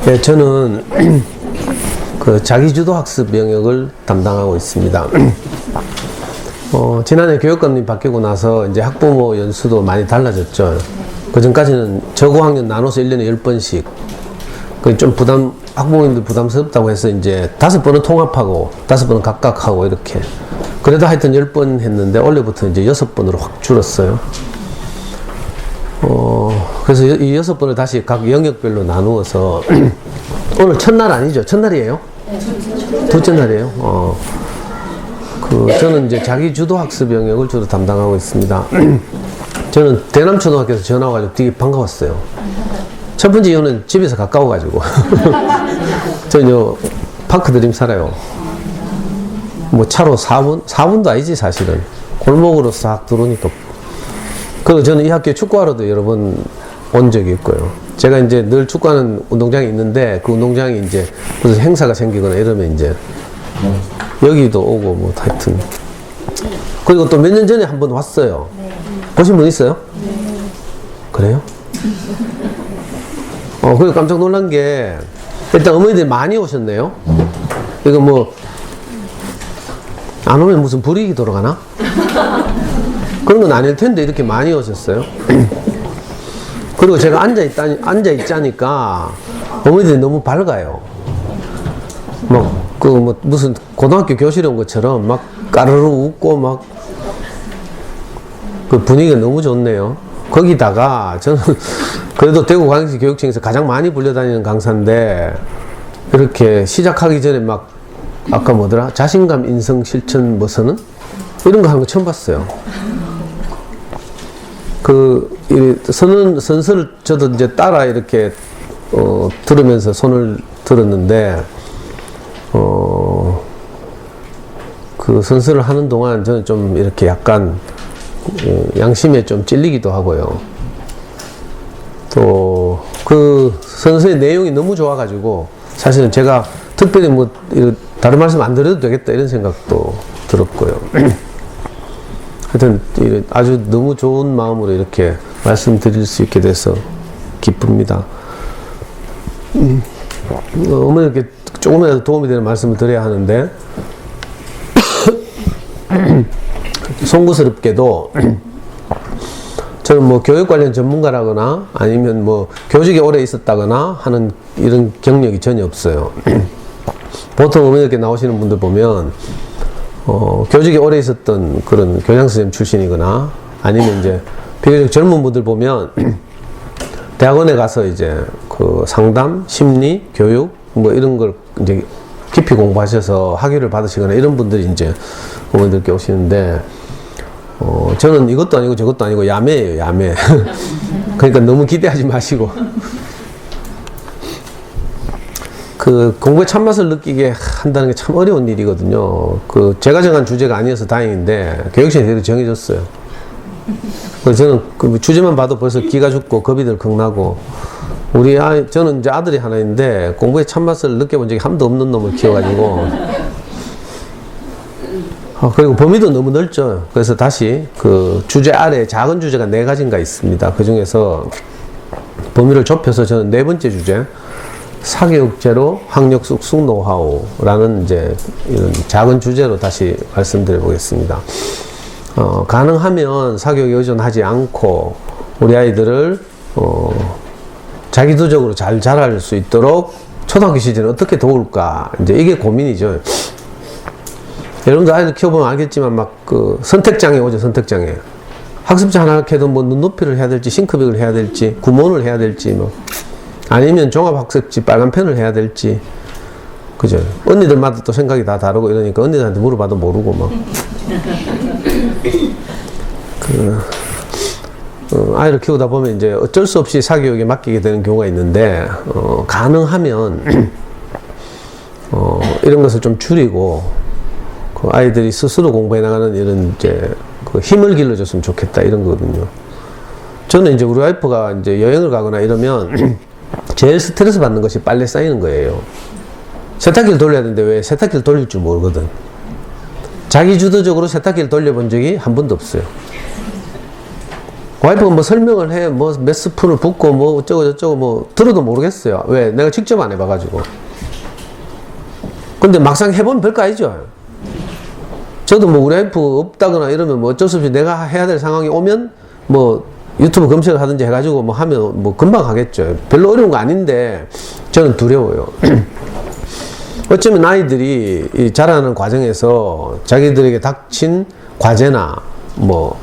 네, 저는 그 자기주도 학습 영역을 담당하고 있습니다. 지난해 교육감님 바뀌고 나서 이제 학부모 연수도 많이 달라졌죠. 그 전까지는 저고학년 나눠서 1년에 10번씩. 그 좀 학부모님들 부담스럽다고 해서 이제 5번은 통합하고 5번은 각각 하고 이렇게. 그래도 하여튼 10번 했는데 올해부터 이제 6번으로 확 줄었어요. 그래서 이 6번을 다시 각 영역별로 나누어서 오늘 첫날 아니죠? 첫날이에요? 둘째 날이에요? 저는 이제 자기주도 학습 영역을 주로 담당하고 있습니다. 저는 대남초등학교에서 전화 와가지고 되게 반가웠어요. 첫 번째 이유는 집에서 가까워가지고. 저는 요 파크 드림 살아요. 뭐 차로 4분도 아니지 사실은. 골목으로 싹 들어오니까. 그리고 저는 이 학교에 축구하러도 여러 번 온 적이 있고요. 제가 이제 늘 축구하는 운동장이 있는데 그 운동장이 이제 무슨 행사가 생기거나 이러면 이제 여기도 오고 뭐 하여튼. 그리고 또 몇 년 전에 한 번 왔어요. 보신 분 있어요? 그래요? 그리고 깜짝 놀란 게 일단 어머니들이 많이 오셨네요. 이거 뭐 안 오면 무슨 불이익이 돌아가나? 그런 건 아닐 텐데 이렇게 많이 오셨어요. 그리고 제가 앉아있자니까 어머니들이 너무 밝아요. 무슨 고등학교 교실에 온 것처럼 막 까르르 웃고 막 그 분위기가 너무 좋네요. 거기다가 저는 그래도 대구광역시 교육청에서 가장 많이 불려다니는 강사인데 이렇게 시작하기 전에 막 아까 뭐더라? 자신감 인성 실천 뭐서는? 이런 거 하는 거 처음 봤어요. 선서를 저도 이제 따라 이렇게, 들으면서 손을 들었는데, 그 선서를 하는 동안 저는 좀 이렇게 약간, 양심에 좀 찔리기도 하고요. 또, 그 선서의 내용이 너무 좋아가지고, 사실은 제가 특별히 뭐, 다른 말씀 안 드려도 되겠다 이런 생각도 들었고요. 하여튼 아주 너무 좋은 마음으로 이렇게 말씀드릴 수 있게 돼서 기쁩니다. 어머니께 조금이라도 도움이 되는 말씀을 드려야 하는데 송구스럽게도 저는 뭐 교육 관련 전문가라거나 아니면 뭐 교직에 오래 있었다거나 하는 이런 경력이 전혀 없어요. 보통 어머니께 나오시는 분들 보면 교직에 오래 있었던 그런 교장선생님 출신이거나 아니면 이제 비교적 젊은 분들 보면 대학원에 가서 이제 그 상담, 심리, 교육 뭐 이런 걸 이제 깊이 공부하셔서 학위를 받으시거나 이런 분들이 이제 어머니들께 오시는데 저는 이것도 아니고 저것도 아니고 야매예요, 야매. 그러니까 너무 기대하지 마시고 그 공부의 참맛을 느끼게 한다는 게 참 어려운 일이거든요. 제가 정한 주제가 아니어서 다행인데 교육청이 대로 정해줬어요. 그래서 저는 그 주제만 봐도 벌써 기가 죽고 겁이 덜컥 나고 저는 이제 아들이 하나 있는데 공부의 참맛을 느껴본 적이 한 번도 없는 놈을 키워가지고 그리고 범위도 너무 넓죠. 그래서 다시 그 주제 아래 작은 주제가 4가지인가 있습니다. 그 중에서 범위를 좁혀서 저는 4번째 주제 사교육제로 학력 쑥쑥 노하우라는 이제 이런 작은 주제로 다시 말씀드려 보겠습니다. 가능하면 사교육에 의존하지 않고 우리 아이들을 자기도적으로 잘 자랄 수 있도록 초등학교 시절에 어떻게 도울까 이제 이게 고민이죠. 여러분들 아이들 키워보면 알겠지만 막 그 선택장애 오죠. 선택장애. 학습지 하나 해도 뭐 눈높이를 해야 될지 싱크백을 해야 될지 구몬을 해야 될지 뭐 아니면 종합학습지 빨간펜을 해야 될지 그죠. 언니들마다 또 생각이 다 다르고 이러니까 언니들한테 물어봐도 모르고 막 아이를 키우다 보면 이제 어쩔 수 없이 사교육에 맡기게 되는 경우가 있는데 가능하면 이런 것을 좀 줄이고 그 아이들이 스스로 공부해 나가는 이런 이제 그 힘을 길러줬으면 좋겠다 이런 거거든요. 저는 이제 우리 와이프가 이제 여행을 가거나 이러면 제일 스트레스 받는 것이 빨래 쌓이는 거예요. 세탁기를 돌려야 되는데 왜 세탁기를 돌릴 줄 모르거든. 자기 주도적으로 세탁기를 돌려본 적이 한 번도 없어요. 와이프가 뭐 설명을 해, 뭐 몇 스푼을 붓고 뭐 어쩌고 저쩌고 뭐 들어도 모르겠어요. 왜? 내가 직접 안 해봐가지고. 근데 막상 해보면 별거 아니죠. 저도 뭐 우리 와이프 없다거나 이러면 뭐 어쩔 수 없이 내가 해야 될 상황이 오면 뭐 유튜브 검색을 하든지 해가지고 뭐 하면 뭐 금방 하겠죠. 별로 어려운 거 아닌데 저는 두려워요. 어쩌면 아이들이 이 자라는 과정에서 자기들에게 닥친 과제나 뭐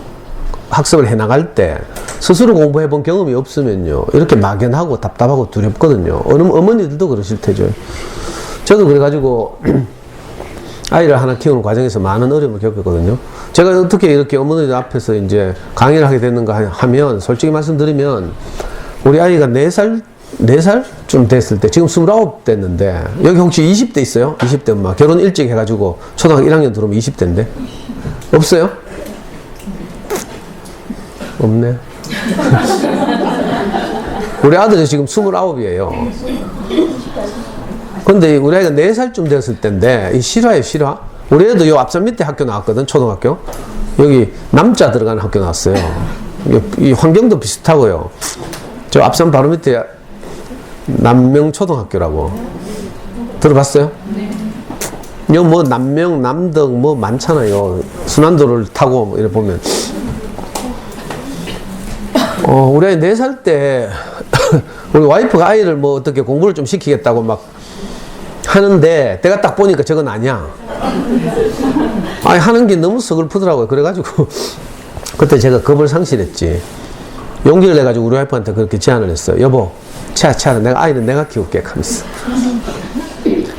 학습을 해 나갈 때 스스로 공부해 본 경험이 없으면요 이렇게 막연하고 답답하고 두렵거든요. 어머니들도 그러실 테죠. 저도 그래가지고 아이를 하나 키우는 과정에서 많은 어려움을 겪었거든요. 제가 어떻게 이렇게 어머니들 앞에서 이제 강의를 하게 됐는가 하면 솔직히 말씀드리면 우리 아이가 4살쯤 됐을 때 지금 29 됐는데 여기 혹시 20대 있어요? 20대 엄마 결혼 일찍 해가지고 초등학교 1학년 들어오면 20대인데 없어요? 없네. 우리 아들이 지금 29이에요. 근데 우리 아이가 4살쯤 됐을 때인데 이 실화예요, 실화. 우리 애도 요 앞산 밑에 학교 나왔거든, 초등학교. 여기 남자 들어가는 학교 나왔어요. 이 환경도 비슷하고요. 저 앞산 바로 밑에 남명초등학교라고 들어봤어요? 네. 요 뭐 남명, 남덕 뭐 많잖아요. 순환도를 타고 뭐 이래 보면. 우리 아이 4살 때 우리 와이프가 아이를 뭐 어떻게 공부를 좀 시키겠다고 막 하는데 내가 딱 보니까 저건 아니야. 아니 하는 게 너무 서글프더라고요. 그래가지고 그때 제가 겁을 상실했지. 용기를 내가지고 우리 와이프한테 그렇게 제안을 했어요. 여보, 내가 아이는 내가 키울게 하면서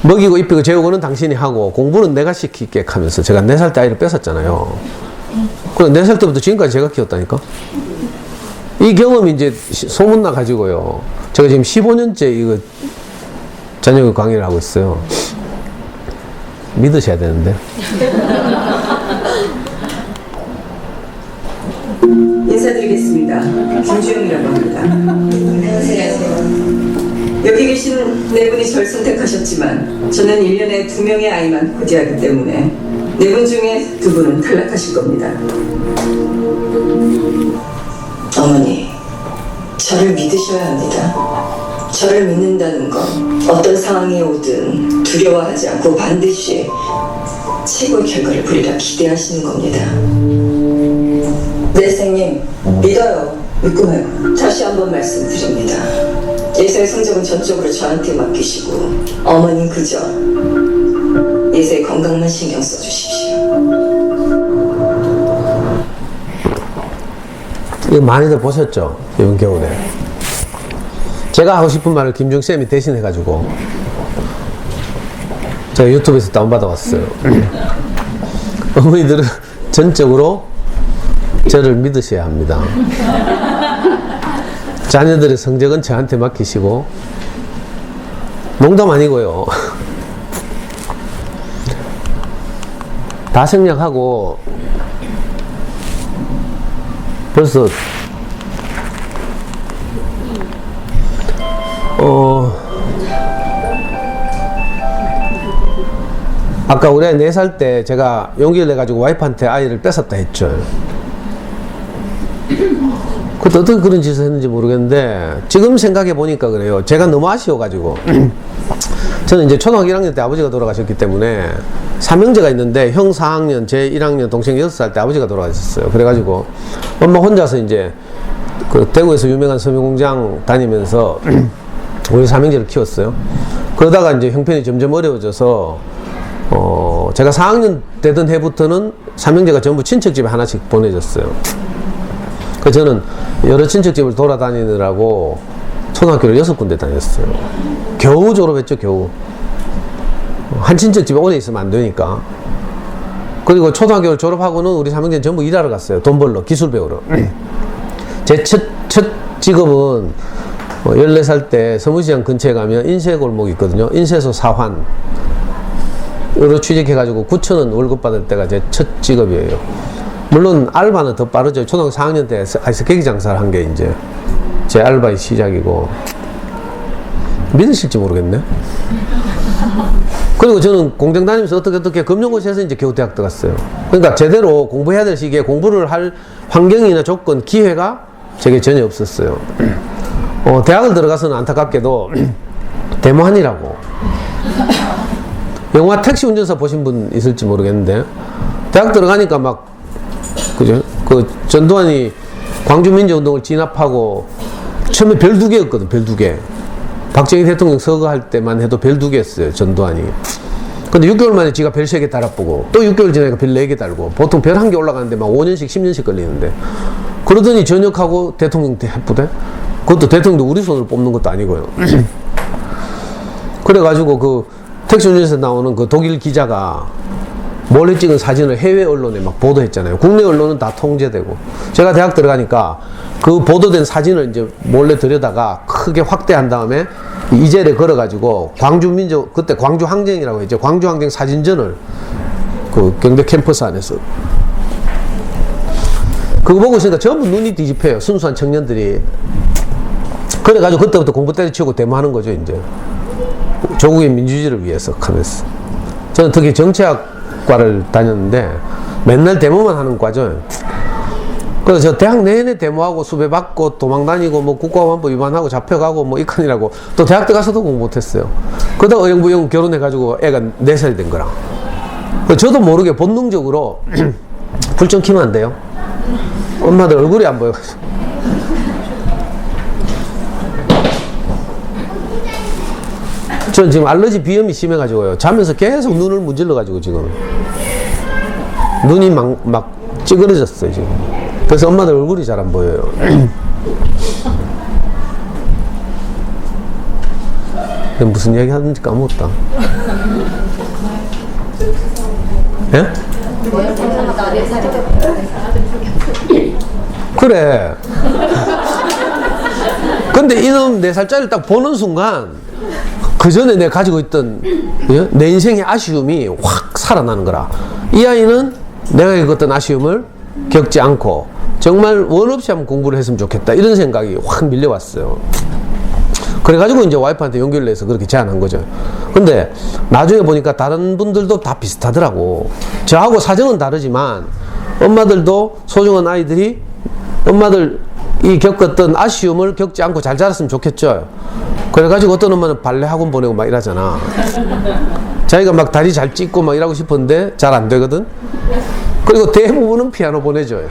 먹이고 입히고 재우고는 당신이 하고 공부는 내가 시킬게 하면서 제가 4살 때 아이를 뺏었잖아요. 그래서 4살 때부터 지금까지 제가 키웠다니까. 이 경험이 이제 소문나 가지고요. 제가 지금 15년째 이거 자녀교육 강의를 하고 있어요. 믿으셔야 되는데. 인사드리겠습니다. 김주영이라고 합니다. 안녕하세요. 여기 계신 4분이 절 선택하셨지만 저는 1년에 2명의 아이만 부재하기 때문에 4분 중에 2분은 탈락하실 겁니다. 어머니, 저를 믿으셔야 합니다. 저를 믿는다는 건 어떤 상황에 오든 두려워하지 않고 반드시 최고의 결과를 보리라 기대하시는 겁니다. 네, 선생님, 믿어요. 믿고 말고. 다시 한번 말씀드립니다. 예서의 성적은 전적으로 저한테 맡기시고 어머님 그저 예서의 건강만 신경 써주십시오. 이거 많이들 보셨죠? 이번 겨울에. 제가 하고 싶은 말을 김중쌤이 대신해가지고 제가 유튜브에서 다운받아 왔어요. 어머니들은 전적으로 저를 믿으셔야 합니다. 자녀들의 성적은 저한테 맡기시고, 농담 아니고요. 다 생략하고 벌써 아까 우리 아이 4살 때 제가 용기를 내가지고 와이프한테 아이를 뺏었다 했죠. 그때 어떻게 그런 짓을 했는지 모르겠는데 지금 생각해 보니까 그래요. 제가 너무 아쉬워가지고 저는 이제 초등학교 1학년 때 아버지가 돌아가셨기 때문에 삼형제가 있는데 형 4학년, 제 1학년, 동생 6살 때 아버지가 돌아가셨어요. 그래가지고 엄마 혼자서 이제 그 대구에서 유명한 섬유공장 다니면서 우리 삼형제를 키웠어요. 그러다가 이제 형편이 점점 어려워져서 제가 4학년 되던 해부터는 삼형제가 전부 친척집에 하나씩 보내졌어요. 그래서 저는 여러 친척집을 돌아다니느라고 초등학교를 6군데 다녔어요. 겨우 졸업했죠, 겨우. 한 친척집에 오래 있으면 안 되니까. 그리고 초등학교를 졸업하고는 우리 삼형제는 전부 일하러 갔어요. 돈 벌러, 기술 배우러. 제 첫 직업은 14살 때 서문시장 근처에 가면 인쇄골목이 있거든요. 인쇄소 사환으로 취직해가지고 9,000원 월급 받을 때가 제 첫 직업이에요. 물론 알바는 더 빠르죠. 초등학교 4학년 때 아이스케이크 장사를 한 게 이제 제 알바의 시작이고. 믿으실지 모르겠네. 그리고 저는 공장 다니면서 어떻게 금융고시에서 이제 겨우 대학 들어갔어요. 그러니까 제대로 공부해야 될 시기에 공부를 할 환경이나 조건, 기회가 제게 전혀 없었어요. 대학을 들어가서는 안타깝게도 데모한이라고. 영화 택시 운전사 보신 분 있을지 모르겠는데, 대학 들어가니까 막, 그죠? 그 전두환이 광주민주운동을 진압하고, 처음에 별 2개였거든, 별 2개. 박정희 대통령 서거할 때만 해도 별 2개였어요, 전두환이. 근데 6개월 만에 지가 별 3개 달아보고, 또 6개월 지나니까 별 4개 달고, 보통 별 1개 올라가는데 막 5년씩, 10년씩 걸리는데. 그러더니 전역하고 대통령 해부대? 그것도 대통령도 우리 손으로 뽑는 것도 아니고요. 그래가지고 그 택시 운전에서 나오는 그 독일 기자가 몰래 찍은 사진을 해외 언론에 막 보도했잖아요. 국내 언론은 다 통제되고. 제가 대학 들어가니까 그 보도된 사진을 이제 몰래 들여다가 크게 확대한 다음에 이젤에 걸어가지고 그때 광주 항쟁이라고 했죠. 광주 항쟁 사진전을 그 경대 캠퍼스 안에서. 그거 보고 있으니까 전부 눈이 뒤집혀요. 순수한 청년들이. 그래가지고 그때부터 공부 때려치우고 데모하는 거죠, 이제. 조국의 민주주의를 위해서 하면서. 저는 특히 정치학과를 다녔는데 맨날 데모만 하는 과죠. 그래서 저 대학 내내 데모하고 수배 받고 도망 다니고 뭐 국가보안법 위반하고 잡혀가고 뭐 이칸이라고 또 대학 들어가서도 공부 못했어요. 그러다가 어영부영 결혼해가지고 애가 4살이 된 거라. 저도 모르게 본능적으로 불 좀 켜면 안 돼요? 엄마들 얼굴이 안 보여가지고. 전 지금 알러지 비염이 심해가지고요. 자면서 계속 눈을 문질러가지고 지금. 눈이 막 찌그러졌어요, 지금. 그래서 엄마들 얼굴이 잘 안 보여요. 무슨 이야기 하는지 까먹었다. 예? 그래. 근데 이놈 4살짜리를 딱 보는 순간 그 전에 내가 가지고 있던 내 인생의 아쉬움이 확 살아나는 거라. 이 아이는 내가 겪었던 아쉬움을 겪지 않고 정말 원 없이 한번 공부를 했으면 좋겠다, 이런 생각이 확 밀려왔어요. 그래가지고 이제 와이프한테 용기를 내서 그렇게 제안한 거죠. 근데 나중에 보니까 다른 분들도 다 비슷하더라고. 저하고 사정은 다르지만 엄마들도 소중한 아이들이 엄마들이 겪었던 아쉬움을 겪지 않고 잘 자랐으면 좋겠죠. 그래가지고 어떤 엄마는 발레 학원 보내고 막 이러잖아. 자기가 막 다리 잘 찢고 막 이러고 싶은데 잘 안 되거든. 그리고 대부분은 피아노 보내줘요.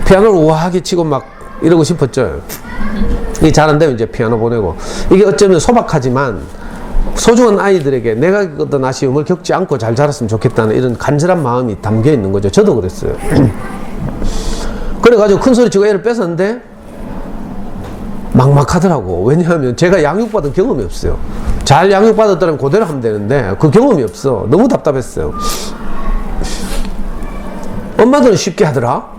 피아노를 우아하게 치고 막 이러고 싶었죠. 이게 잘 안 되면 이제 피아노 보내고. 이게 어쩌면 소박하지만 소중한 아이들에게 내가 겪었던 아쉬움을 겪지 않고 잘 자랐으면 좋겠다는 이런 간절한 마음이 담겨 있는 거죠. 저도 그랬어요. 그래가지고 큰 소리 치고 애를 뺏었는데 막막하더라고. 왜냐하면 제가 양육받은 경험이 없어요. 잘 양육받았다면 그대로 하면 되는데 그 경험이 없어. 너무 답답했어요. 엄마들은 쉽게 하더라.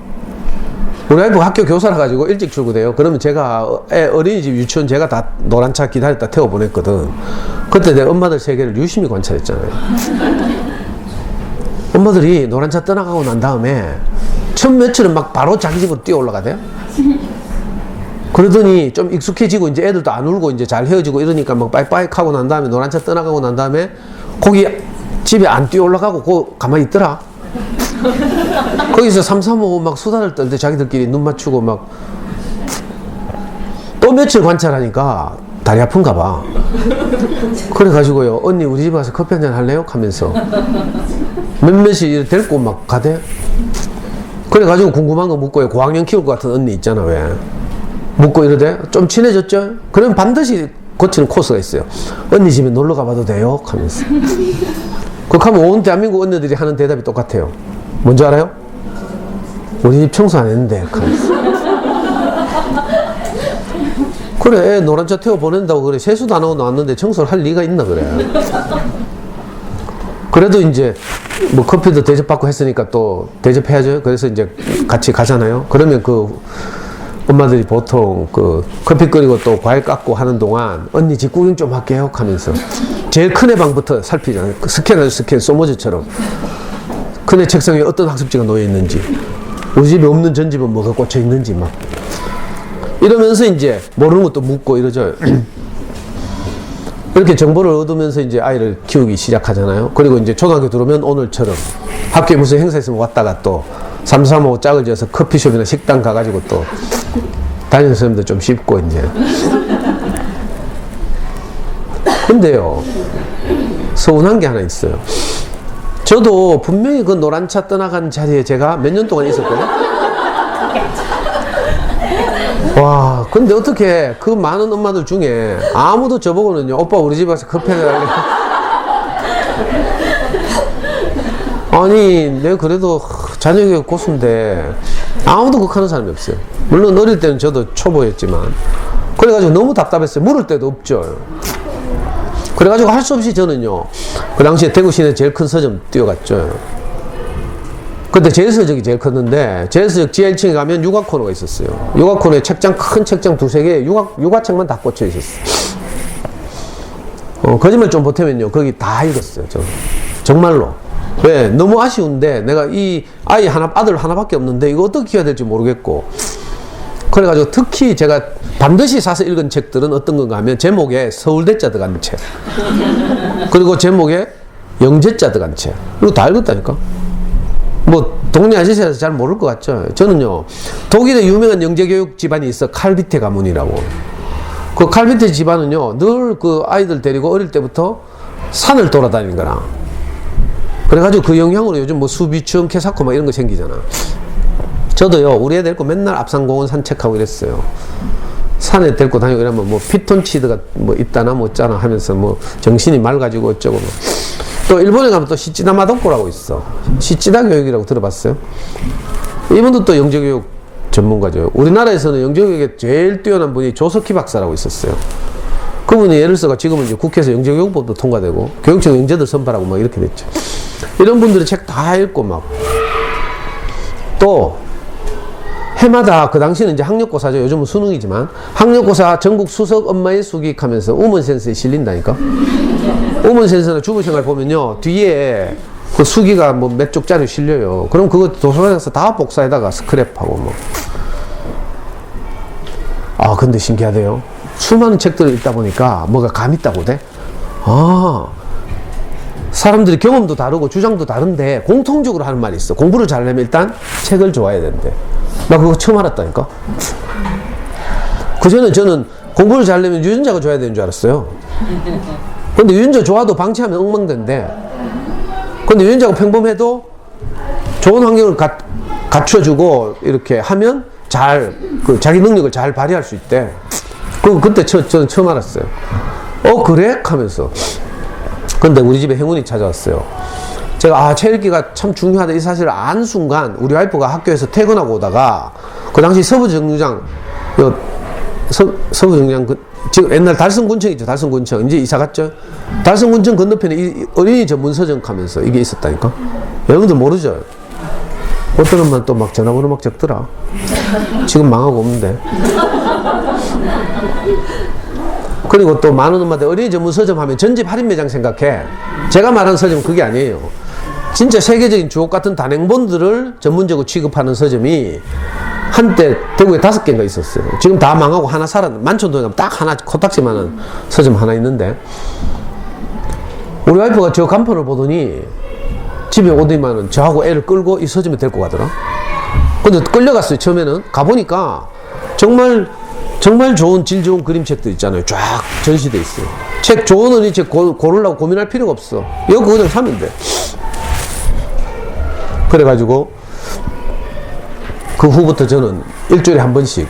우리 와이프가 학교 교사라 가지고 일찍 출근해요. 그러면 제가 어린이집 유치원 제가 다 노란 차 기다렸다 태워 보냈거든. 그때 내가 엄마들 세계를 유심히 관찰했잖아요. 엄마들이 노란 차 떠나가고 난 다음에 첫 며칠은 막 바로 자기 집으로 뛰어 올라가대요. 그러더니 좀 익숙해지고 이제 애들도 안 울고 이제 잘 헤어지고 이러니까 막 빠이빠이 하고 난 다음에 노란 차 떠나가고 난 다음에 거기 집에 안 뛰어 올라가고 그 가만히 있더라. 거기서 삼삼오오 막 수다를 떨 때 자기들끼리 눈 맞추고 막 또 며칠 관찰하니까 다리 아픈가 봐. 그래가지고요, 언니 우리 집에 가서 커피 한잔 할래요? 하면서 몇몇이 데리고 막 가대. 그래가지고 궁금한 거 묻고요. 고학년 키울 것 같은 언니 있잖아, 왜. 묻고 이러대. 좀 친해졌죠? 그러면 반드시 거치는 코스가 있어요. 언니 집에 놀러 가봐도 돼요? 하면서. 그렇게 하면 온 대한민국 언니들이 하는 대답이 똑같아요. 뭔지 알아요? 우리 집 청소 안 했는데. 하면서. 그래, 애 노란 차 태워 보낸다고 그래. 세수도 안 하고 나왔는데 청소를 할 리가 있나 그래. 그래도 이제 뭐 커피도 대접받고 했으니까 또 대접해야죠. 그래서 이제 같이 가잖아요. 그러면 그 엄마들이 보통 그 커피 끓이고 또 과일 깎고 하는 동안 언니 집 구경 좀 할게요 하면서 제일 큰 애 방부터 살피잖아요. 스캔하죠, 스캔, 소모즈처럼. 큰 애 책상에 어떤 학습지가 놓여 있는지, 우리 집에 없는 전집은 뭐가 꽂혀 있는지 막 이러면서 이제 모르는 것도 묻고 이러죠. 이렇게 정보를 얻으면서 이제 아이를 키우기 시작하잖아요. 그리고 이제 초등학교 들어오면 오늘처럼 학교에 무슨 행사 있으면 왔다가 또 335 짝을 지어서 커피숍이나 식당 가가지고 또 다니는 선생님도 좀 쉽고, 이제. 근데요, 서운한 게 하나 있어요. 저도 분명히 그 노란 차 떠나간 자리에 제가 몇 년 동안 있었거든요. 와, 근데 어떻게 그 많은 엄마들 중에 아무도 저보고는요, 오빠 우리 집에 와서 커피 해달래. 아니, 내가 그래도 자녀교육 고수인데 아무도 그렇게 하는 사람이 없어요. 물론 어릴 때는 저도 초보였지만. 그래가지고 너무 답답했어요. 물을 데도 없죠. 그래가지고 할 수 없이 저는요, 그 당시에 대구 시내 제일 큰 서점 뛰어갔죠. 그때 제일서적이 제일 컸는데, 제일서적 지하 1층에 가면 육아 코너가 있었어요. 육아 코너에 책장, 큰 책장 두세 개에 육아책만 다 꽂혀 있었어요. 거짓말 좀 보태면요, 거기 다 읽었어요, 저. 정말로. 왜? 너무 아쉬운데, 내가 이 아이 아들 하나밖에 없는데, 이거 어떻게 키워야 될지 모르겠고. 그래가지고 특히 제가 반드시 사서 읽은 책들은 어떤 건가 하면, 제목에 서울대자 들어간 책. 그리고 제목에 영재자 들어간 책. 이거 다 읽었다니까. 뭐 동네 아저씨라서 잘 모를 것 같죠. 저는요, 독일에 유명한 영재교육 집안이 있어. 칼비테 가문이라고. 그 칼비테 집안은요, 늘 그 아이들 데리고 어릴 때부터 산을 돌아다니는 거라. 그래가지고 그 영향으로 요즘 뭐 수비추움 캐사코 막 이런 거 생기잖아. 저도요, 우리 애 데리고 맨날 앞산공원 산책하고 이랬어요. 산에 데리고 다니고 이러면 뭐 피톤치드가 뭐 있다나 뭐 있잖아 하면서 뭐 정신이 맑아지고 어쩌고 뭐. 또 일본에 가면 또 시치다 마도코라고 있어. 시치다 교육이라고 들어봤어요? 이분도 또 영재교육 전문가죠. 우리나라에서는 영재교육에 제일 뛰어난 분이 조석희 박사라고 있었어요. 그분이 예를 들어서 지금은 이제 국회에서 영재교육법도 통과되고 교육청 영재들 선발하고 막 이렇게 됐죠. 이런 분들의 책 다 읽고 막. 또 해마다 그 당시는 이제 학력고사죠. 요즘은 수능이지만 학력고사 전국 수석 엄마의 수기익 하면서 우먼센서에 실린다니까. 우먼센서나 주부생활 보면요, 뒤에 그 수기가 뭐 몇 쪽짜리 실려요. 그럼 그거 도서관에서 다 복사에다가 스크랩하고 뭐. 아, 근데 신기하대요. 수많은 책들을 읽다 보니까 뭐가 감 있다고 돼? 아, 사람들이 경험도 다르고 주장도 다른데 공통적으로 하는 말이 있어. 공부를 잘하려면 일단 책을 좋아해야 된대. 나 그거 처음 알았다니까. 그전에 저는 공부를 잘하려면 유전자가 좋아야 되는 줄 알았어요. 근데 유전자 좋아도 방치하면 엉망된대. 근데 유전자가 평범해도 좋은 환경을 갖춰주고 이렇게 하면 그 자기 능력을 잘 발휘할 수 있대. 그때 저는 처음 알았어요. 그래? 하면서. 근데 우리 집에 행운이 찾아왔어요. 제가 책 읽기가 참 중요하다 이 사실을 안 순간 우리 와이프가 학교에서 퇴근하고 오다가 그 당시 서부정류장 서부정류장 지금 옛날 달성군청 있죠. 달성군청 이제 이사 갔죠. 달성군청 건너편에 이 어린이 전문 서점 가면서 이게 있었다니까. 여러분들 모르죠. 어떤 엄마는 또 막 전화번호 막 적더라. 지금 망하고 없는데. 그리고 또 많은 엄마들 어린이 전문 서점 하면 전집 할인 매장 생각해. 제가 말하는 서점은 그게 아니에요. 진짜 세계적인 주옥 같은 단행본들을 전문적으로 취급하는 서점이 한때 대구에 5개인가 있었어요. 지금 다 망하고 하나 살았는데, 만촌동에 가면 딱 하나, 코딱지만한 서점 하나 있는데, 우리 와이프가 저 간판을 보더니 집에 오더니만은 저하고 애를 끌고 이 서점에 데리고 가더라. 근데 끌려갔어요. 처음에는 가보니까 정말 좋은 질 좋은 그림책들 있잖아요. 쫙 전시돼 있어요. 책 좋은 어린이책 고르려고 고민할 필요가 없어. 이거 그냥 사면 돼. 그래가지고 그 후부터 저는 일주일에 한 번씩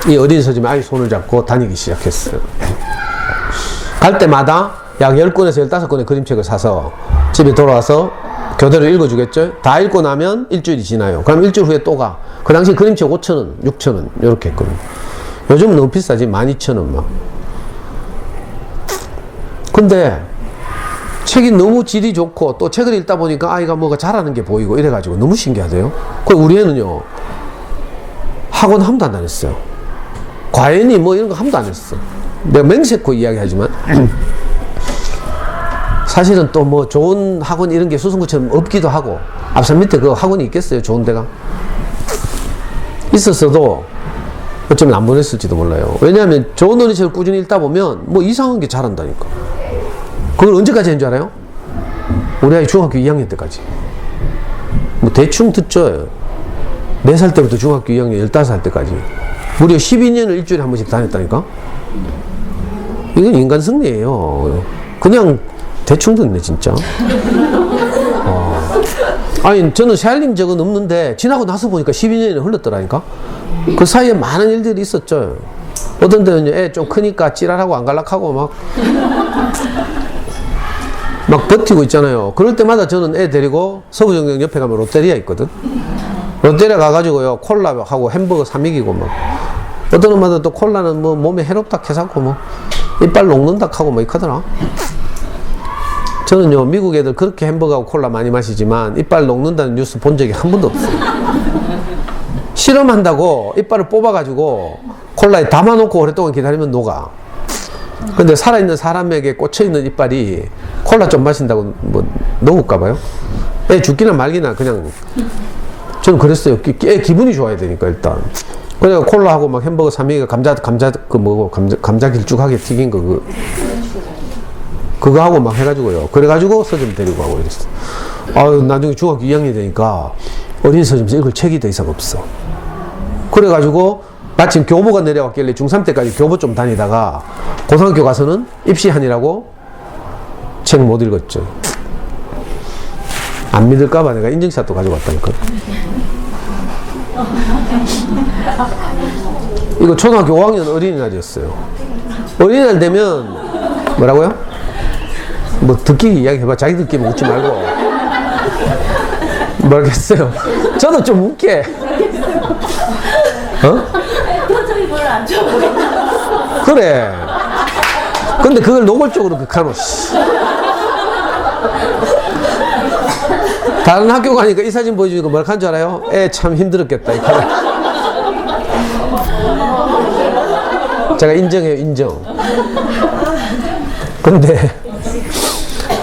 이 어린이 서점에 아이 손을 잡고 다니기 시작했어요. 갈 때마다 약 10권에서 15권의 그림책을 사서 집에 돌아와서 교대로 읽어주겠죠. 다 읽고 나면 일주일이 지나요. 그럼 일주일 후에 또 가. 그 당시 그림책 5,000원, 6,000원 이렇게 했거든요. 요즘은 너무 비싸지. 12,000원 막. 근데 책이 너무 질이 좋고 또 책을 읽다 보니까 아이가 뭐가 잘하는 게 보이고 이래가지고 너무 신기하대요. 그리고 우리 애는요, 학원 한 번도 안 다녔어요. 과외니 뭐 이런 거 한 번도 안 했어. 내가 맹세코 이야기하지만 사실은 또 뭐 좋은 학원 이런 게 수성구처럼 없기도 하고, 앞산 밑에 그 학원이 있겠어요? 좋은 데가 있었어도 어쩌면 안 보냈을지도 몰라요. 왜냐하면 좋은 어린이책을 꾸준히 읽다 보면 뭐 이상한 게 잘한다니까. 그걸 언제까지 한 줄 알아요? 우리 아이 중학교 2학년 때까지. 뭐 대충 듣죠. 4살 때부터 중학교 2학년 15살 때까지 무려 12년을 일주일에 한 번씩 다녔다니까. 이건 인간 승리예요. 그냥 대충 듣네 진짜. 아니 저는 새알린 적은 없는데 지나고 나서 보니까 12년이 흘렀더라니까. 그 사이에 많은 일들이 있었죠. 어떤 데는 애 좀 크니까 찌랄하고 안갈락하고 막 버티고 있잖아요. 그럴 때마다 저는 애 데리고 서부정경 옆에 가면 롯데리아 있거든. 롯데리아 가가지고요 콜라하고 햄버거 사 먹이고 막 어떤 엄마들 또 콜라는 뭐 몸에 해롭다 해서고 뭐 이빨 녹는다 하고 뭐 이러더라. 저는요 미국 애들 그렇게 햄버거하고 콜라 많이 마시지만 이빨 녹는다는 뉴스 본 적이 한 번도 없어요. 실험한다고 이빨을 뽑아가지고 콜라에 담아놓고 오랫동안 기다리면 녹아. 근데 살아있는 사람에게 꽂혀있는 이빨이 콜라 좀 마신다고 뭐 녹을까봐요? 애 죽기나 말기나 그냥 저는 그랬어요. 애 기분이 좋아야 되니까 일단. 그래서 콜라하고 막 햄버거 사미가 감자 감자 길쭉하게 튀긴 거 그거 하고 막 해가지고요. 그래가지고 서점 데리고 가고 이랬어. 아유 나중에 중학교 2학년이 되니까 어린이 서점에서 읽을 책이 더 이상 없어. 그래가지고 마침 교보가 내려왔길래 중3 때까지 교보 좀 다니다가 고등학교 가서는 입시한이라고 책 못 읽었죠. 안 믿을까봐 내가 인증샷도 가지고 왔다니까. 이거 초등학교 5학년 어린이날이었어요. 어린이날 되면 뭐라고요? 뭐 듣기 이야기해봐. 자기 듣기 묻지 말고. 모르겠어요. 저도 좀 웃게. 표정이 별로 안 좋아 보여. 그래. 근데 그걸 노골적으로 극하노. 다른 학교 가니까 이 사진 보여주니까 뭐라 한 줄 알아요? 애 참 힘들었겠다. 제가 인정해요, 인정. 근데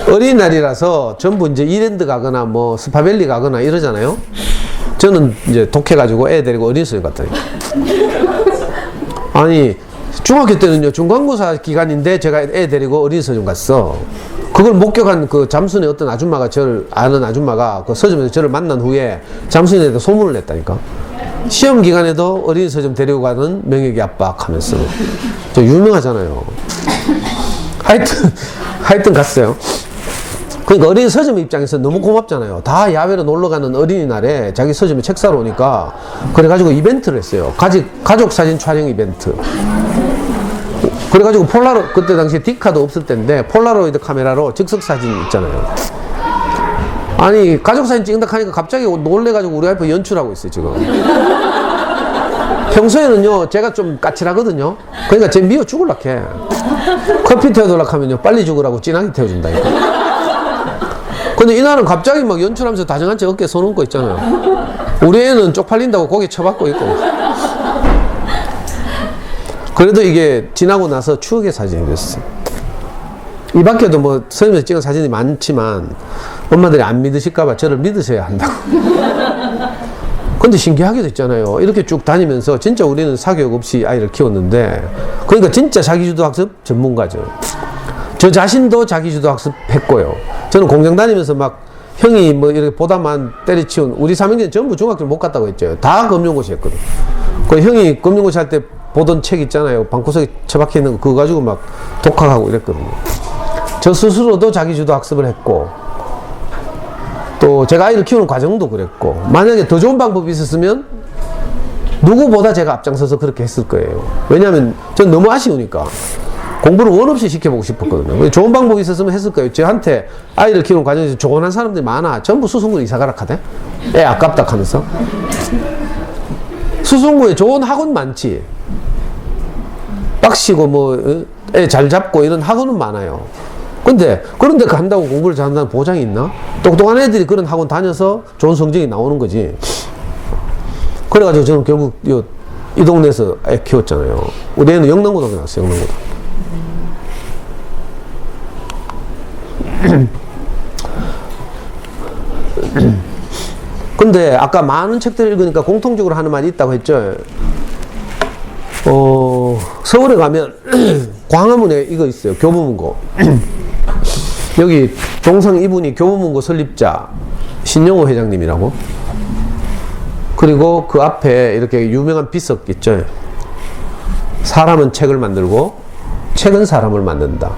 어린이날이라서 전부 이제 이랜드 가거나 뭐 스파밸리 가거나 이러잖아요. 저는 이제 독해가지고 애 데리고 어린이집에 갔다니까. 아니 중학교 때는요 중간고사 기간인데 제가 애 데리고 어린이집 갔어. 그걸 목격한 그 잠순의 어떤 아줌마가 저를 아는 아줌마가 그 서점에서 저를 만난 후에 잠순에도 소문을 냈다니까. 시험 기간에도 어린이 서점 데리고 가는 명예기 압박하면서 저 유명하잖아요. 하여튼 갔어요. 그러니까 어린이 서점 입장에서 너무 고맙잖아요. 다 야외로 놀러 가는 어린이날에 자기 서점에 책 사러 오니까 그래가지고 이벤트를 했어요. 가족 사진 촬영 이벤트. 그래가지고 그때 당시에 디카도 없을 때인데 폴라로이드 카메라로 즉석 사진 있잖아요. 아니 가족 사진 찍는다 하니까 갑자기 놀래가지고 우리 와이프 연출하고 있어요 지금. 평소에는요 제가 좀 까칠하거든요. 그러니까 쟤 미워 죽을라 해. 커피 태워달라 하면요 빨리 죽으라고 진하게 태워준다니까. 근데 이날은 갑자기 막 연출하면서 다정한 체 어깨에 손 얹고 있잖아요. 우리 애는 쪽팔린다고 고개 쳐박고 있고. 그래도 이게 지나고 나서 추억의 사진이 됐어요. 이 밖에도 뭐 서점에서 찍은 사진이 많지만 엄마들이 안 믿으실까봐 저를 믿으셔야 한다고. 근데 신기하게도 있잖아요. 이렇게 쭉 다니면서 진짜 우리는 사교육 없이 아이를 키웠는데 그러니까 진짜 자기주도 학습 전문가죠. 저 자신도 자기주도 학습 했고요. 저는 공장 다니면서 막 형이 뭐 이렇게 보다만 때려치운 우리 3학년 전부 중학교를 못 갔다고 했죠. 다 검정고시 했거든. 그 형이 검정고시 할 때 보던 책 있잖아요. 방구석에 처박혀 있는 거 그거 가지고 막 독학하고 이랬거든요. 저 스스로도 자기주도 학습을 했고 또 제가 아이를 키우는 과정도 그랬고 만약에 더 좋은 방법이 있었으면 누구보다 제가 앞장서서 그렇게 했을 거예요. 왜냐하면 전 너무 아쉬우니까 공부를 원 없이 시켜보고 싶었거든요. 좋은 방법이 있었으면 했을 거예요. 저한테 아이를 키우는 과정에서 조언한 사람들이 많아. 전부 수성구로 이사가라 하대. 애 아깝다 하면서. 수성구에 좋은 학원 많지. 빡시고 뭐 애 잘 잡고 이런 학원은 많아요. 근데 그런데 간다고 공부를 잘한다는 보장이 있나? 똑똑한 애들이 그런 학원 다녀서 좋은 성적이 나오는 거지. 그래가지고 저는 결국 이 동네에서 애 키웠잖아요. 우리 애는 영남고등학교 나왔어요. 영남고등학교. 근데 아까 많은 책들을 읽으니까 공통적으로 하는 말이 있다고 했죠. 서울에 가면 광화문에 이거 있어요. 교보문고. 여기 동상 이분이 교보문고 설립자 신영호 회장님이라고. 그리고 그 앞에 이렇게 유명한 비석 있죠. 사람은 책을 만들고 책은 사람을 만든다.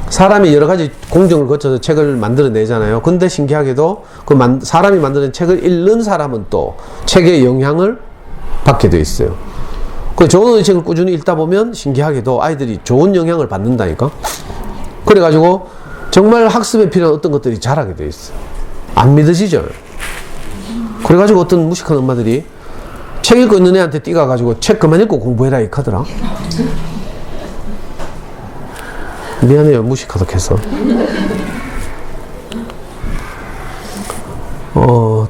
사람이 여러 가지 공정을 거쳐서 책을 만들어내잖아요. 근데 신기하게도 사람이 만드는 책을 읽는 사람은 또 책의 영향을 받게 돼 있어요. 그 좋은 책을 꾸준히 읽다 보면 신기하게도 아이들이 좋은 영향을 받는다니까. 그래가지고 정말 학습에 필요한 어떤 것들이 자라게 돼 있어요. 안 믿으시죠? 그래가지고 어떤 무식한 엄마들이 책 읽고 있는 애한테 뛰가가지고 책 그만 읽고 공부해라 이 카더라. 미안해요, 무식하다 해서.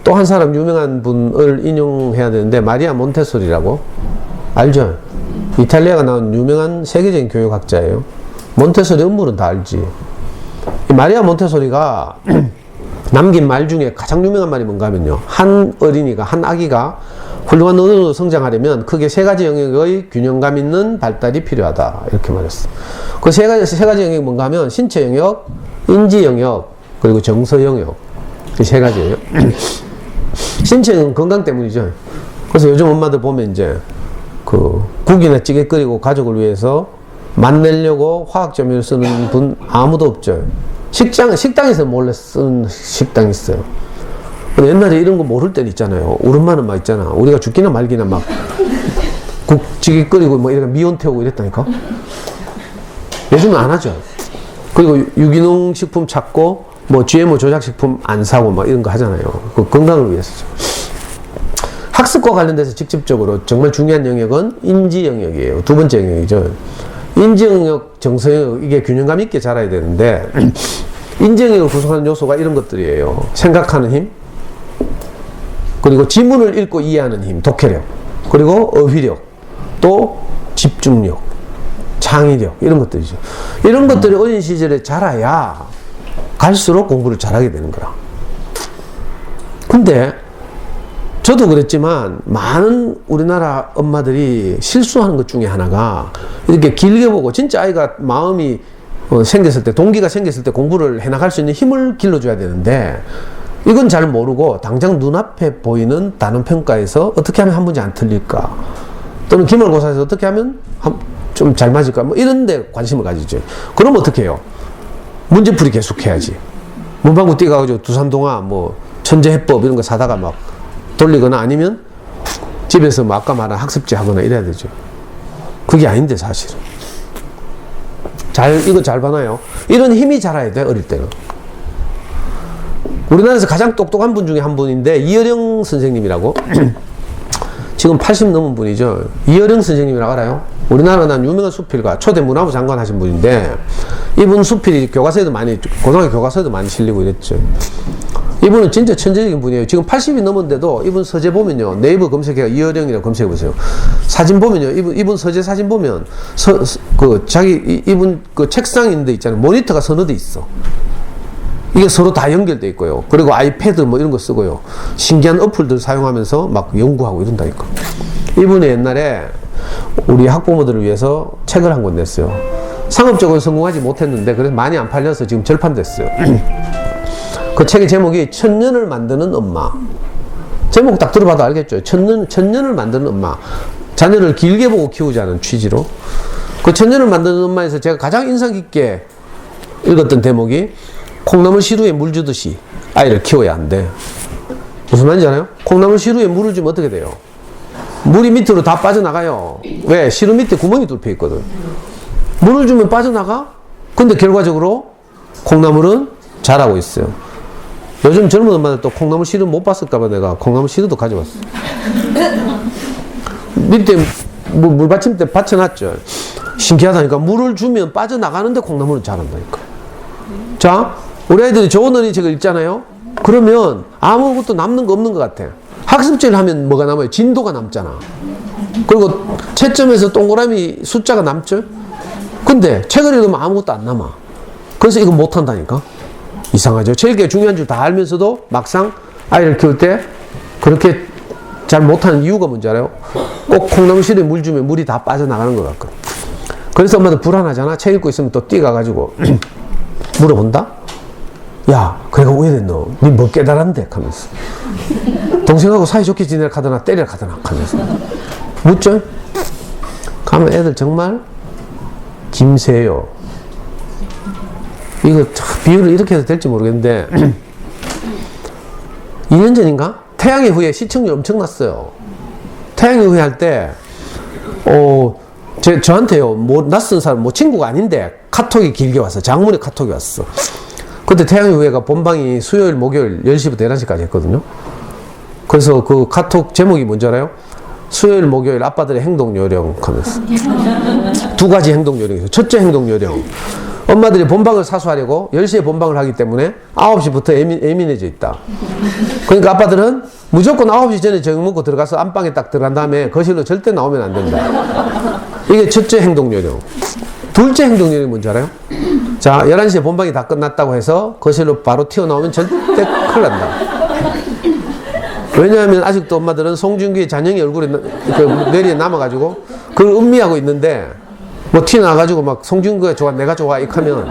또 한 사람 유명한 분을 인용해야 되는데, 마리아 몬테소리라고 알죠? 이탈리아가 나온 유명한 세계적인 교육학자예요. 몬테소리 음물은 다 알지. 이 마리아 몬테소리가 남긴 말 중에 가장 유명한 말이 뭔가 하면요, 한 어린이가, 한 아기가 훌륭한 어른으로 성장하려면 크게 세 가지 영역의 균형감 있는 발달이 필요하다, 이렇게 말했어. 그 세 가지 영역이 뭔가 하면 신체 영역, 인지 영역, 그리고 정서 영역, 이 세 가지예요. 신체는 건강 때문이죠. 그래서 요즘 엄마들 보면 이제 그 국이나 찌개 끓이고 가족을 위해서 맛내려고 화학조미료 쓰는 분 아무도 없죠. 식당에서 몰래 쓰는 식당이 있어요. 근데 옛날에 이런 거 모를 때는 있잖아요. 우리 엄마는 막 있잖아. 우리가 죽기나 말기나 막 국찌개 끓이고 뭐 이렇게 미온 태우고 이랬다니까. 요즘은 안 하죠. 그리고 유기농 식품 찾고 뭐 GMO 조작 식품 안 사고 막 이런 거 하잖아요. 그 건강을 위해서죠. 학습과 관련돼서 직접적으로 정말 중요한 영역은 인지 영역이에요. 두 번째 영역이죠. 인지 영역, 정서 영역, 이게 균형감 있게 자라야 되는데, 인지 영역을 구성하는 요소가 이런 것들이에요. 생각하는 힘, 그리고 지문을 읽고 이해하는 힘, 독해력, 그리고 어휘력, 또 집중력, 창의력, 이런 것들이죠. 이런 것들이 어린 시절에 자라야 갈수록 공부를 잘하게 되는 거라. 근데 저도 그랬지만 많은 우리나라 엄마들이 실수하는 것 중에 하나가 이렇게 길게 보고 진짜 아이가 마음이 생겼을 때, 동기가 생겼을 때 공부를 해나갈 수 있는 힘을 길러줘야 되는데, 이건 잘 모르고 당장 눈앞에 보이는 단원평가에서 어떻게 하면 한 문제 안 틀릴까, 또는 기말고사에서 어떻게 하면 좀 잘 맞을까, 뭐 이런 데 관심을 가지죠. 그럼 어떻게 해요? 문제풀이 계속 해야지. 문방구 뛰어가지고 두산동화 뭐 천재해법 이런 거 사다가 막 돌리거나, 아니면 집에서 뭐 아까 말한 학습지 하거나 이래야 되죠. 그게 아닌데 사실은. 이거 잘 봐놔요. 이런 힘이 자라야 돼, 어릴 때는. 우리나라에서 가장 똑똑한 분 중에 한 분인데, 이어령 선생님이라고. 지금 80 넘은 분이죠. 이어령 선생님이라고 알아요? 우리나라 난 유명한 수필가, 초대 문화부 장관 하신 분인데, 이분 수필이 교과서에도 많이, 고등학교 교과서에도 많이 실리고 이랬죠. 이분은 진짜 천재적인 분이에요. 지금 80이 넘었는데도 이분 서재 보면요, 네이버 검색해가 이어령이라고 검색해보세요. 사진 보면요, 이분 서재 사진 보면 이분 그 책상인데 있잖아요, 모니터가 서너 대 있어. 이게 서로 다 연결돼 있고요. 그리고 아이패드 뭐 이런 거 쓰고요. 신기한 어플들 사용하면서 막 연구하고 이런다니까. 이분이 옛날에 우리 학부모들을 위해서 책을 한 권 냈어요. 상업적으로 성공하지 못했는데 그래서 많이 안 팔려서 지금 절판됐어요. 그 책의 제목이 천년을 만드는 엄마. 제목 딱 들어봐도 알겠죠? 천년을 만드는 엄마. 자녀를 길게 보고 키우자는 취지로. 그 천년을 만드는 엄마에서 제가 가장 인상 깊게 읽었던 대목이, 콩나물 시루에 물 주듯이 아이를 키워야 한대. 무슨 말인지 알아요? 콩나물 시루에 물을 주면 어떻게 돼요? 물이 밑으로 다 빠져나가요. 왜? 시루 밑에 구멍이 뚫혀 있거든. 물을 주면 빠져나가? 근데 결과적으로 콩나물은 자라고 있어요. 요즘 젊은 엄마들 또 콩나물 시루 못 봤을까봐 내가 콩나물 시루도 가져왔어. 밑에 물받침대 받쳐놨죠. 신기하다니까. 물을 주면 빠져나가는데 콩나물은 자란다니까. 자, 우리 아이들이 좋은 어린이책을 읽잖아요. 그러면 아무것도 남는 거 없는 것 같아. 학습지를 하면 뭐가 남아요? 진도가 남잖아. 그리고 채점에서 동그라미 숫자가 남죠. 근데 책을 읽으면 아무것도 안 남아. 그래서 이거 못한다니까. 이상하죠. 제일 중요한 줄 다 알면서도 막상 아이를 키울 때 그렇게 잘 못하는 이유가 뭔지 알아요? 꼭 콩나물 시루에 물 주면 물이 다 빠져나가는 것 같거든. 그래서 엄마도 불안하잖아. 책 읽고 있으면 또 뛰어가가지고 물어본다? 야, 그래가 왜 됐노? 니 뭐 깨달았는데? 하면서. 동생하고 사이좋게 지내라 카드나 때리라 카드나 하면서 묻죠? 가면 애들 정말 김새요. 이거 비유를 이렇게 해도 될지 모르겠는데 2년 전인가? 태양의 후예 시청률 엄청났어요. 태양의 후예 할 때 저한테요, 뭐 낯선 사람, 뭐 친구가 아닌데 카톡이 길게 왔어. 장문의 카톡이 왔어. 그때 태양의 후예가 본방이 수요일 목요일 10시부터 11시까지 했거든요. 그래서 그 카톡 제목이 뭔지 알아요? 수요일 목요일 아빠들의 행동 요령 하면서 두 가지 행동 요령이 있어요. 첫째 행동 요령, 엄마들이 본방을 사수하려고 10시에 본방을 하기 때문에 9시부터 예민해져 있다. 그러니까 아빠들은 무조건 9시 전에 저녁 먹고 들어가서 안방에 딱 들어간 다음에 거실로 절대 나오면 안 된다. 이게 첫째 행동 요령. 둘째 행동 요령이 뭔지 알아요? 자, 11시에 본방이 다 끝났다고 해서 거실로 바로 튀어나오면 절대 큰일 난다. 왜냐하면 아직도 엄마들은 송중기의 잔영이 얼굴에 그 뇌리에 남아가지고 그걸 음미하고 있는데 뭐 티 나가지고 막 송중기가 좋아 내가 좋아 이렇게 하면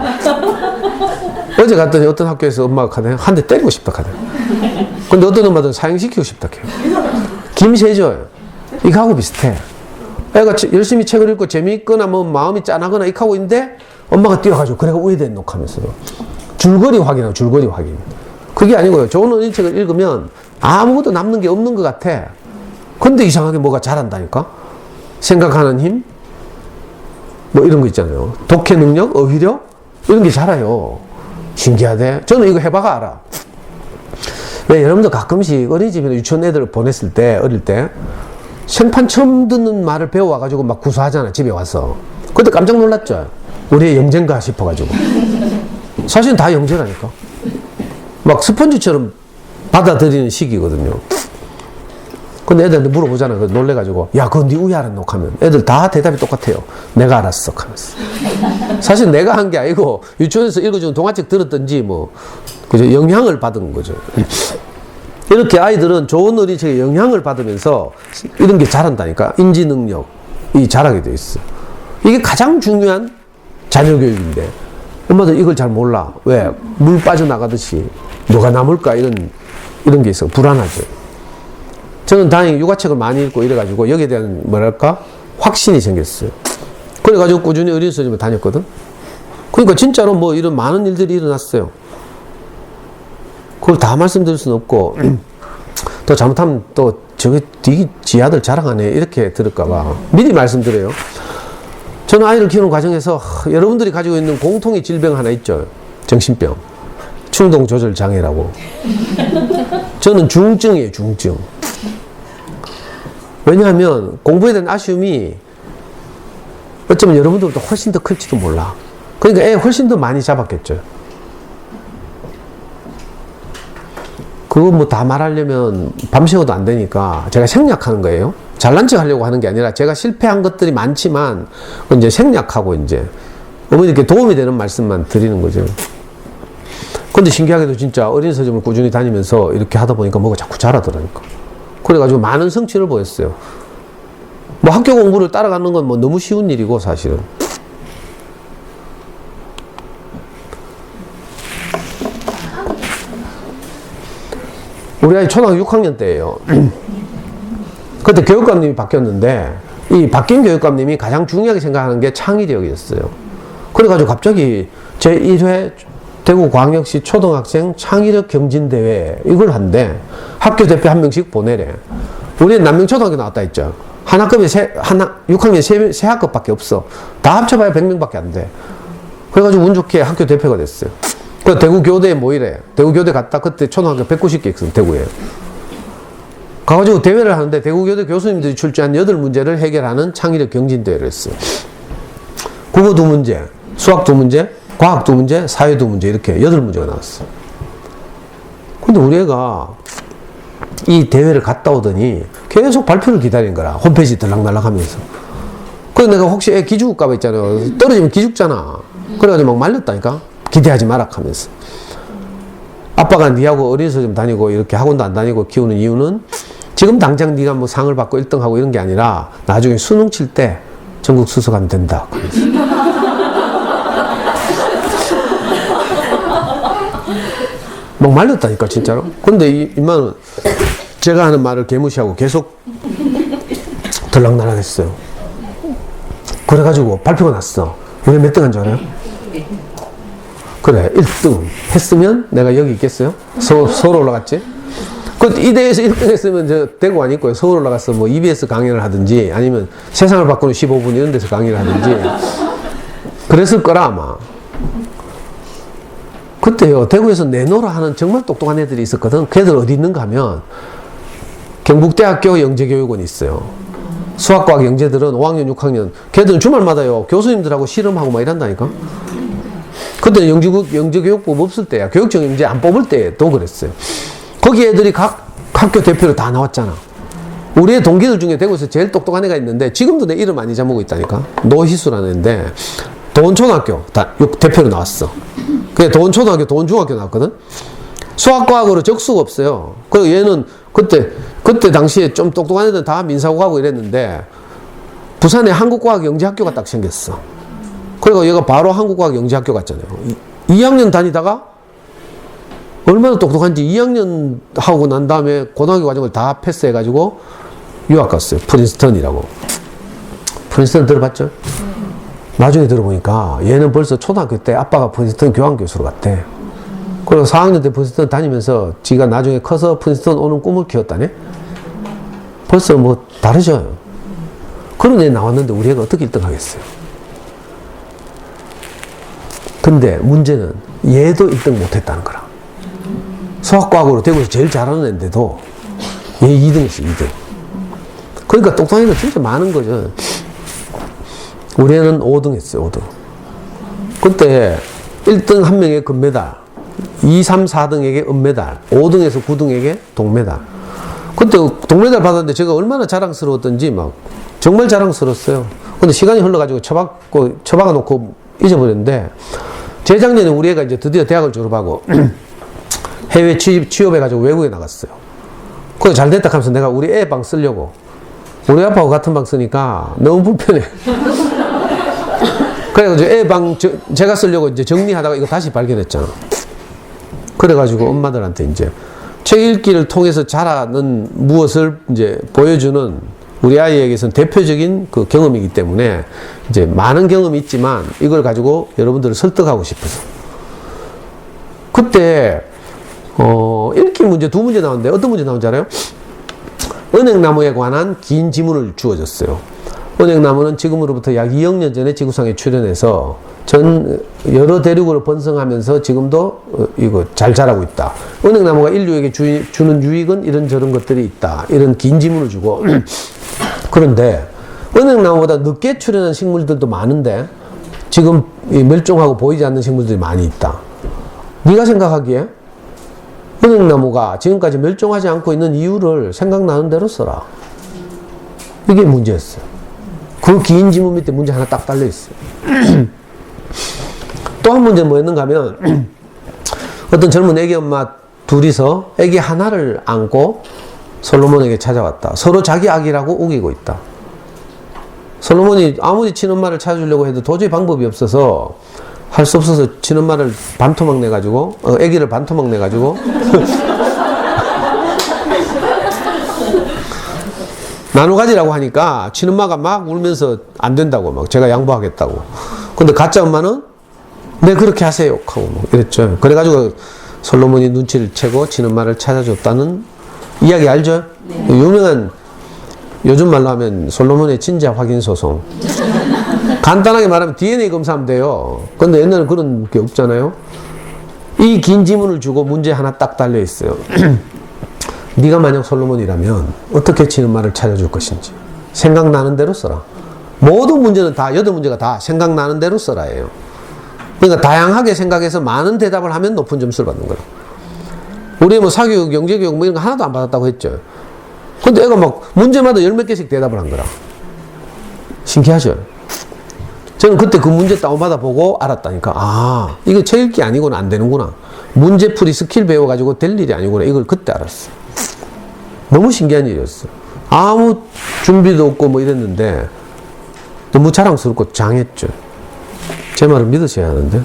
어제 갔더니 어떤 학교에서 엄마가 가네 한 대 때리고 싶다 하네. 근데 어떤 엄마들은 사형시키고 싶다 해요. 김세조 이거 하고 비슷해. 애가 열심히 책을 읽고 재미있거나 뭐 마음이 짠하거나 이렇게 하고 있는데 엄마가 뛰어가지고 그래가 우회된 녹하면서 줄거리 확인하고 줄거리 확인. 그게 아니고요. 좋은 어린이책을 읽으면 아무것도 남는 게 없는 것 같아. 근데 이상하게 뭐가 잘한다니까? 생각하는 힘? 뭐 이런 거 있잖아요. 독해 능력, 어휘력? 이런 게 자라요. 신기하대. 저는 이거 해봐가 알아. 왜 여러분들 가끔씩 어린이집이나 유치원 애들 보냈을 때, 어릴 때, 생판 처음 듣는 말을 배워와가지고 막 구사하잖아, 집에 와서. 그때 깜짝 놀랐죠? 우리의 영재인가 싶어가지고. 사실은 다 영재라니까. 막 스펀지처럼 받아들이는 시기거든요. 근데 애들한테 물어보잖아. 놀래가지고, 야, 그건 네 우야 알았노? 하면 애들 다 대답이 똑같아요. 내가 알았어. 하면서. 사실 내가 한 게 아니고, 유치원에서 읽어주는 동화책 들었던지, 뭐, 그죠? 영향을 받은 거죠. 이렇게 아이들은 좋은 어린이책에 영향을 받으면서 이런 게 자란다니까. 인지 능력이 자라게 돼 있어. 이게 가장 중요한 자녀 교육인데, 엄마들 이걸 잘 몰라. 왜? 물 빠져나가듯이 뭐가 남을까? 이런 게 있어. 불안하죠. 저는 다행히 육아책을 많이 읽고 이래가지고 여기에 대한 뭐랄까? 확신이 생겼어요. 그래가지고 꾸준히 어린이집에 다녔거든. 그러니까 진짜로 뭐 이런 많은 일들이 일어났어요. 그걸 다 말씀드릴 수는 없고, 또 잘못하면 또 저게 지 아들 자랑하네. 이렇게 들을까봐. 미리 말씀드려요. 저는 아이를 키우는 과정에서 여러분들이 가지고 있는 공통의 질병 하나 있죠. 정신병. 충동조절장애라고. 저는 중증이에요, 중증. 왜냐하면 공부에 대한 아쉬움이 어쩌면 여러분들보다 훨씬 더 클지도 몰라. 그러니까 애 훨씬 더 많이 잡았겠죠. 그거 뭐 다 말하려면 밤새워도 안 되니까 제가 생략하는 거예요. 잘난 척 하려고 하는 게 아니라 제가 실패한 것들이 많지만 이제 생략하고 이제 어머니께 도움이 되는 말씀만 드리는 거죠. 근데 신기하게도 진짜 어린 서점을 꾸준히 다니면서 이렇게 하다 보니까 뭐가 자꾸 자라더라니까. 그래가지고 많은 성취를 보였어요. 뭐 학교 공부를 따라가는 건 뭐 너무 쉬운 일이고 사실은. 우리 아이 초등학교 6학년 때예요. 그때 교육감님이 바뀌었는데 이 바뀐 교육감님이 가장 중요하게 생각하는 게 창의력이었어요. 그래가지고 갑자기 제1회 대구광역시 초등학생 창의력 경진대회 이걸 한대. 학교 대표 한 명씩 보내래. 우리는 남명초등학교 나왔다 했죠. 한 학급에 6학년 세 학급밖에 없어. 다 합쳐봐야 100명밖에 안 돼. 그래가지고 운 좋게 학교 대표가 됐어요. 그 대구교대에 모이래. 대구교대 갔다 그때 초등학교 190개 있어 대구에. 가가지고 대회를 하는데 대구교대 교수님들이 출제한 8문제를 해결하는 창의력 경진대회를 했어요. 국어 2문제, 수학 2문제, 과학 2문제, 사회 2문제 이렇게 8문제가 나왔어. 근데 우리 애가 이 대회를 갔다 오더니 계속 발표를 기다리는 거라. 홈페이지 들락날락 하면서. 그래서 내가 혹시 애 기죽을까봐 있잖아요. 떨어지면 기죽잖아. 그래가지고 막 말렸다니까. 기대하지 마라 하면서. 아빠가 니하고 어린이집 다니고 이렇게 학원도 안 다니고 키우는 이유는 지금 당장 네가 뭐 상을 받고 1등하고 이런 게 아니라 나중에 수능 칠 때 전국 수석하면 된다. 막 말렸다니까 진짜로. 근데 이만은 제가 하는 말을 개무시하고 계속 들락날락했어요. 그래가지고 발표가 났어. 우리 몇 등 한 줄 알아요? 그래, 1등 했으면 내가 여기 있겠어요? 서울 올라갔지? 그 이대에서 1등 했으면 저 대구 안 있고요. 서울 올라가서 뭐 EBS 강연을 하든지 아니면 세상을 바꾸는 15분 이런 데서 강의를 하든지 그랬을 거라 아마. 그때요, 대구에서 내노라 하는 정말 똑똑한 애들이 있었거든. 걔들 어디 있는가 하면 경북대학교 영재교육원이 있어요. 수학과학 영재들은 5학년, 6학년 걔들은 주말마다요 교수님들하고 실험하고 막 이런다니까. 그때는 영재교육법 없을 때야. 교육청 영재 안 뽑을 때도 그랬어요. 거기 애들이 각 학교 대표로 다 나왔잖아. 우리의 동기들 중에 대구에서 제일 똑똑한 애가 있는데 지금도 내 이름 안 잊어먹고 있다니까. 노희수라는 애인데 도원초등학교 대표로 나왔어. 그게 도원초등학교, 도원중학교 나왔거든. 수학과학으로 적수가 없어요. 그리고 얘는 그때 당시에 좀 똑똑한 애들은 다 민사고 가고 이랬는데 부산에 한국과학 영재학교가 딱 생겼어. 그리고 얘가 바로 한국과학 영재학교 갔잖아요. 2학년 다니다가 얼마나 똑똑한지 2학년 하고 난 다음에 고등학교 과정을 다 패스해가지고 유학 갔어요. 프린스턴이라고. 프린스턴 들어봤죠? 나중에 들어보니까 얘는 벌써 초등학교 때 아빠가 프린스턴 교환교수로 갔대. 그리고 4학년 때 프린스턴 다니면서 지가 나중에 커서 프린스턴 오는 꿈을 키웠다네? 벌써 뭐 다르죠? 그런 애 나왔는데 우리 애가 어떻게 1등 하겠어요? 근데 문제는 얘도 1등 못했다는 거라. 수학과학으로 대구에서 제일 잘하는 애인데도 얘 2등 했어, 2등. 그러니까 똑똑한 애가 진짜 많은 거죠. 우리 애는 5등 했어요, 5등. 그때 1등 한 명에 금메달, 2, 3, 4등에게 은메달, 5등에서 9등에게 동메달. 그때 동메달 받았는데 제가 얼마나 자랑스러웠던지 막 정말 자랑스러웠어요. 근데 시간이 흘러가지고 처박아 놓고 잊어버렸는데 재작년에 우리 애가 이제 드디어 대학을 졸업하고 해외 취업해가지고 외국에 나갔어요. 그거 잘 됐다 하면서 내가 우리 애 방 쓰려고. 우리 아빠하고 같은 방 쓰니까 너무 불편해. 그래가지고 애 방 제가 쓰려고 이제 정리하다가 이거 다시 발견했잖아. 그래가지고 엄마들한테 이제 책 읽기를 통해서 자라는 무엇을 이제 보여주는 우리 아이에게서는 대표적인 그 경험이기 때문에 이제 많은 경험이 있지만 이걸 가지고 여러분들을 설득하고 싶어서. 그때 읽기 문제 2문제 나왔는데 어떤 문제 나온지 알아요? 은행나무에 관한 긴 지문을 주어졌어요. 은행나무는 지금으로부터 약 2억 년 전에 지구상에 출현해서 여러 대륙으로 번성하면서 지금도 이거 잘 자라고 있다. 은행나무가 인류에게 주는 유익은 이런저런 것들이 있다. 이런 긴 지문을 주고 그런데 은행나무보다 늦게 출현한 식물들도 많은데 지금 멸종하고 보이지 않는 식물들이 많이 있다. 네가 생각하기에 은행나무가 지금까지 멸종하지 않고 있는 이유를 생각나는 대로 써라. 이게 문제였어요. 그 긴 지문 밑에 문제 하나 딱 달려있어요. 또 한 문제는 뭐였는가 하면 어떤 젊은 애기 엄마 둘이서 애기 하나를 안고 솔로몬에게 찾아왔다. 서로 자기 아기라고 우기고 있다. 솔로몬이 아무리 친엄마를 찾아주려고 해도 도저히 방법이 없어서 할 수 없어서 친엄마를 반토막 내가지고 애기를 반토막 내가지고 나눠 가지라고 하니까 친엄마가 막 울면서 안 된다고 막 제가 양보하겠다고. 근데 가짜 엄마는 네 그렇게 하세요 하고 뭐 이랬죠. 그래가지고 솔로몬이 눈치를 채고 친엄마를 찾아줬다는 이야기 알죠? 네. 유명한 요즘 말로 하면 솔로몬의 친자 확인 소송. 간단하게 말하면 DNA 검사하면 돼요. 근데 옛날에는 그런 게 없잖아요. 이 긴 지문을 주고 문제 하나 딱 달려 있어요. 네가 만약 솔로몬이라면 어떻게 친엄마를 찾아줄 것인지 생각나는 대로 써라. 모든 문제는 다 8문제가 다 생각나는 대로 써라예요. 그러니까 다양하게 생각해서 많은 대답을 하면 높은 점수를 받는 거예요. 우리 뭐 사교육, 영재교육 뭐 이런 거 하나도 안 받았다고 했죠. 근데 애가 막 문제마다 10몇 개씩 대답을 한 거라. 신기하죠? 저는 그때 그 문제 다운받아 보고 알았다니까. 아, 이거 책 읽기 아니고는 안 되는구나. 문제풀이 스킬 배워가지고 될 일이 아니구나. 이걸 그때 알았어. 너무 신기한 일이었어. 아무 준비도 없고 뭐 이랬는데 너무 자랑스럽고 장했죠. 제 말을 믿으셔야 하는데.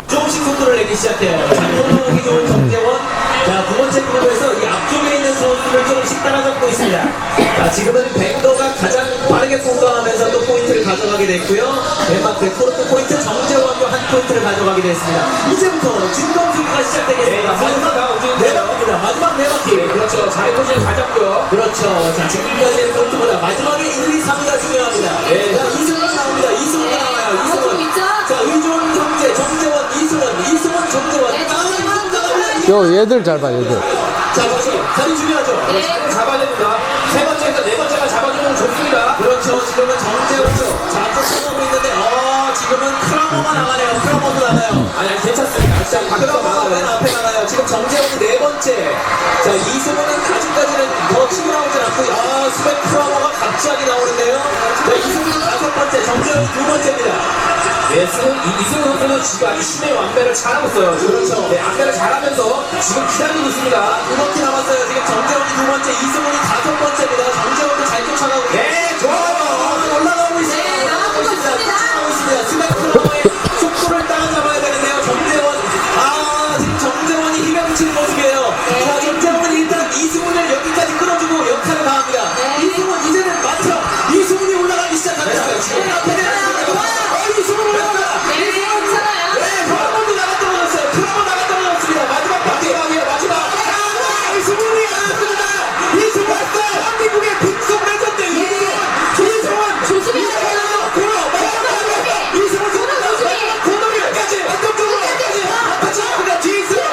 조금씩 속도를 내기 시작해요. 자, 좋은 정재원. 자, 두 번째 조금씩 따라잡고 있습니다. 자, 지금은 뱅더가 가장 빠르게 성공하면서 또 포인트를 가져가게 됐고요. 덴마크의 토르트 포인트, 정재원도 한 포인트를 가져가게 됐습니다. 이제부터 진검승부가 시작되겠습니다. 네 바퀴입니다. 마지막 네 바퀴. 그렇죠. 자리 포지션 잘 잡고요. 그렇죠. 자, 지금까지의 포인트보다 마지막에 1, 2, 3위가 중요합니다. 네. 자, 이승훈 나옵니다. 이승훈 나와요. 이승훈. 좀 있죠? 자, 의존 형제, 정재원, 이승훈, 정재원. 네, 요 얘들 잘 봐, 얘들. 자, 그렇죠. 자리 중요하죠. 네. 자리 잡아야 됩니다. 세 번째에서 네 번째가 잡아주면 좋습니다. 그렇죠. 지금은 정재원죠. 자, 앞서가고 있는데, 지금은 크라모가 나가네요. 크라모도 나가요. 아니, 괜찮습니다. 시작 바뀌어서 크라모가 맨 나가요. 앞에 나가요. 지금 정재원이 네 번째. 자, 이승훈은 아직까지는 더 치고 나오진 않고, 스펙 크라모가 갑자기 나오는데요. 자, 이승훈은 다섯 번째, 정재원이 두 번째입니다. 네, 이승훈 선수는 지금 아주 신의 완배를 잘하고 있어요. 그렇죠. 네, 안배를 잘하면서 지금 기다리고 있습니다. 두 바퀴 남았어요. 지금 정재원이 두 번째, 이승훈이 다섯 번째입니다. 정재원도 잘 쫓아가고. 네, 좋아요. 올라가고 있어요. 네, 나가고 있습니다. 쫓아가고 있습니다. 스마트로의 속도를 따라잡아야 되는데요. 정재원. 지금 정재원이 힘에 붙이는 모습이에요. 자, 정재원은 일단 이승훈을 여기까지 끌어주고 역할을 다합니다. 이승훈, 이제는 마쳐. 이승훈이 올라가기 시작합니다. 지금 앞에 이승훈 올라갑니다. 네, 괜찮아요. 네, 크라모도 나가 떨어졌어요. 크라모 나가 떨어졌습니다. 마지막 마지막이에요. 마지막. 이승훈이 나왔습니다. 이승훈 왔어요. 한민국의 빅속 레전드 이승훈. 조심해야 돼요. 이승훈 고동이까지 안정적으로 같이 합니다. 뒤에서 이승훈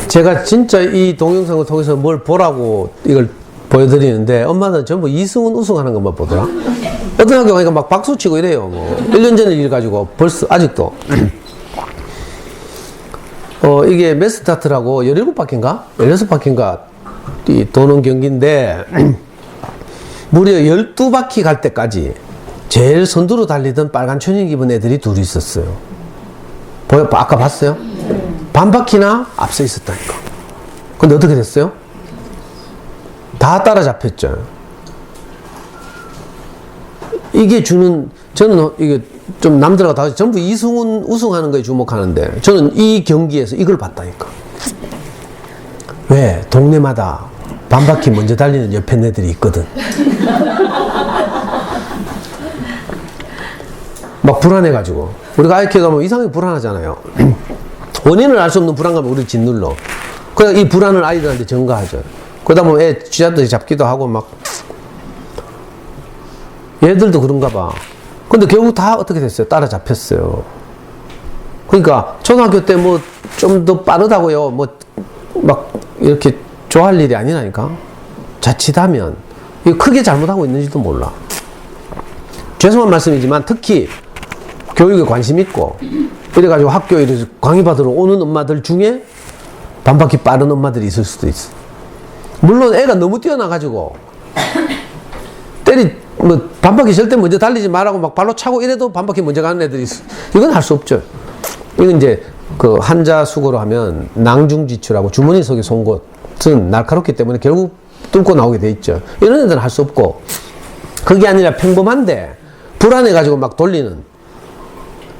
제가 진짜 이 동영상을 통해서 뭘 보라고 이걸 보여드리는데 엄마는 전부 이승훈 우승하는 것만 보더라. 어떤 학교 가니까 막 박수 치고 이래요. 뭐 1년 전에 일 가지고 벌써 아직도 이게 메스타트라고 17바퀴인가? 16바퀴인가 도는 경기인데 무려 12바퀴 갈 때까지 제일 선두로 달리던 빨간 천연 입은 애들이 둘이 있었어요. 아까 봤어요? 반 바퀴나 앞서 있었다니까. 근데 어떻게 됐어요? 다 따라잡혔죠. 이게 주는, 저는 이게 좀 남들하고 다 전부 이승훈 우승하는 거에 주목하는데 저는 이 경기에서 이걸 봤다니까. 왜? 동네마다 반 바퀴 먼저 달리는 옆에 애들이 있거든. 막 불안해가지고. 우리가 아이큐 가면 이상하게 불안하잖아요. 원인을 알 수 없는 불안감을 우리 짓눌러. 그래서 이 불안을 아이들한테 전가하죠. 그러다 보면 애 쥐잡듯이 잡기도 하고 막. 얘들도 그런가 봐. 근데 결국 다 어떻게 됐어요? 따라잡혔어요. 그러니까 초등학교 때 뭐 좀 더 빠르다고요. 뭐 막 이렇게 좋아할 일이 아니라니까. 자칫하면 이거 크게 잘못하고 있는지도 몰라. 죄송한 말씀이지만 특히 교육에 관심 있고 이래가지고 학교에 강의받으러 오는 엄마들 중에 반바퀴 빠른 엄마들이 있을 수도 있어. 물론 애가 너무 뛰어나가지고 반바퀴 절대 먼저 달리지 말라고 막 발로 차고 이래도 반바퀴 먼저 가는 애들이 있어. 이건 할 수 없죠. 이건 이제 그 한자 수거로 하면 낭중지추라고 주머니 속에 쏜 것은 날카롭기 때문에 결국 뚫고 나오게 돼 있죠. 이런 애들은 할 수 없고 그게 아니라 평범한데 불안해가지고 막 돌리는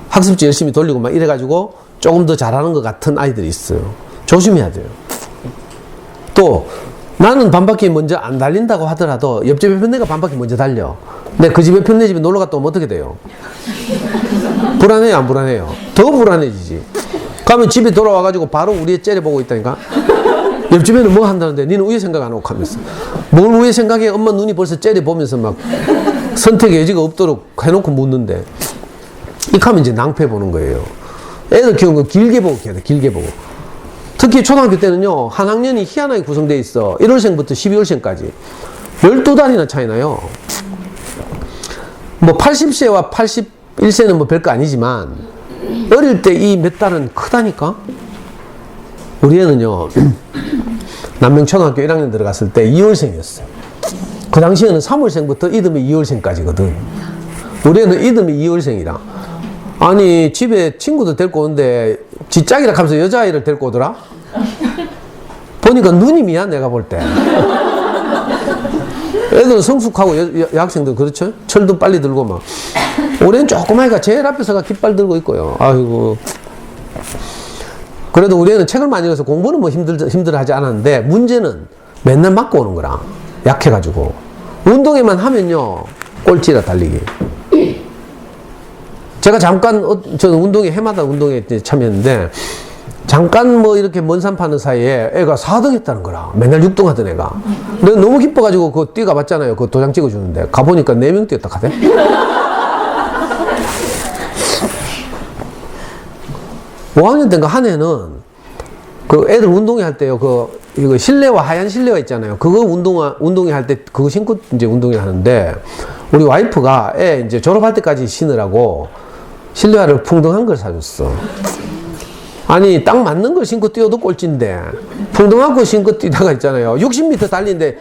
학습지 열심히 돌리고 막 이래가지고 조금 더 잘하는 것 같은 아이들이 있어요. 조심해야 돼요. 또 나는 반바퀴 먼저 안 달린다고 하더라도 옆집 편내가 반바퀴 먼저 달려. 근데 그 집에 편내 집에 놀러 갔다 오면 어떻게 돼요? 불안해요, 안 불안해요? 더 불안해지지. 가면 집에 돌아와가지고 바로 우리 애 째려보고 있다니까. 옆집에는 뭐 한다는데 니는 우애 생각 안 하고 하면서 뭘 우애 생각해? 엄마 눈이 벌써 째려보면서 막 선택의 여지가 없도록 해놓고 묻는데 이렇게 하면 이제 낭패 보는 거예요. 애들 키우는 거 길게 보고 해야 돼. 길게 보고. 특히 초등학교 때는요 한 학년이 희한하게 구성되어 있어. 1월생부터 12월생까지 12달이나 차이 나요. 뭐 80세와 81세는 뭐 별거 아니지만 어릴 때 이 몇 달은 크다니까. 우리 애는요 남명초등학교 1학년 들어갔을 때 2월생이었어요. 그 당시에는 3월생부터 이듬해 2월생까지거든. 우리 애는 이듬해 2월생이라. 아니 집에 친구들 데리고 오는데 지 짝이라 하면서 여자아이를 데리고 오더라. 보니까 누님이야 내가 볼 때. 애들은 성숙하고 여학생들 그렇죠? 철도 빨리 들고 막. 우리는 조그마니까 제일 앞에서가 깃발 들고 있고요. 아이고. 그래도 우리 애는 책을 많이 읽어서 공부는 뭐 힘들어 하지 않았는데 문제는 맨날 맞고 오는 거라. 약해가지고. 운동회만 하면요. 꼴찌라 달리기. 제가 잠깐, 저는 운동회, 해마다 운동회 참여했는데 잠깐 뭐 이렇게 먼 산 파는 사이에 애가 4등 했다는 거라. 맨날 6등 하던 애가. 내가 너무 기뻐가지고 그거 뛰어가봤잖아요. 그 도장 찍어주는데. 가보니까 4명 뛰었다 카대. 뭐 5학년 때인가 한 해는 그 애들 운동회 할 때요. 이거 실내화, 하얀 실내화 있잖아요. 그거 운동회 할 때 그거 신고 이제 운동회 하는데 우리 와이프가 애 이제 졸업할 때까지 신으라고 실내화를 풍덩한 걸 사줬어. 아니 딱 맞는 걸 신고 뛰어도 꼴찌인데 풍덩한 거 신고 뛰다가 있잖아요. 60m 달리는데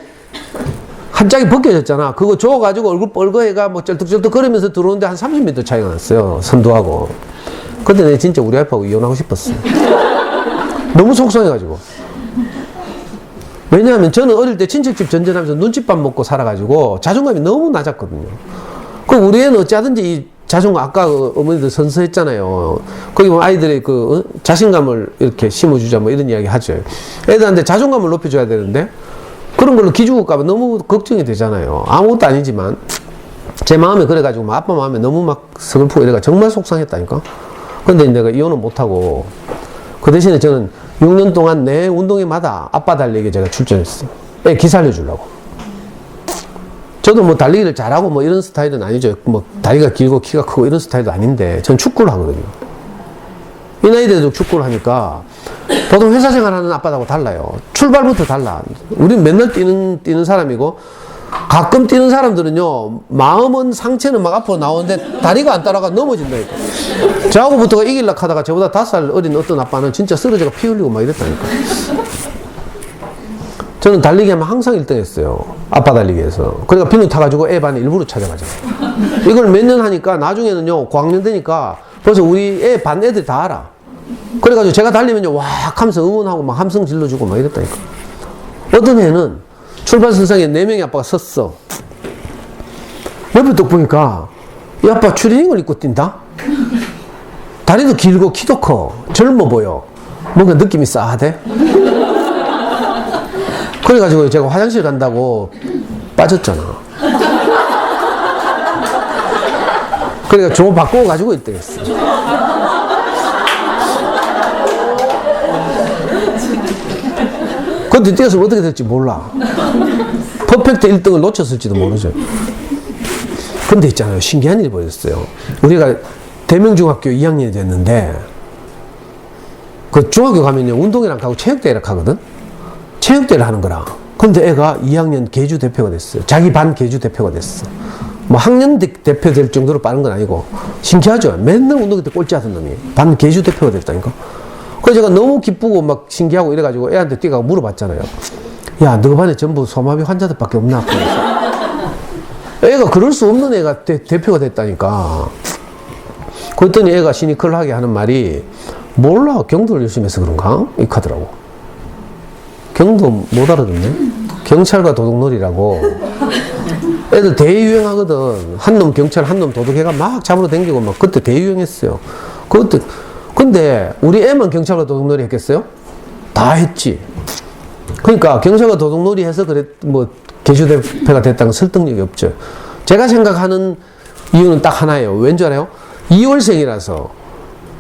한 짝이 벗겨졌잖아. 그거 줘가지고 얼굴 뻘거해가 뭐 쩔뚝쩔뚝 거리면서 들어오는데 한 30m 차이가 났어요. 선두하고. 근데 내가 진짜 우리 와이프하고 이혼하고 싶었어. 너무 속상해가지고. 왜냐하면 저는 어릴 때 친척집 전전하면서 눈칫밥 먹고 살아가지고 자존감이 너무 낮았거든요. 그 우리 애는 어찌하든지 이 자존감, 아까 어머니들 선서했잖아요. 거기 뭐 아이들의 자신감을 이렇게 심어주자 뭐 이런 이야기 하죠. 애들한테 자존감을 높여줘야 되는데 그런 걸로 기죽을까봐 너무 걱정이 되잖아요. 아무것도 아니지만 제 마음에 그래가지고 막 아빠 마음에 너무 막 서글프고 이래가 정말 속상했다니까. 근데 내가 이혼은 못하고 그 대신에 저는 6년 동안 내 운동회마다 아빠 달리기에 제가 출전했어요. 애 기 살려주려고. 저도 뭐 달리기를 잘하고 뭐 이런 스타일은 아니죠. 뭐 다리가 길고 키가 크고 이런 스타일도 아닌데 전 축구를 하거든요. 이 나이 때도 축구를 하니까 보통 회사 생활하는 아빠하고 달라요. 출발부터 달라. 우린 맨날 뛰는 사람이고 가끔 뛰는 사람들은요 마음은 상체는 막 앞으로 나오는데 다리가 안 따라가 넘어진다니까. 저하고부터가 이기려고 하다가 저보다 5살 어린 어떤 아빠는 진짜 쓰러져가 피 흘리고 막 이랬다니까. 저는 달리기 하면 항상 1등 했어요. 아빠 달리기에서. 그러니까 비누 타가지고 애 반에 일부러 찾아가잖아요. 이걸 몇 년 하니까 나중에는요 고학년 되니까 벌써 우리 애 반 애들이 다 알아. 그래가지고 제가 달리면요 와 하면서 응원하고 막 함성 질러주고 막 이랬다니까. 어떤 애는 출발선상에 4명의 아빠가 섰어. 옆에 딱 보니까 이 아빠 추리닝을 입고 뛴다? 다리도 길고 키도 커. 젊어 보여. 뭔가 느낌이 싸하대? 그래가지고 제가 화장실 간다고 빠졌잖아. 그러니까 조 바꿔가지고 1등 했어. 근데 뛰었으면 어떻게 될지 몰라. 퍼펙트 1등을 놓쳤을지도 모르죠. 근데 있잖아요. 신기한 일이 벌어졌어요. 우리가 대명중학교 2학년이 됐는데 그 중학교 가면요 운동회랑 가고 체육대회를 하거든. 체육대회를 하는 거라. 근데 애가 2학년 계주 대표가 됐어요. 자기 반 계주 대표가 됐어. 뭐 학년 대표 될 정도로 빠른 건 아니고 신기하죠. 맨날 운동회 때 꼴찌 하던 놈이 반 계주 대표가 됐다니까. 그래서 제가 너무 기쁘고 막 신기하고 이래가지고 애한테 뛰어가고 물어봤잖아요. 야, 너 반에 전부 소마비 환자들밖에 없나? 애가 그럴 수 없는 애가 대표가 됐다니까. 그랬더니 애가 시니컬하게 하는 말이 몰라. 경도를 열심히 해서 그런가? 이렇게 하더라고. 경도 못 알아듣네. 경찰과 도둑놀이라고. 애들 대유행하거든. 한 놈 경찰, 한 놈 도둑해가 막 잡으러 다니고 막 그때 대유행했어요. 그때 근데 우리 애만 경찰과 도둑놀이 했겠어요? 다 했지. 그러니까 경찰과 도둑놀이 해서 그래 뭐 계주대표가 됐다는 설득력이 없죠. 제가 생각하는 이유는 딱 하나예요. 왠지 알아요? 2월생이라서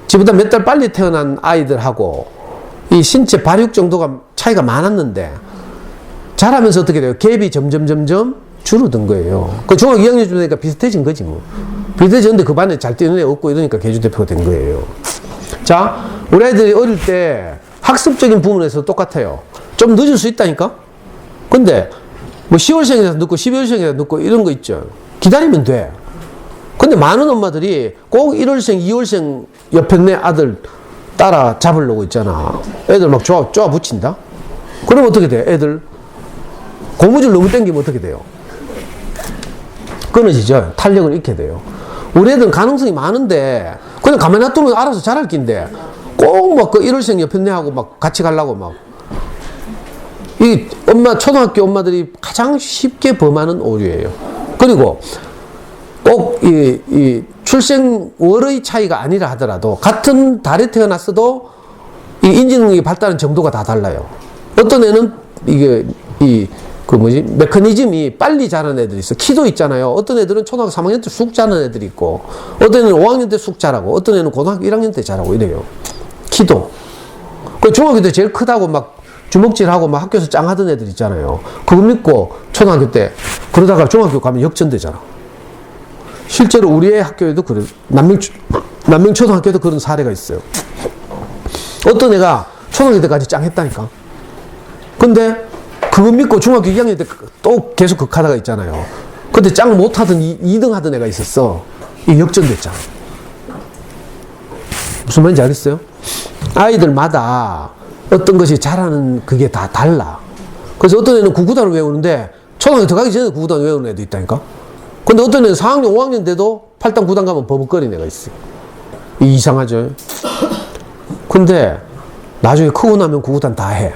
지보다 몇 달 빨리 태어난 아이들하고 이 신체 발육 정도가 차이가 많았는데 자라면서 어떻게 돼요? 갭이 점점 줄어든 거예요. 그 중학교 2학년 되니까 비슷해진 거지 뭐. 비슷해졌는데 그 반에 잘 뛰는 애 없고 이러니까 계주대표가 된 거예요. 자, 우리 아이들이 어릴 때 학습적인 부분에서 똑같아요. 좀 늦을 수 있다니까? 근데 뭐 10월생이라서 늦고 12월생이라서 늦고 이런 거 있죠. 기다리면 돼. 근데 많은 엄마들이 꼭 1월생, 2월생 옆에 내 아들 따라 잡으려고 있잖아. 애들 막 쪼아 붙인다? 그럼 어떻게 돼? 애들 고무줄 너무 당기면 어떻게 돼요? 끊어지죠? 탄력을 잃게 돼요. 우리 애들은 가능성이 많은데 그냥 가만히 놔두면 알아서 잘할 낀데 꼭 막 그 1월생 옆에 내하고 막 같이 가려고 막 이 초등학교 엄마들이 가장 쉽게 범하는 오류예요. 그리고 꼭 이 출생월의 차이가 아니라 하더라도 같은 달에 태어났어도 이 인지능력이 발달하는 정도가 다 달라요. 어떤 애는 이게 메커니즘이 빨리 자라는 애들이 있어. 키도 있잖아요. 어떤 애들은 초등학교 3학년 때 쑥 자라는 애들이 있고, 어떤 애는 5학년 때 쑥 자라고, 어떤 애는 고등학교 1학년 때 자라고 이래요. 키도. 그 중학교 때 제일 크다고 막 주먹질하고 막 학교에서 짱하던 애들 있잖아요. 그거 믿고 초등학교 때 그러다가 중학교 가면 역전되잖아. 실제로 우리의 학교에도 그래. 남명 초등학교에도 그런 사례가 있어요. 어떤 애가 초등학교 때까지 짱했다니까. 근데 그거 믿고 중학교 2학년 때 또 계속 극하다가 있잖아요. 근데 짱 못하던 2등 하던 애가 있었어. 이 역전됐잖아. 무슨 말인지 알겠어요? 아이들마다 어떤 것이 잘하는 그게 다 달라. 그래서 어떤 애는 구구단을 외우는데 초등학교 들어가기 전에 구구단 외우는 애도 있다니까. 근데 어떤 애는 4학년, 5학년 돼도 8단, 9단 가면 버벅거리는 애가 있어요. 이상하죠? 근데 나중에 크고 나면 구구단 다 해.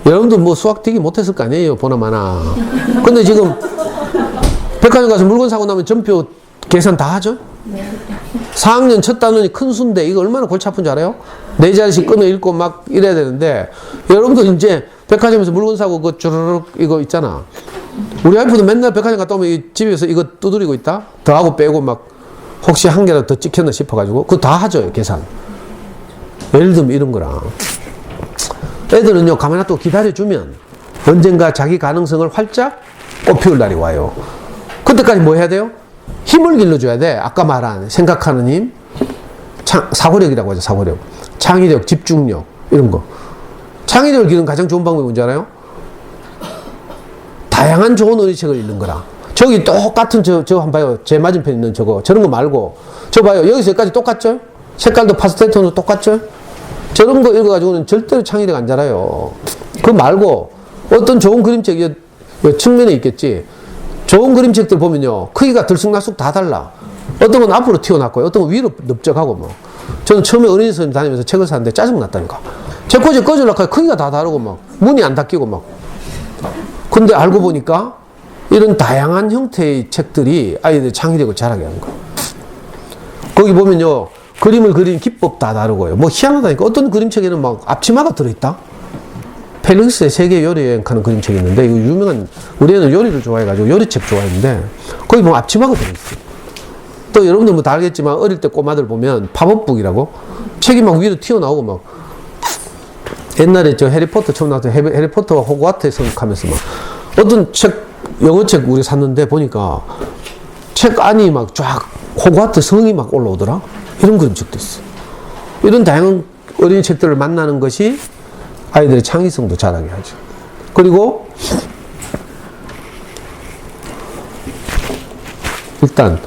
여러분들 뭐 수학 되게 못했을 거 아니에요, 보나마나. 근데 지금 백화점 가서 물건 사고 나면 전표 계산 다 하죠? 4학년 첫 단원이 큰 수인데 이거 얼마나 골치 아픈 줄 알아요? 네 자리씩 끊어 읽고 막 이래야 되는데, 여러분들 이제 백화점에서 물건 사고 그 주르륵 이거 있잖아. 우리 와이프도 맨날 백화점 갔다 오면 집에서 이거 두드리고 있다? 더하고 빼고 막 혹시 한 개라도 더 찍혔나 싶어가지고 그거 다 하죠, 계산. 예를 들면 이런 거랑. 애들은요, 가만히 놔두고 기다려주면 언젠가 자기 가능성을 활짝 꽃피울 날이 와요. 그때까지 뭐 해야 돼요? 힘을 길러줘야 돼. 아까 말한 생각하는 힘, 사고력이라고 하죠, 사고력. 창의력, 집중력, 이런 거. 창의력을 기르는 가장 좋은 방법이 뭔지 알아요? 다양한 좋은 어린이책을 읽는 거라. 저기 똑같은 저거 한번 봐요. 제 맞은편에 있는 저거. 저런 거 말고. 저 봐요. 여기서 여기까지 똑같죠? 색깔도 파스텔 톤도 똑같죠? 저런 거 읽어가지고는 절대로 창의력 안 자라요. 그거 말고 어떤 좋은 그림책이 측면에 있겠지. 좋은 그림책들 보면요, 크기가 들쑥날쑥 다 달라. 어떤 건 앞으로 튀어나왔고, 어떤 건 위로 넓적하고 뭐. 저는 처음에 어린이 선생님 다니면서 책을 샀는데 짜증났다니까. 책 꽂이 꺼주려고 크기가 다 다르고 막 문이 안 닫히고 막. 근데 알고 보니까 이런 다양한 형태의 책들이 아이들의 창의력을 자라게 하는 거예요. 거기 보면요, 그림을 그리는 기법 다 다르고요. 뭐 희한하다니까. 어떤 그림책에는 막 앞치마가 들어있다? 펠릭스의 세계 요리 여행 하는 그림책이 있는데, 이거 유명한, 우리 애는 요리를 좋아해가지고 요리책 좋아했는데, 거기 보면 앞치마가 들어있어요. 또 여러분들 뭐 다 알겠지만, 어릴 때 꼬마들 보면 팝업북이라고 책이 막 위로 튀어나오고 막, 옛날에 저 해리포터 처음 나왔을 때 해리포터와 호그와트에 성격하면서 막, 어떤 책, 영어책 우리 샀는데 보니까 책 안이 막 쫙 호그와트 성이 막 올라오더라? 이런 그림책도 있어. 이런 다양한 어린이 책들을 만나는 것이 아이들의 창의성도 자라게 하죠. 그리고 일단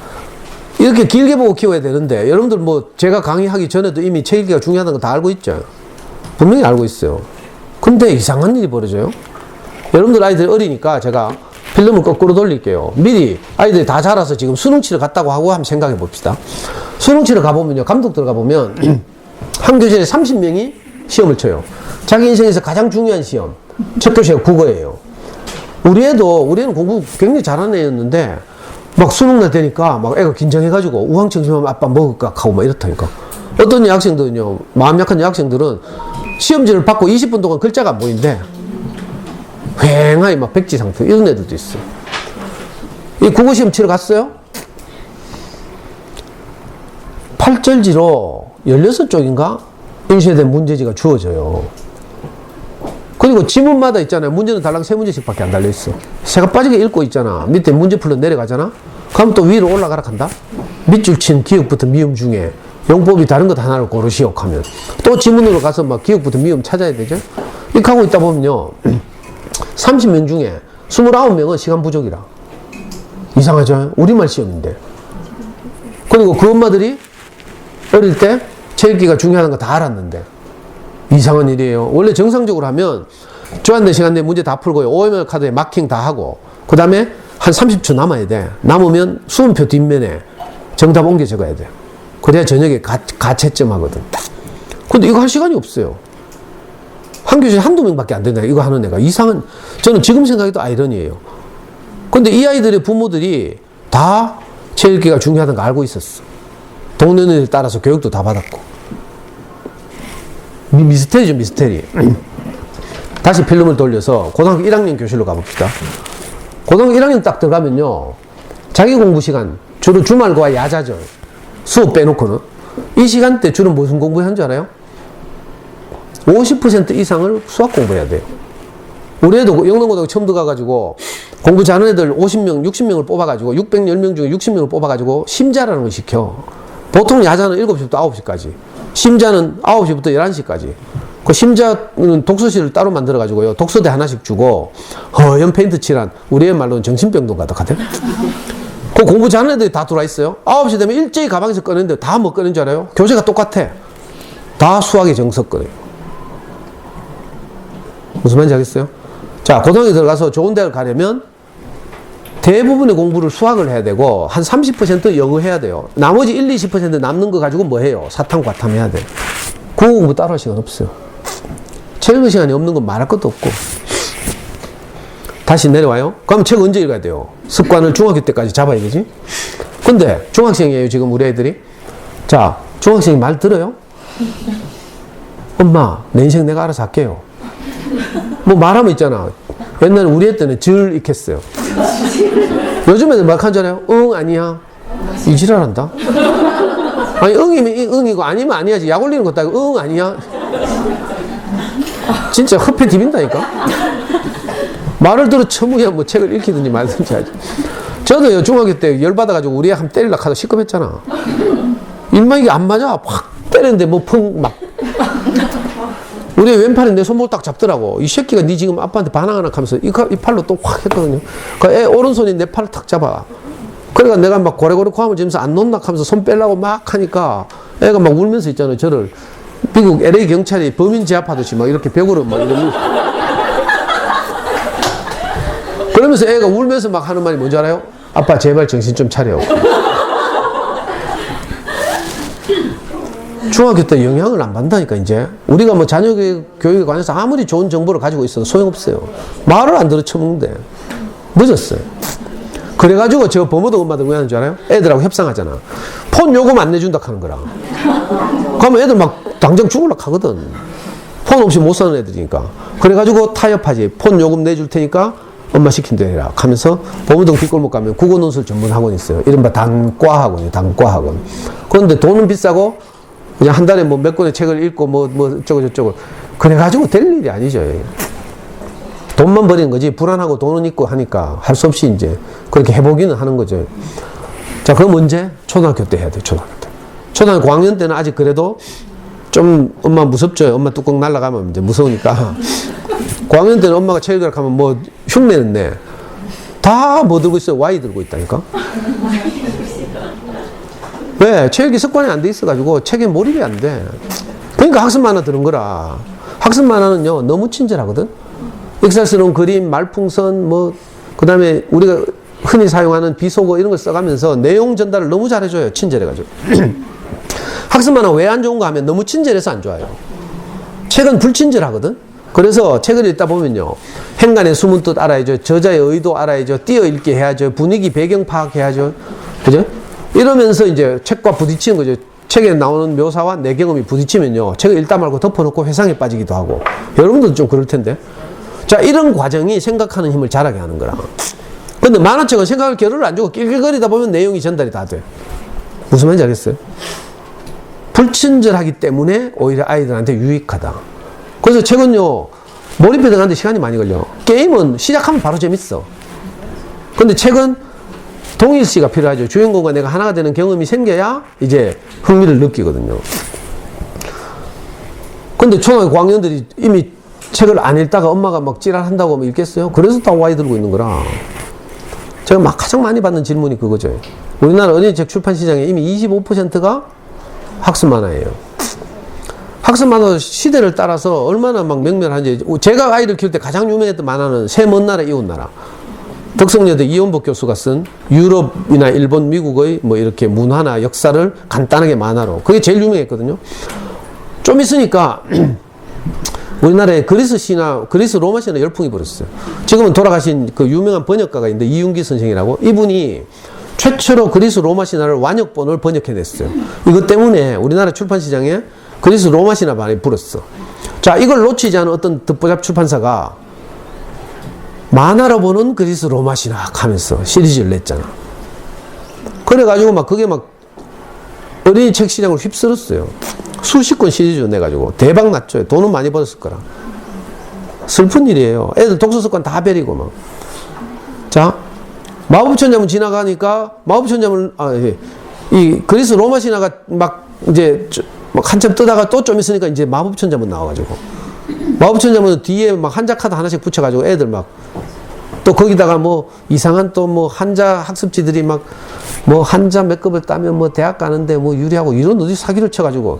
이렇게 길게 보고 키워야 되는데, 여러분들 뭐 제가 강의하기 전에도 이미 책 읽기가 중요하다는 거 다 알고 있죠? 분명히 알고 있어요. 근데 이상한 일이 벌어져요. 여러분들 아이들 어리니까 제가 필름을 거꾸로 돌릴게요. 미리 아이들이 다 자라서 지금 수능 치러 갔다고 하고 한번 생각해 봅시다. 수능 치러 가보면요, 감독들 가보면 한 교실에 30명이 시험을 쳐요. 자기 인생에서 가장 중요한 시험, 첫 교시가 국어예요. 우리 애는 공부 굉장히 잘하는 애였는데 막 수능날 되니까 막 애가 긴장해가지고 우황청심하면 아빠 먹을까 하고 막 이렇다니까. 어떤 여학생들은요, 마음 약한 여학생들은 시험지를 받고 20분 동안 글자가 안 보이는데 휑하게 막 백지 상태, 이런 애들도 있어요. 이 국어시험 치러 갔어요? 8절지로 16쪽인가? 인쇄된 문제지가 주어져요. 그리고 지문마다 있잖아요. 문제는 달랑 3문제씩 밖에 안 달려있어. 새가 빠지게 읽고 있잖아. 밑에 문제 풀러 내려가잖아. 그럼 또 위로 올라가라 한다. 밑줄 친 기억부터 미음 중에 용법이 다른 것 하나를 고르시오 하면 또 지문으로 가서 막 기억부터 미음 찾아야 되죠. 이렇게 하고 있다 보면요, 30명 중에 29명은 시간 부족이라. 이상하죠? 우리말 시험인데. 그리고 그 엄마들이 어릴 때 책 읽기가 중요한 거 다 알았는데 이상한 일이에요. 원래 정상적으로 하면 주한된 시간 내에 문제 다 풀고요, OMR 카드에 마킹 다 하고 그 다음에 한 30초 남아야 돼. 남으면 수험표 뒷면에 정답 옮겨 적어야 돼. 그래야 저녁에 가채점 하거든. 근데 이거 할 시간이 없어요. 한 교실에 한두 명밖에 안 된다. 이거 하는 애가. 이상은, 저는 지금 생각해도 아이러니예요. 근데 이 아이들의 부모들이 다 체육기가 중요하다는 거 알고 있었어. 동네에 따라서 교육도 다 받았고. 미스테리죠, 미스테리. 다시 필름을 돌려서 고등학교 1학년 교실로 가봅시다. 고등학교 1학년 딱 들어가면요. 자기 공부 시간, 주로 주말과 야자죠. 수업 빼놓고는. 이 시간대 주로 무슨 공부하는 줄 알아요? 50% 이상을 수학 공부해야 돼요. 우리 애도 영동고등학교 처음 들어가가지고 공부 잘하는 애들 50명, 60명을 뽑아가지고 610명 중에 60명을 뽑아가지고 심자라는 걸 시켜. 보통 야자는 7시부터 9시까지. 심자는 9시부터 11시까지. 그 심자는 독서실을 따로 만들어가지고요. 독서대 하나씩 주고 허연 페인트 칠한 우리 애 말로는 정신병동 가득하대. 그 공부 잘하는 애들이 다 들어와 있어요. 9시 되면 일제히 가방에서 꺼내는데 다 뭐 꺼낸 줄 알아요? 교재가 똑같아. 다 수학의 정석 꺼내요. 무슨 말인지 알겠어요? 자, 고등학교 들어가서 좋은 대학을 가려면 대부분의 공부를 수학을 해야 되고 한 30% 영어 해야 돼요. 나머지 1, 20% 남는 거 가지고 뭐 해요? 사탐, 과탐 해야 돼. 국어 공부 따로 할 시간 없어요. 책 읽을 시간이 없는 건 말할 것도 없고. 다시 내려와요. 그럼 책 언제 읽어야 돼요? 습관을 중학교 때까지 잡아야 되지. 근데 중학생이에요, 지금 우리 애들이. 자, 중학생이 말 들어요? 엄마, 내 인생 내가 알아서 할게요. 뭐 말하면 있잖아. 옛날에 우리 애 때는 절 익혔어요. 요즘 애들 막 하잖아요. 응, 아니야. 이 지랄한다. 아니, 응이면 응이고 아니면 아니야지. 약 올리는 것도 아니고 응, 아니야. 진짜 흡해 디빈다니까. 말을 들어 처무야 뭐 책을 읽히든지 말든지 하지. 저도요, 중학교 때 열받아가지고 우리 애 한 때리려고 하다 시급했잖아. 일만 이게 안 맞아. 확 때리는데 뭐 펑 막. 우리 왼팔에 내 손목 딱 잡더라고. 이 새끼가 니 지금 아빠한테 반항하나 하면서 이 팔로 또 확 했거든요. 그 애 오른손이 내 팔을 탁 잡아. 그러니까 내가 막 고래고래 코함을 지면서 안 놓나 하면서 손 빼려고 막 하니까 애가 막 울면서 있잖아요. 저를 미국 LA 경찰이 범인 제압하듯이 막 이렇게 벽으로 막 이러면서. 그러면서 애가 울면서 막 하는 말이 뭔지 알아요? 아빠 제발 정신 좀 차려. 중학교 때 영향을 안 받는다니까. 이제 우리가 뭐 자녀 교육에 관해서 아무리 좋은 정보를 가지고 있어도 소용없어요. 말을 안 들어 쳐먹는데 늦었어요. 그래가지고 저 범어도 엄마들 왜 하는 줄 알아요? 애들하고 협상하잖아. 폰 요금 안 내준다 하는 거라. 그러면 애들 막 당장 죽으려고 하거든. 폰 없이 못 사는 애들이니까. 그래가지고 타협하지. 폰 요금 내줄 테니까 엄마 시킨 대로 해라 하면서 범어동 뒷골목 가면 국어 논술 전문 학원 있어요. 이른바 단과학원이에요. 단과학원. 그런데 돈은 비싸고 그냥 한 달에 뭐 몇 권의 책을 읽고 뭐 어쩌고 그래가지고 될 일이 아니죠. 돈만 버리는 거지. 불안하고 돈은 있고 하니까 할 수 없이 이제 그렇게 해보기는 하는 거죠. 자, 그럼 언제? 초등학교 때 해야 돼요. 초등학교 때. 초등학교 9학년 때는 아직 그래도 좀 엄마 무섭죠. 엄마 뚜껑 날아가면 이제 무서우니까. 9학년 때는 엄마가 책 읽으라 하면 뭐 흉내는 내. 다 뭐 들고 있어요? Y 들고 있다니까. 왜? 책 읽기 습관이 안 돼 있어가지고 책에 몰입이 안 돼. 그러니까 학습 만화 들은 거라. 학습 만화는요, 너무 친절하거든? 익살스러운 그림, 말풍선, 그 다음에 우리가 흔히 사용하는 비속어 이런 걸 써가면서 내용 전달을 너무 잘해줘요. 친절해가지고. 학습 만화 왜 안 좋은가 하면 너무 친절해서 안 좋아요. 책은 불친절하거든? 그래서 책을 읽다 보면요, 행간의 숨은 뜻 알아야죠. 저자의 의도 알아야죠. 띄어 읽게 해야죠. 분위기, 배경 파악해야죠. 그죠? 이러면서 이제 책과 부딪히는 거죠. 책에 나오는 묘사와 내 경험이 부딪히면요, 책을 읽다 말고 덮어놓고 회상에 빠지기도 하고. 여러분들도 좀 그럴 텐데. 자, 이런 과정이 생각하는 힘을 자라게 하는 거라. 근데 만화책은 생각할 겨를을 안 주고 낄낄거리다 보면 내용이 전달이 다 돼. 무슨 말인지 알겠어요? 불친절하기 때문에 오히려 아이들한테 유익하다. 그래서 책은요, 몰입해 들어가는데 시간이 많이 걸려. 게임은 시작하면 바로 재밌어. 근데 책은 동일시가 필요하죠. 주인공과 내가 하나가 되는 경험이 생겨야 이제 흥미를 느끼거든요. 근데 초등학교 9학년들이 이미 책을 안 읽다가 엄마가 막 지랄한다고 하면 읽겠어요? 그래서 다 Y 들고 있는 거라. 제가 막 가장 많이 받는 질문이 그거죠. 우리나라 어린이책 출판 시장에 이미 25%가 학습 만화예요. 학습 만화 시대를 따라서 얼마나 막 명멸한지. 제가 아이를 키울 때 가장 유명했던 만화는 새 먼 나라 이웃 나라. 덕성여대 이원복 교수가 쓴 유럽이나 일본, 미국의 뭐 이렇게 문화나 역사를 간단하게 만화로. 그게 제일 유명했거든요. 좀 있으니까 우리나라에 그리스 로마 신화 열풍이 벌었어요. 지금은 돌아가신 그 유명한 번역가가 있는데 이윤기 선생이라고, 이분이 최초로 그리스 로마 신화를 완역본을 번역해냈어요. 이것 때문에 우리나라 출판 시장에 그리스 로마 신화 많이 불었어. 자, 이걸 놓치지 않은 어떤 듣보잡 출판사가 만화로 보는 그리스 로마 신화 하면서 시리즈를 냈잖아. 그래가지고 막 그게 막 어린이 책 시장을 휩쓸었어요. 수십 권 시리즈 내가지고 대박 났죠. 돈은 많이 벌었을 거라. 슬픈 일이에요. 애들 독서 습관 다 버리고 막. 자, 마법천자문 지나가니까 이 그리스 로마 신화가 막 이제 막 한참 뜨다가 또 좀 있으니까 이제 마법천자문 나와가지고, 마법천자문 뒤에 막 한자 카드 하나씩 붙여가지고 애들 막 또 거기다가 뭐 이상한 또 뭐 한자 학습지들이 막 뭐 한자 몇 급을 따면 뭐 대학 가는데 뭐 유리하고 이런 어디 사기를 쳐가지고.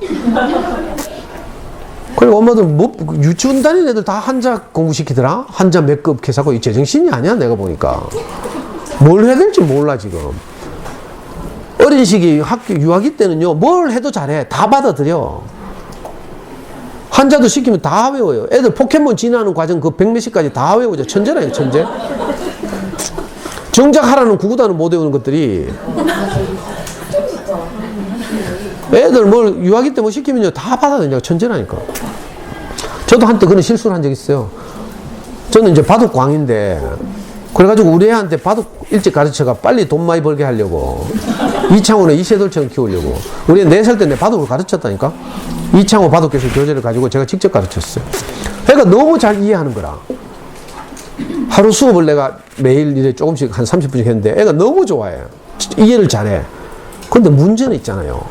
그리고 엄마들 뭐 유치원 다니는 애들 다 한자 공부시키더라. 한자 몇 급 계산하고. 이 제정신이 아니야 내가 보니까. 뭘 해야 될지 몰라 지금. 어린 시기 유아기 때는요 뭘 해도 잘해. 다 받아들여. 한자도 시키면 다 외워요. 애들 포켓몬 진화하는 과정 그 100몇시까지 다 외우죠. 천재라요 천재. 정작 하라는 구구단은 못 외우는 것들이, 애들 뭘 유아기 때 뭐 시키면요 다 받아들이냐고. 천재라니까. 저도 한때 그런 실수를 한 적 있어요. 저는 이제 바둑광인데, 그래가지고 우리 애한테 바둑 일찍 가르쳐가 빨리 돈 많이 벌게 하려고, 이창호는 이세돌처럼 키우려고 우리 애 4살 때 내 바둑을 가르쳤다니까. 이창호 바둑기술 교재를 가지고 제가 직접 가르쳤어요. 애가 너무 잘 이해하는 거라. 하루 수업을 내가 매일 이래 조금씩 한 30분씩 했는데 애가 너무 좋아해. 이해를 잘해. 근데 문제는 있잖아요.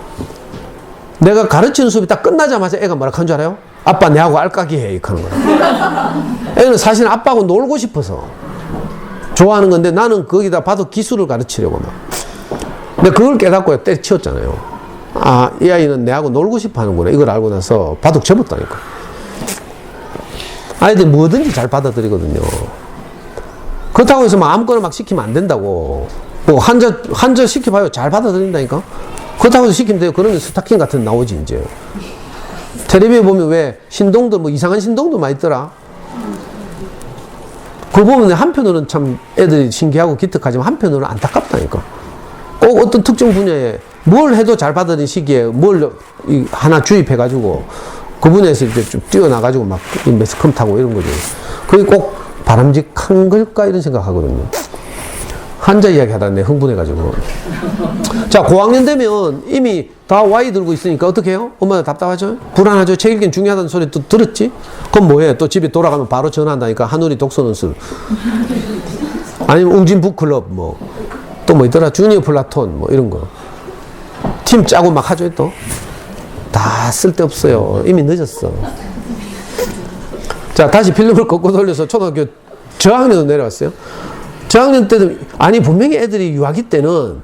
내가 가르치는 수업이 딱 끝나자마자 애가 뭐라 하는 줄 알아요? 아빠 내하고 알까기 해. 이렇게 하는 거야. 애는 사실 아빠하고 놀고 싶어서 좋아하는 건데 나는 거기다 바둑 기술을 가르치려고 막. 근데 그걸 깨닫고 때려치웠잖아요. 아, 이 아이는 내하고 놀고 싶어 하는구나. 이걸 알고 나서 바둑 접었다니까. 아이들 뭐든지 잘 받아들이거든요. 그렇다고 해서 막 아무거나 막 시키면 안 된다고. 뭐 한자 시켜봐요. 잘 받아들인다니까. 그렇다고 해서 시키면 돼요. 그러면 스타킹 같은 거 나오지 이제. 텔레비에 보면 왜 신동들 뭐 이상한 신동들 많이 있더라. 그거 보면 한편으로는 참 애들이 신기하고 기특하지만 한편으로는 안타깝다니까. 꼭 어떤 특정 분야에 뭘 해도 잘 받아들이는 시기에 뭘 하나 주입해가지고 그 분야에서 이제 좀 뛰어나가지고 막 매스컴 타고 이런 거죠. 그게 꼭 바람직한 걸까 이런 생각하거든요. 한자 이야기 하다 내 흥분해가지고. 자, 고학년 되면 이미 다 Y 들고 있으니까 어떻게 해요? 엄마가 답답하죠? 불안하죠? 책 읽기는 중요하다는 소리 또 들었지? 그럼 뭐해? 또 집에 돌아가면 바로 전화한다니까. 한우리 독서논술. 아니면 웅진 북클럽 뭐. 또 뭐 있더라? 주니어 플라톤 뭐 이런 거. 팀 짜고 막 하죠 또. 다 쓸데없어요. 이미 늦었어. 자, 다시 필름을 꺾고 돌려서 초등학교 저학년으로 내려왔어요. 저학년 때도, 아니, 분명히 애들이 유아기 때는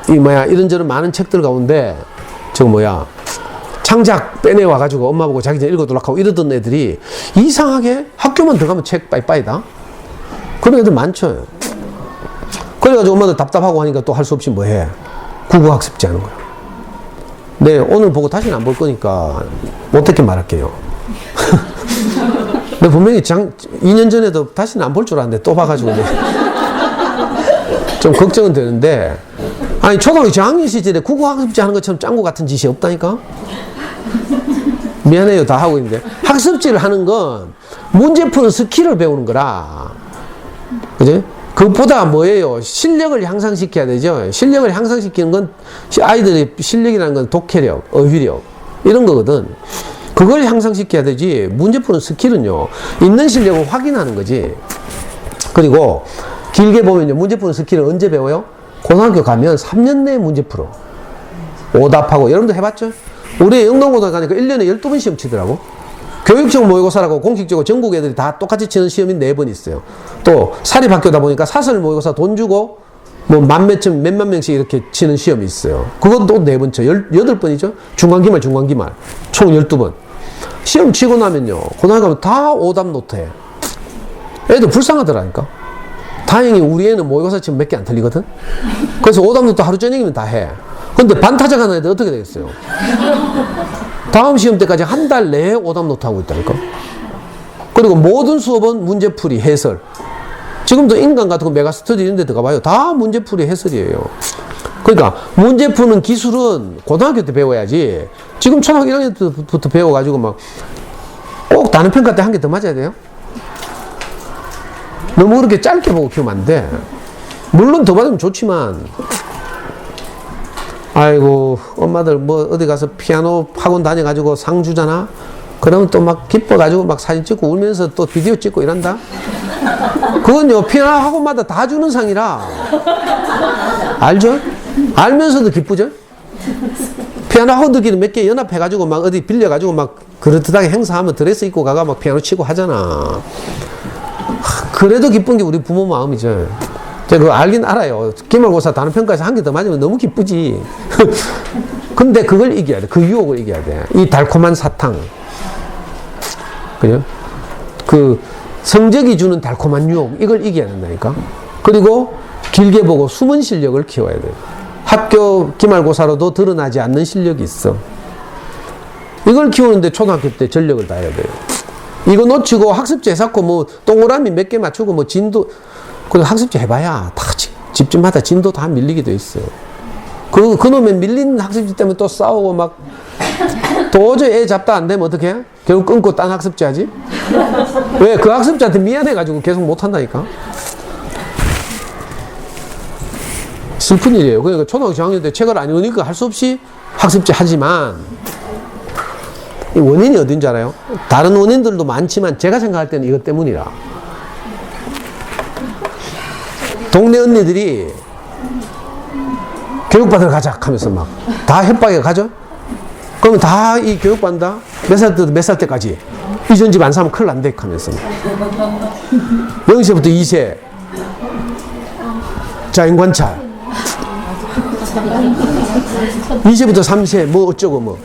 이런저런 많은 책들 가운데, 창작 빼내와가지고 엄마 보고 자기 전에 읽어두라고 하고 이러던 애들이 이상하게 학교만 들어가면 책 빠이빠이다. 그런 애들 많죠. 그래가지고 엄마들 답답하고 하니까 또 할 수 없이 뭐 해? 국어학습지 하는 거야. 네, 오늘 보고 다시는 안 볼 거니까 못했게 말할게요. 근데 분명히 2년 전에도 다시는 안 볼 줄 알았는데 또 봐가지고 좀 걱정은 되는데, 아니 초등학교 저학년 시절에 국어학습지 하는 것처럼 짠 거 같은 짓이 없다니까. 미안해요, 다 하고 있는데. 학습지를 하는 건 문제 푸는 스킬을 배우는 거라. 그지? 그것보다 뭐예요? 실력을 향상시켜야 되죠. 실력을 향상시키는 건 아이들의 실력이라는 건 독해력, 어휘력 이런 거거든. 그걸 향상시켜야 되지. 문제 푸는 스킬은요, 있는 실력을 확인하는 거지. 그리고 길게 보면요, 문제 푸는 스킬을 언제 배워요? 고등학교 가면 3년 내에 문제 풀어. 오답하고. 여러분도 해봤죠? 우리 영동고등학교 가니까 1년에 12번 시험 치더라고. 교육적 모의고사라고 공식적으로 전국 애들이 다 똑같이 치는 시험이 4번 있어요. 또 사립학교다 보니까 사설 모의고사 돈 주고 뭐 몇만 명씩 이렇게 치는 시험이 있어요. 그것도 4번 쳐. 8번이죠? 중간기말 총 12번. 시험 치고 나면요, 고등학교 가면 다 오답 노트해. 애들 불쌍하더라니까. 다행히 우리 애는 모의고사 치면 몇 개 안 틀리거든? 그래서 오답 노트 하루 저녁이면 다 해. 근데 반타작 하는 애들 어떻게 되겠어요? 다음 시험 때까지 한 달 내에 오답노트 하고 있다니까. 그리고 모든 수업은 문제풀이, 해설. 지금도 인간 같은 거 메가스터디 이런 데 들어가봐요. 다 문제풀이, 해설이에요. 그러니까 문제 푸는 기술은 고등학교 때 배워야지. 지금 초등학교 1학년 때부터 배워가지고 막 꼭 단원평가 때 한 개 더 맞아야 돼요? 너무 그렇게 짧게 보고 키우면 안 돼. 물론 더 받으면 좋지만, 아이고, 엄마들 뭐 어디 가서 피아노 학원 다녀가지고 상 주잖아? 그러면 또 막 기뻐가지고 막 사진 찍고 울면서 또 비디오 찍고 이런다? 그건요, 피아노 학원마다 다 주는 상이라. 알죠? 알면서도 기쁘죠? 피아노 학원들끼리 몇 개 연합해가지고 막 어디 빌려가지고 막 그렇듯하게 행사하면 드레스 입고 가가 막 피아노 치고 하잖아. 그래도 기쁜 게 우리 부모 마음이죠. 제가 그거 알긴 알아요. 기말고사 단원평가에서 한 개 더 맞으면 너무 기쁘지. 근데 그걸 이겨야 돼. 그 유혹을 이겨야 돼. 이 달콤한 사탕. 그죠? 그 성적이 주는 달콤한 유혹. 이걸 이겨야 된다니까. 그리고 길게 보고 숨은 실력을 키워야 돼. 학교 기말고사로도 드러나지 않는 실력이 있어. 이걸 키우는데 초등학교 때 전력을 다해야 돼요. 이거 놓치고 학습지 해갖고 뭐 동그라미 몇 개 맞추고 뭐 진도, 그 학습지 해봐야 다 집집마다 진도 다 밀리게 돼 있어요. 그놈의 밀린 학습지 때문에 또 싸우고 막 도저히 애 잡다 안 되면 어떡해? 결국 끊고 딴 학습지 하지? 왜? 그 학습지한테 미안해가지고 계속 못한다니까? 슬픈 일이에요. 그러니까 초등학교 저학년 때 책을 안 읽으니까 할 수 없이 학습지 하지만, 이 원인이 어딘지 알아요? 다른 원인들도 많지만 제가 생각할 때는 이것 때문이라. 동네 언니들이 교육받으러 가자 하면서 막 다 협박에 가죠? 그러면 다 이 교육받는다? 몇 살 때까지? 이 전집 안 사면 큰일 난대 하면서 0세부터 2세 자연관찰, 2세부터 3세 뭐 어쩌고 뭐,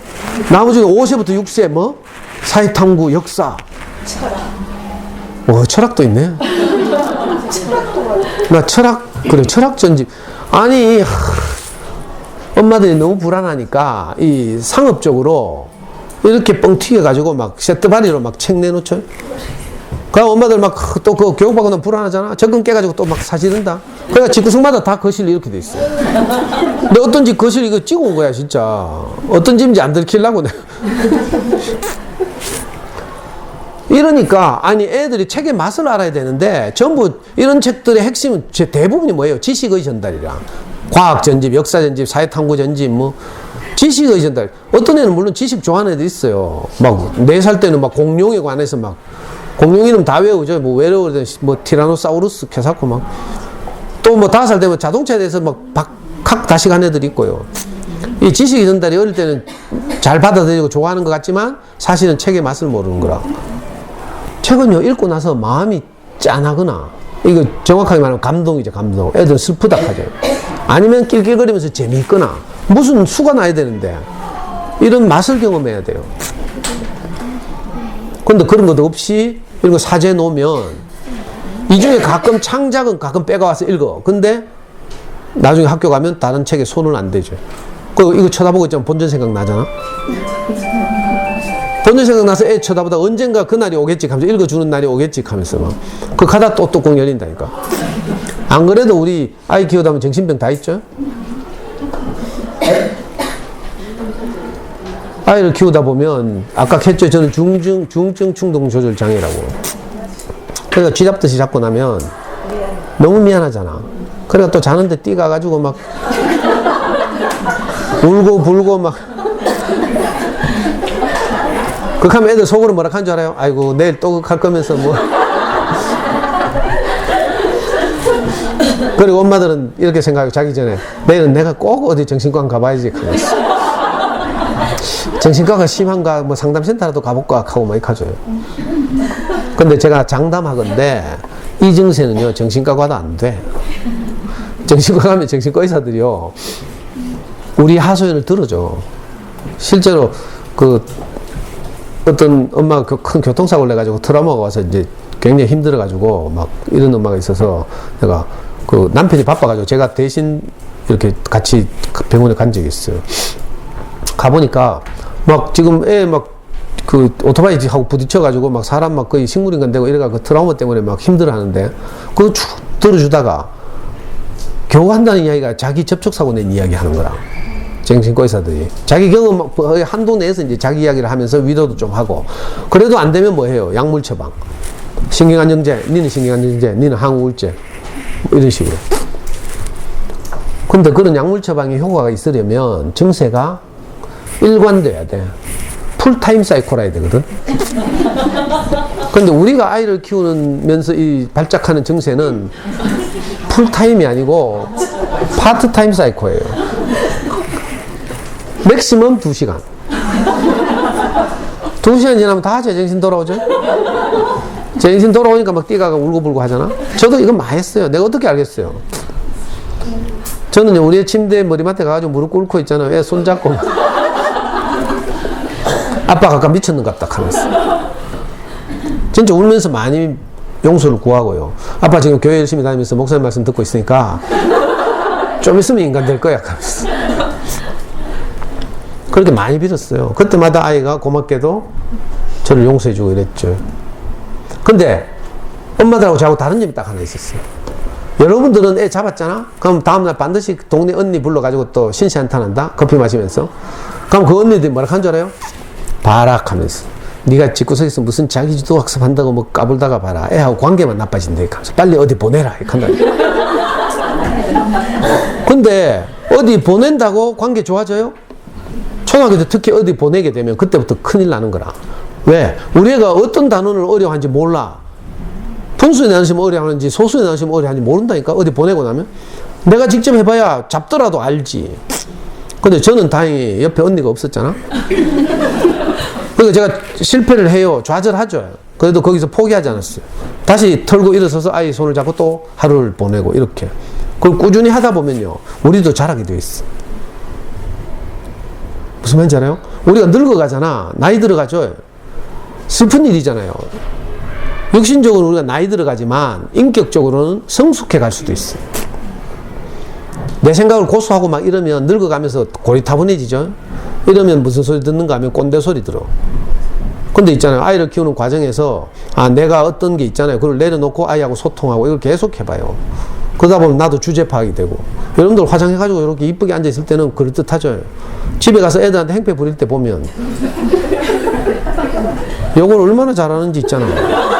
나머지는 5세부터 6세 뭐 사회탐구, 역사, 철학도 있네. 나 철학, 그래, 철학 전집. 아니, 엄마들이 너무 불안하니까 이 상업적으로 이렇게 뻥 튀겨가지고 막 세트바리로 막 책 내놓죠. 그럼 엄마들 막 또 그 교육받고 나면 불안하잖아. 적금 깨가지고 또 막 사지른다. 그러니까 집구석마다 다 거실 이렇게 돼 있어요. 근데 어떤 집 거실 이거 찍어 온 거야, 진짜. 어떤 집인지 안 들키려고 내가. 이러니까, 아니, 애들이 책의 맛을 알아야 되는데, 전부 이런 책들의 핵심은 대부분이 뭐예요? 지식의 전달이라. 과학 전집, 역사 전집, 사회탐구 전집, 뭐, 지식의 전달. 어떤 애는 물론 지식 좋아하는 애들 있어요. 막, 4살 때는 막 공룡에 관해서 막, 공룡 이름 다 외우죠. 뭐, 외로우든, 뭐, 티라노사우루스 켜사고 막. 또 뭐, 5살 되면 자동차에 대해서 막, 박학 다시 간 애들이 있고요. 이 지식의 전달이 어릴 때는 잘 받아들이고 좋아하는 것 같지만, 사실은 책의 맛을 모르는 거라. 책은요, 읽고 나서 마음이 짠하거나, 이거 정확하게 말하면 감동이죠, 감동. 애들은 슬프다 하죠. 아니면 낄낄거리면서 재미있거나, 무슨 수가 나야 되는데, 이런 맛을 경험해야 돼요. 근데 그런 것도 없이, 이런 거 사재 놓으면, 이 중에 가끔 창작은 가끔 빼가와서 읽어. 근데, 나중에 학교 가면 다른 책에 손은 안 대죠. 이거 쳐다보고 있자면 본전 생각 나잖아? 본전 생각나서 애 쳐다보다 언젠가 그날이 오겠지 하면서 읽어주는 날이 오겠지 하면서 막 그 가다 또 뚜껑 열린다니까. 안 그래도 우리 아이 키우다 보면 정신병 다 있죠? 아이를 키우다 보면 아까 했죠. 저는 중증 충동 조절 장애라고. 그러니까 쥐 잡듯이 잡고 나면 너무 미안하잖아. 그러니까 또 자는데 뛰가가지고 막 울고 불고 막. 그렇게 하면 애들 속으로 뭐라 하는 줄 알아요? 아이고, 내일 또 갈 거면서 뭐. 그리고 엄마들은 이렇게 생각하고 자기 전에 내일은 내가 꼭 어디 정신과랑 가봐야지 하면서. 정신과가 심한가 뭐 상담센터라도 가볼까 하고 막 이렇게 하죠. 근데 제가 장담하건대 이 증세는요, 정신과 가도 안 돼. 정신과 가면 정신과 의사들이요, 우리 하소연을 들어줘. 실제로 어떤 엄마가 큰 교통사고를 내가지고 트라우마가 와서 이제 굉장히 힘들어가지고 막 이런 엄마가 있어서 내가 남편이 바빠가지고 제가 대신 이렇게 같이 병원에 간 적이 있어요. 가보니까 막 지금 애 막 그 오토바이 하고 부딪혀가지고 막 사람 막 거의 식물인간 되고 이래가지고 그 트라우마 때문에 막 힘들어 하는데 그거 쭉 들어주다가 겨우 한다는 이야기가 자기 접촉사고 낸 이야기 하는 거라. 정신과 의사들이. 자기 경험 한도 내에서 이제 자기 이야기를 하면서 위로도 좀 하고 그래도 안 되면 뭐 해요? 약물 처방. 신경안정제, 니는 신경안정제, 니는 항우울제. 뭐 이런 식으로. 근데 그런 약물 처방이 효과가 있으려면 증세가 일관돼야 돼. 풀타임 사이코라 해야 되거든. 근데 우리가 아이를 키우면서 이 발작하는 증세는 풀타임이 아니고 파트타임 사이코예요. 맥시멈 2시간. 2시간 지나면 다 제정신 돌아오죠? 제정신 돌아오니까 막 뛰다가 울고불고 하잖아? 저도 이거 많이 했어요. 내가 어떻게 알겠어요? 저는 우리 애 침대에 머리맡에 가가지고 무릎 꿇고 있잖아요. 애 손잡고. 아빠가 아까 미쳤는갑다 하면서. 진짜 울면서 많이 용서를 구하고요. 아빠 지금 교회 열심히 다니면서 목사님 말씀 듣고 있으니까 좀 있으면 인간 될 거야 하면서. 그렇게 많이 빌었어요. 그때마다 아이가 고맙게도 저를 용서해주고 이랬죠. 근데 엄마들하고 저하고 다른 점이 딱 하나 있었어요. 여러분들은 애 잡았잖아? 그럼 다음날 반드시 동네 언니 불러가지고 또 신시한탄한다? 커피 마시면서. 그럼 그 언니들이 뭐라 한 줄 알아요? 봐라 하면서. 네가 집구석에서 무슨 자기주도 학습한다고 뭐 까불다가 봐라. 애하고 관계만 나빠진대. 하면서 빨리 어디 보내라. 이렇게 근데 어디 보낸다고 관계 좋아져요? 초등학교 때 특히 어디 보내게 되면 그때부터 큰일 나는 거라. 왜? 우리 애가 어떤 단원을 어려워하는지 몰라. 분수에 나누시면 어려워하는지 소수에 나누시면 어려워하는지 모른다니까. 어디 보내고 나면. 내가 직접 해봐야 잡더라도 알지. 근데 저는 다행히 옆에 언니가 없었잖아. 그러니까 제가 실패를 해요. 좌절하죠. 그래도 거기서 포기하지 않았어요. 다시 털고 일어서서 아이 손을 잡고 또 하루를 보내고 이렇게. 그걸 꾸준히 하다 보면요. 우리도 잘하게 돼 있어. 무슨 말인지 알아요? 우리가 늙어가잖아. 나이 들어가죠. 슬픈 일이잖아요. 육신적으로 우리가 나이 들어가지만 인격적으로는 성숙해 갈 수도 있어요. 내 생각을 고수하고 막 이러면 늙어가면서 고리타분해지죠. 이러면 무슨 소리 듣는가 하면 꼰대 소리 들어. 근데 있잖아요. 아이를 키우는 과정에서 내가 어떤 게 있잖아요. 그걸 내려놓고 아이하고 소통하고 이걸 계속 해봐요. 그러다 보면 나도 주제 파악이 되고. 여러분들 화장해가지고 이렇게 이쁘게 앉아있을 때는 그럴듯하죠. 집에 가서 애들한테 행패 부릴 때 보면 요걸 얼마나 잘하는지 있잖아요.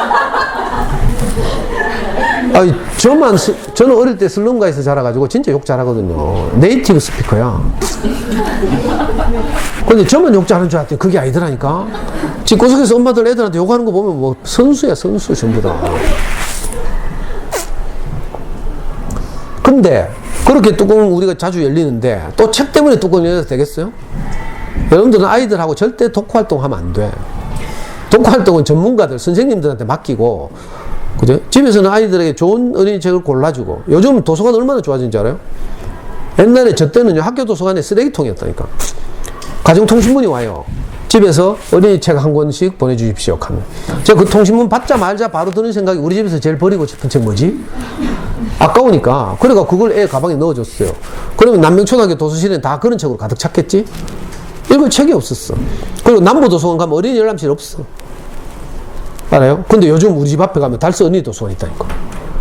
저는 어릴 때 슬럼가에서 자라가지고 진짜 욕 잘하거든요. 네이티브 스피커야. 근데 저만 욕 잘하는 줄 알았더니 그게 아니더라니까. 집구석에서 엄마들 애들한테 욕하는 거 보면 뭐 선수야, 선수 전부 다. 근데 그렇게 뚜껑 우리가 자주 열리는데 또 책 때문에 뚜껑 열려도 되겠어요? 여러분들은 아이들하고 절대 독후활동 하면 안 돼. 독후활동은 전문가들, 선생님들한테 맡기고, 그죠? 집에서는 아이들에게 좋은 어린이책을 골라주고. 요즘 도서관 얼마나 좋아진지 알아요? 옛날에 저 때는요, 학교 도서관에 쓰레기통이었다니까. 가정통신문이 와요. 집에서 어린이책 한 권씩 보내주십시오. 하면. 제가 그 통신문 받자 말자 바로 드는 생각이 우리 집에서 제일 버리고 싶은 책 뭐지? 아까우니까. 그래가 그걸 애 가방에 넣어줬어요. 그러면 남명초등학교 도서실에는 다 그런 책으로 가득 찼겠지? 읽을 책이 없었어. 그리고 남부도서관 가면 어린이 열람실 없어. 알아요? 근데 요즘 우리 집 앞에 가면 달서 어린이 도서관 있다니까.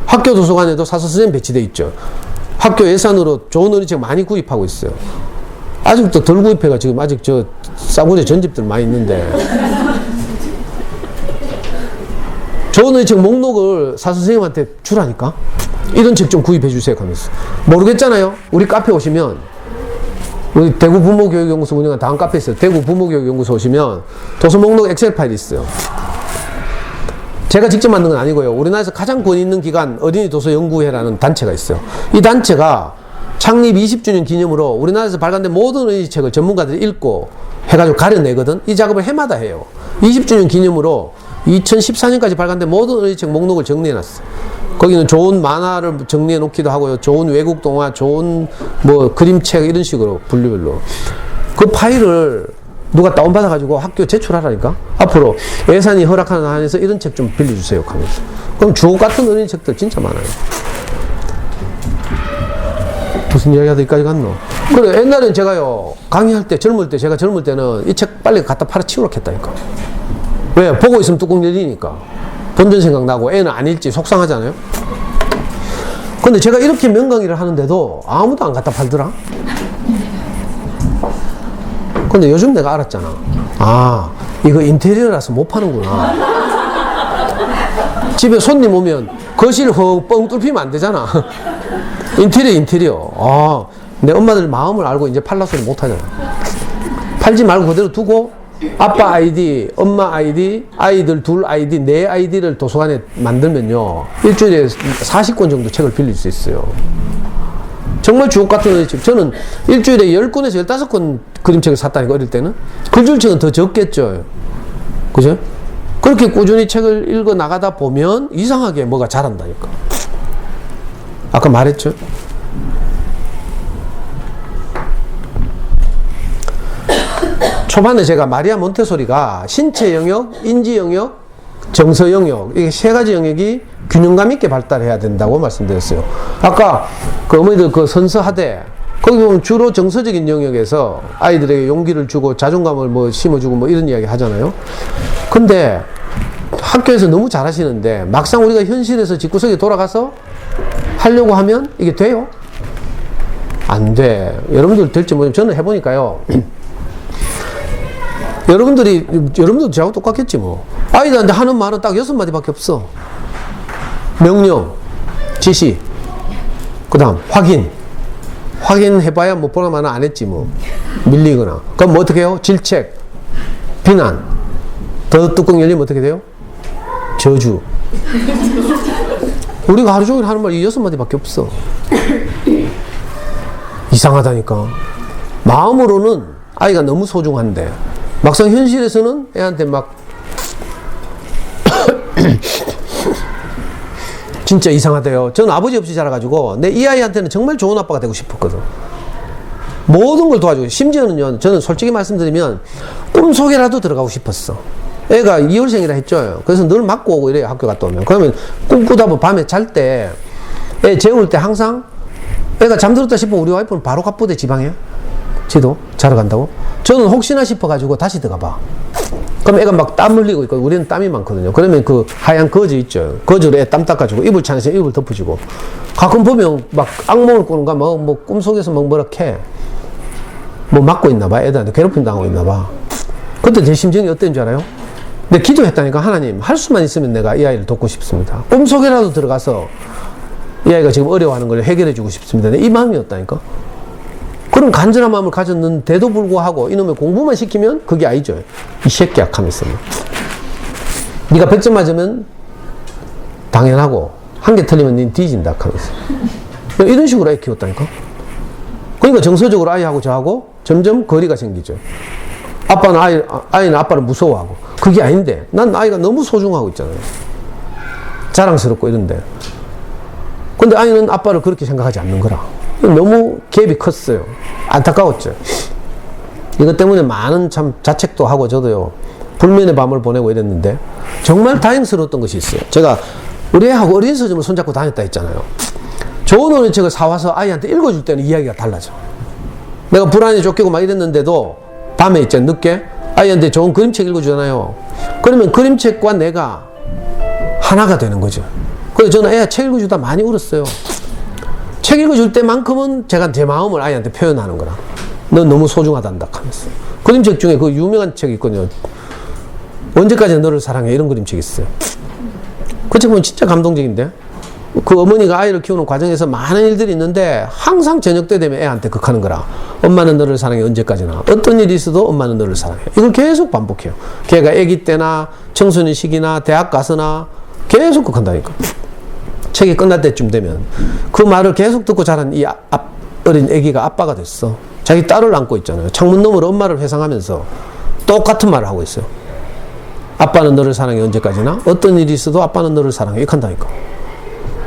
학교 도서관에도 사서선생님 배치돼 있죠. 학교 예산으로 좋은 어린이책 많이 구입하고 있어요. 아직도 덜 구입해가 지금 아직 저 싸구려 전집들 많이 있는데. 좋은 어린이책 목록을 사서선생님한테 주라니까. 이런 책 좀 구입해 주세요 하면서. 모르겠잖아요. 우리 카페 오시면, 우리 대구 부모교육연구소 운영한 다음 카페 있어요. 대구 부모교육연구소 오시면 도서 목록 엑셀 파일이 있어요. 제가 직접 만든 건 아니고요. 우리나라에서 가장 권위 있는 기관 어린이 도서 연구회라는 단체가 있어요. 이 단체가 창립 20주년 기념으로 우리나라에서 발간된 모든 어린이 책을 전문가들이 읽고 해가지고 가려내거든. 이 작업을 해마다 해요. 20주년 기념으로 2014년까지 발간된 모든 어린이 책 목록을 정리해놨어. 거기는 좋은 만화를 정리해 놓기도 하고요. 좋은 외국 동화, 좋은 뭐 그림책 이런 식으로 분류별로. 그 파일을 누가 다운받아가지고 학교에 제출하라니까. 앞으로 예산이 허락하는 한에서 이런 책 좀 빌려주세요 하면서. 그럼 주옥 같은 어린이 책들 진짜 많아요. 무슨 이야기 하다 여기까지 갔노? 그래, 옛날엔 제가요, 강의할 때, 제가 젊을 때는 이 책 빨리 갖다 팔아치우라고 했다니까. 왜? 보고 있으면 뚜껑 열리니까. 본전 생각나고 애는 안 읽지 속상하잖아요? 근데 제가 이렇게 명강의를 하는데도 아무도 안 갖다 팔더라? 근데 요즘 내가 알았잖아. 아, 이거 인테리어라서 못 파는구나. 집에 손님 오면 거실 뻥 뚫히면 안 되잖아. 인테리어. 아, 내 엄마들 마음을 알고 이제 팔라 소리 못 하잖아. 팔지 말고 그대로 두고 아빠 아이디, 엄마 아이디, 아이들 둘 아이디, 내 아이디를 도서관에 만들면요. 일주일에 40권 정도 책을 빌릴 수 있어요. 정말 주옥 같은 책. 저는 일주일에 10권에서 15권 그림책을 샀다니까, 어릴 때는. 글줄책은 더 적겠죠. 그죠? 그렇게 꾸준히 책을 읽어 나가다 보면 이상하게 뭐가 자란다니까. 아까 말했죠? 초반에 제가 마리아 몬테소리가 신체 영역, 인지 영역, 정서 영역, 이게 세 가지 영역이 균형감 있게 발달해야 된다고 말씀드렸어요. 아까 그 어머니들 그 선서하되 거기 보면 주로 정서적인 영역에서 아이들에게 용기를 주고 자존감을 뭐 심어주고 뭐 이런 이야기 하잖아요. 근데 학교에서 너무 잘하시는데 막상 우리가 현실에서 집구석에 돌아가서 하려고 하면 이게 돼요? 안 돼. 여러분들 될지 모르겠지만 저는 해보니까요. 여러분들도 저하고 똑같겠지 뭐. 아이들한테 하는 말은 딱 6마디밖에 없어. 명령, 지시, 그 다음 확인. 확인해봐야 뭐 보나마나 안 했지 뭐. 밀리거나. 그럼 뭐 어떻게 해요? 질책, 비난. 더 뚜껑 열리면 어떻게 돼요? 저주. 우리가 하루 종일 하는 말 이 6마디밖에 없어. 이상하다니까. 마음으로는 아이가 너무 소중한데 막상 현실에서는 애한테 막 진짜 이상하대요. 저는 아버지 없이 자라가지고 내 이 아이한테는 정말 좋은 아빠가 되고 싶었거든. 모든 걸 도와주고, 심지어는요, 저는 솔직히 말씀드리면 꿈속에라도 들어가고 싶었어. 애가 2월생이라 했죠. 그래서 늘 맞고 오고 이래요, 학교 갔다 오면. 그러면 꿈꾸다 보면 밤에 잘 때 애 재울 때 항상 애가 잠들었다 싶으면 우리 와이프는 바로 갑부대 지방에 지도 자러 간다고. 저는 혹시나 싶어가지고 다시 들어가봐. 그럼 애가 막 땀 흘리고 있고, 우리는 땀이 많거든요. 그러면 그 하얀 거즈 있죠. 거즈로 애 땀 닦아주고, 이불 차에서 이불 덮어주고. 가끔 보면 막 악몽을 꾸는가, 뭐 꿈속에서 뭐 뭐라 캐. 뭐 맞고 있나봐. 애들한테 괴롭힘 당하고 있나봐. 그때 제 심정이 어땠는 줄 알아요? 근데 기도했다니까. 하나님, 할 수만 있으면 내가 이 아이를 돕고 싶습니다. 꿈속에라도 들어가서 이 아이가 지금 어려워하는 걸 해결해주고 싶습니다. 이 마음이었다니까. 그런 간절한 마음을 가졌는데도 불구하고 이놈의 공부만 시키면 그게 아니죠. 이 새끼야 하면서. 네가 100점 맞으면 당연하고 한 개 틀리면 닌 뒤진다 하면서. 이런 식으로 애 키웠다니까. 그러니까 정서적으로 아이하고 저하고 점점 거리가 생기죠. 아이는 아빠를 무서워하고. 그게 아닌데 난 아이가 너무 소중하고 있잖아요. 자랑스럽고 이런데. 근데 아이는 아빠를 그렇게 생각하지 않는 거라. 너무 갭이 컸어요. 안타까웠죠. 이것 때문에 많은 참 자책도 하고 저도요, 불면의 밤을 보내고 이랬는데 정말 다행스러웠던 것이 있어요. 제가 우리 애하고 어린 서점을 손잡고 다녔다 했잖아요. 좋은 어린책을 사와서 아이한테 읽어줄 때는 이야기가 달라져. 내가 불안에 쫓기고 막 이랬는데도 밤에 있잖아요, 늦게 아이한테 좋은 그림책 읽어주잖아요. 그러면 그림책과 내가 하나가 되는 거죠. 그래서 저는 애가 책 읽어주다 많이 울었어요. 책 읽어줄 때만큼은 제가 제 마음을 아이한테 표현하는 거라. 넌 너무 소중하단다 하면서. 그림책 중에 그 유명한 책이 있거든요. 언제까지 너를 사랑해, 이런 그림책이 있어요. 그 책 보면 진짜 감동적인데. 그 어머니가 아이를 키우는 과정에서 많은 일들이 있는데 항상 저녁 때 되면 애한테 극하는 거라. 엄마는 너를 사랑해, 언제까지나. 어떤 일이 있어도 엄마는 너를 사랑해. 이걸 계속 반복해요. 걔가 아기 때나 청소년 시기나 대학 가서나 계속 극한다니까. 책이 끝날 때쯤 되면 그 말을 계속 듣고 자란 이 어린 아기가 아빠가 됐어. 자기 딸을 안고 있잖아요. 창문 너머로 엄마를 회상하면서 똑같은 말을 하고 있어요. 아빠는 너를 사랑해, 언제까지나. 어떤 일이 있어도 아빠는 너를 사랑해. 이렇게 한다니까.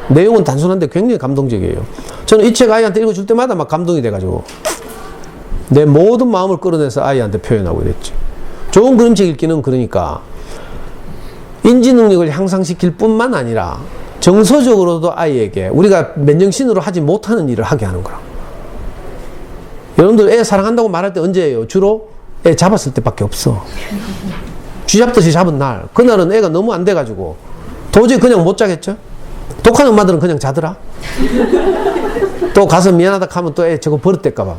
내용은 단순한데 굉장히 감동적이에요. 저는 이 책 아이한테 읽어줄 때마다 막 감동이 돼가지고 내 모든 마음을 끌어내서 아이한테 표현하고 이랬지. 좋은 그림책 읽기는 그러니까 인지 능력을 향상시킬 뿐만 아니라 정서적으로도 아이에게 우리가 맨정신으로 하지 못하는 일을 하게 하는 거라. 여러분들 애 사랑한다고 말할 때 언제예요? 주로 애 잡았을 때밖에 없어. 쥐 잡듯이 잡은 날. 그날은 애가 너무 안 돼가지고 도저히 그냥 못 자겠죠? 독한 엄마들은 그냥 자더라. 또 가서 미안하다 하면 또 애 저거 버릇될까봐.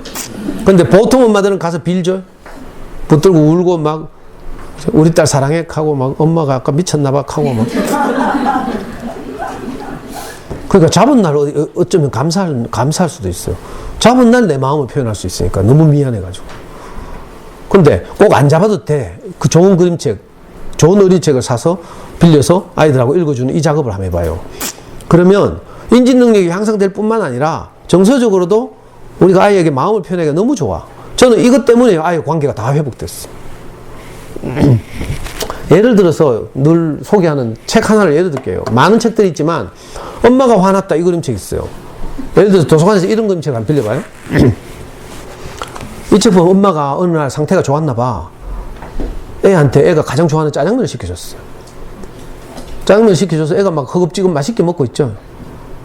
근데 보통 엄마들은 가서 빌죠. 붙들고 울고 막 우리 딸 사랑해 하고 막 엄마가 아까 미쳤나봐 하고 막. 그러니까 잡은 날 어쩌면 감사할 수도 있어요. 잡은 날 내 마음을 표현할 수 있으니까 너무 미안해가지고. 근데 꼭 안 잡아도 돼. 그 좋은 그림책, 좋은 어린이책을 사서 빌려서 아이들하고 읽어주는 이 작업을 한번 해봐요. 그러면 인지 능력이 향상될 뿐만 아니라 정서적으로도 우리가 아이에게 마음을 표현하기가 너무 좋아. 저는 이것 때문에 아이의 관계가 다 회복됐어. 예를 들어서 늘 소개하는 책 하나를 예를 들게요. 많은 책들이 있지만 엄마가 화났다 이 그림책 있어요. 예를 들어서 도서관에서 이런 그림책을 한번 빌려봐요. 이 책 보면 엄마가 어느 날 상태가 좋았나 봐. 애한테 애가 가장 좋아하는 짜장면을 시켜줬어요. 짜장면을 시켜줘서 애가 막 허겁지겁 맛있게 먹고 있죠.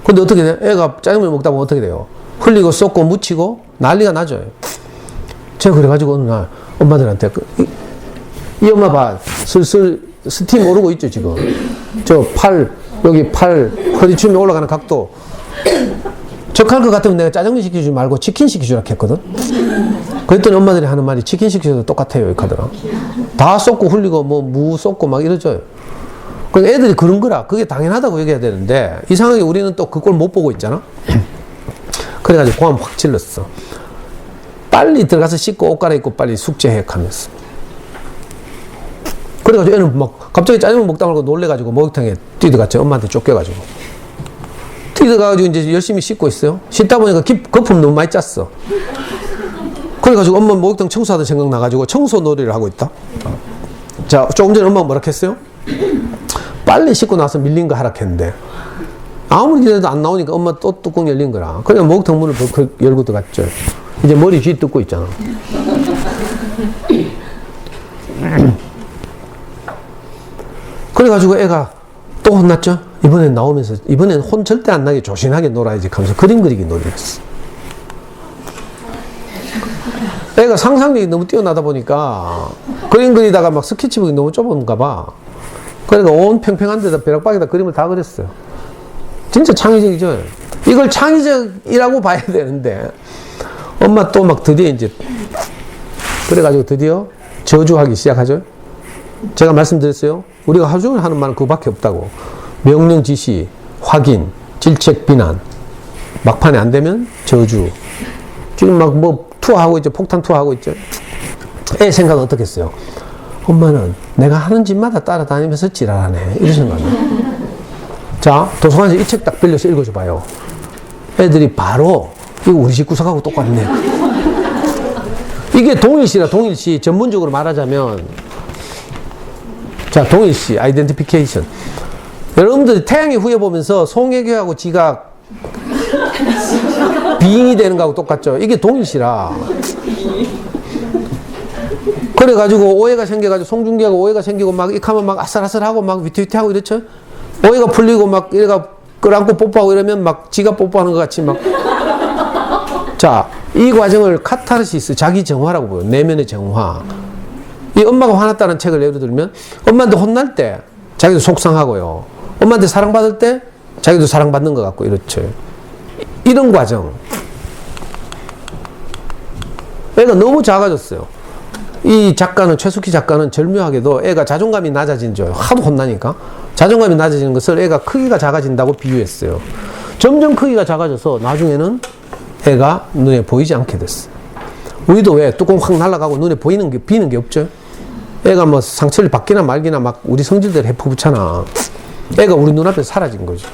근데 어떻게 돼요? 애가 짜장면을 먹다 보면 어떻게 돼요? 흘리고 쏟고 묻히고 난리가 나죠. 제가 그래가지고 어느 날 엄마들한테 이 엄마 봐. 슬슬 스팀 오르고 있죠 지금. 저 여기 팔 허리춤에 올라가는 각도. 적할 것 같으면 내가 짜장면 시켜주지 말고 치킨 시켜주라 했거든. 그랬더니 엄마들이 하는 말이 치킨 시켜줘도 똑같아요 이렇게 하더라. 다 쏟고 흘리고 뭐 무 쏟고 막 이러죠. 그러니까 애들이 그런 거라 그게 당연하다고 얘기해야 되는데 이상하게 우리는 또 그걸 못 보고 있잖아. 그래가지고 고함 확 질렀어. 빨리 들어가서 씻고 옷 갈아입고 빨리 숙제해 하면서. 그래가지고 애는 막 갑자기 짜장면 먹다 말고 놀래가지고 목욕탕에 뛰어갔죠. 엄마한테 쫓겨가지고. 뛰어가지고 이제 열심히 씻고 있어요. 씻다 보니까 거품 너무 많이 짰어. 그래가지고 엄마 목욕탕 청소하던 생각 나가지고 청소 놀이를 하고 있다. 자, 조금 전에 엄마가 뭐라 했어요? 빨리 씻고 나서 밀린 거 하라 했는데 아무리 기다려도 안 나오니까 엄마 또 뚜껑 열린 거라. 그냥 목욕탕 문을 열고 들어갔죠. 이제 머리 쥐 뜯고 있잖아. 그래가지고 애가 또 혼났죠. 이번엔 나오면서 이번엔 혼 절대 안 나게 조신하게 놀아야지 하면서 그림 그리기 놀이를 했어. 애가 상상력이 너무 뛰어나다 보니까 그림 그리다가 막 스케치북이 너무 좁은가 봐. 그러니까 온 평평한 데다 벼락박에다 그림을 다 그렸어요. 진짜 창의적이죠. 이걸 창의적이라고 봐야 되는데 엄마 또 막 드디어 이제 그래가지고 드디어 저주하기 시작하죠. 제가 말씀드렸어요. 우리가 하루 종일 하는 말은 그거밖에 없다고. 명령 지시, 확인, 질책 비난. 막판에 안 되면 저주. 지금 막 뭐 투하하고 있죠. 폭탄 투하하고 있죠. 애 생각은 어떻겠어요? 엄마는 내가 하는 짓마다 따라다니면서 지랄하네. 이런 생각이에요. 자, 도서관에서 이 책 딱 빌려서 읽어줘 봐요. 애들이 바로 이거 우리 집 구석하고 똑같네. 이게 동일시라 동일시. 전문적으로 말하자면 자, 동일시, 아이덴티피케이션. 여러분들이 태양의 후예 보면서 송혜교하고 지가 비인이 되는 거하고 똑같죠. 이게 동일시라. 그래가지고 오해가 생겨가지고 송중기하고 오해가 생기고 막 이카면 막 아슬아슬하고 막 위태위태하고 이렇죠. 오해가 풀리고 막 얘가 끌안고 뽀뽀하고 이러면 막 지가 뽀뽀하는 것 같이 막. 자, 이 과정을 카타르시스, 자기 정화라고 보여요. 내면의 정화. 이 엄마가 화났다는 책을 예를 들면 엄마한테 혼날 때 자기도 속상하고요. 엄마한테 사랑받을 때 자기도 사랑받는 것 같고 이렇죠. 이런 과정. 애가 너무 작아졌어요. 이 작가는 최숙희 작가는 절묘하게도 애가 자존감이 낮아진 줄 하도 혼나니까 자존감이 낮아지는 것을 애가 크기가 작아진다고 비유했어요. 점점 크기가 작아져서 나중에는 애가 눈에 보이지 않게 됐어. 우리도 왜 뚜껑 확 날아가고 눈에 비는 게 없죠. 애가 뭐 상처를 받기나 말기나 막 우리 성질대로 해퍼붙잖아. 애가 우리 눈앞에서 사라진 거죠.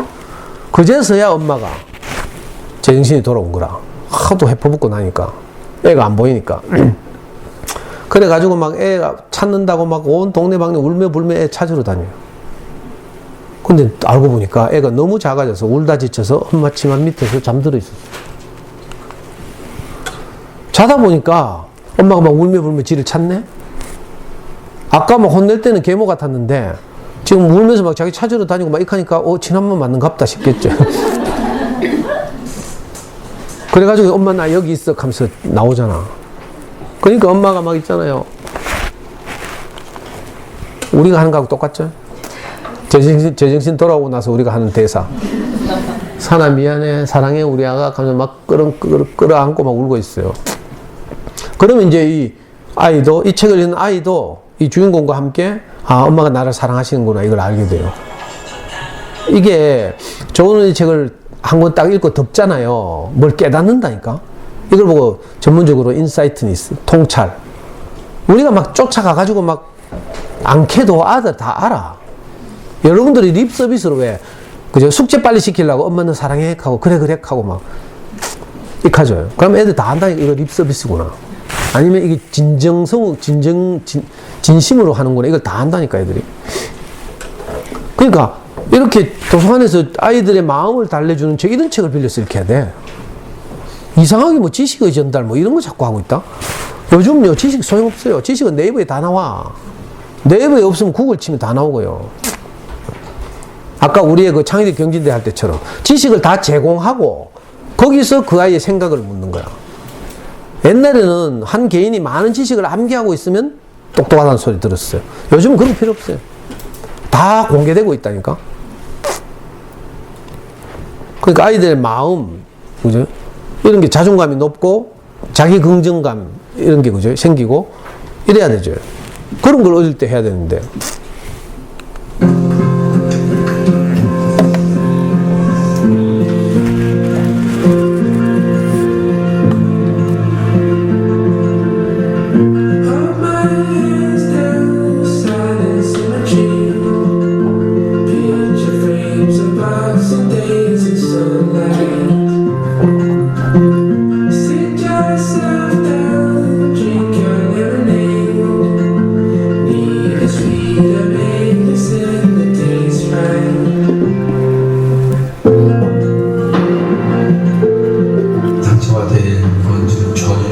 그제서야 엄마가 제정신이 돌아온 거라. 하도 해퍼붙고 나니까 애가 안 보이니까. 그래가지고 막 애가 찾는다고 막 온 동네방네 울며 불며 애 찾으러 다녀요. 근데 알고 보니까 애가 너무 작아져서 울다 지쳐서 엄마 치마 밑에서 잠들어 있었어요. 자다 보니까 엄마가 막 울며 불며 지를 찾네? 아까 막 혼낼 때는 계모 같았는데 지금 울면서 막 자기 찾으러 다니고 막 이러니까 지난번 맞는갑다 싶겠죠. 그래가지고 엄마 나 여기 있어 하면서 나오잖아. 그러니까 엄마가 막 있잖아요. 우리가 하는 거하고 똑같죠? 제정신 돌아오고 나서 우리가 하는 대사. 사나 미안해, 사랑해, 우리 아가 하면서 막 끌어안고 막 울고 있어요. 그러면 이제 이 아이도, 이 책을 읽는 아이도 이 주인공과 함께 아, 엄마가 나를 사랑하시는구나 이걸 알게 돼요. 이게 저는 이 책을 한 권 딱 읽고 덮잖아요. 뭘 깨닫는다니까. 이걸 보고 전문적으로 인사이트니스, 통찰. 우리가 막 쫓아가가지고 막 안 캐도 아들 다 알아. 여러분들이 립 서비스로 왜 그죠? 숙제 빨리 시키려고 엄마는 사랑해 하고 그래 하고 막 이렇게 하죠. 그럼 애들 다 안다니까 이거 립 서비스구나. 아니면 이게 진심으로 하는구나. 이걸 다 안다니까 애들이. 그러니까 이렇게 도서관에서 아이들의 마음을 달래주는 책, 이런 책을 빌려서 이렇게 해야 돼. 이상하게 뭐 지식의 전달 뭐 이런 거 자꾸 하고 있다. 요즘요 지식 소용없어요. 지식은 네이버에 다 나와. 네이버에 없으면 구글 치면 다 나오고요. 아까 우리의 그 창의력 경진대 할 때처럼 지식을 다 제공하고 거기서 그 아이의 생각을 묻는 거야. 옛날에는 한 개인이 많은 지식을 암기하고 있으면 똑똑하다는 소리 들었어요. 요즘은 그런 필요 없어요. 다 공개되고 있다니까. 그러니까 아이들의 마음, 그죠? 이런 게 자존감이 높고 자기 긍정감 이런 게 그죠? 생기고 이래야 되죠. 그런 걸 어릴 때 해야 되는데.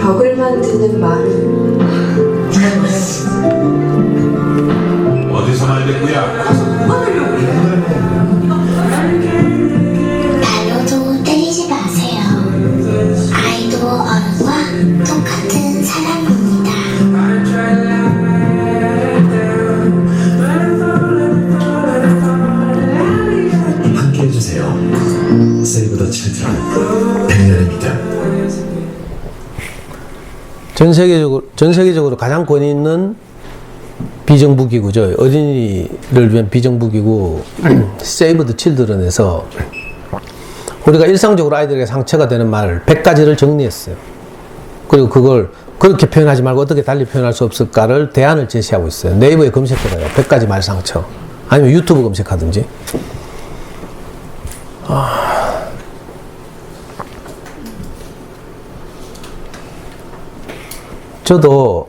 벽을 만드는 말은 어디서 말했구야? 말로도 때리지 마세요. 아이도 어른과 똑같은 사람입니다. 함께 해주세요. Save the Children. 100년의 믿음. 전 세계적으로 가장 권위 있는 비정부기구죠. 어린이를 위한 비정부기구 Save the Children에서 우리가 일상적으로 아이들에게 상처가 되는 말 100가지를 정리했어요. 그리고 그걸 그렇게 표현하지 말고 어떻게 달리 표현할 수 없을까를 대안을 제시하고 있어요. 네이버에 검색해봐요. 100가지 말 상처. 아니면 유튜브 검색하든지. 저도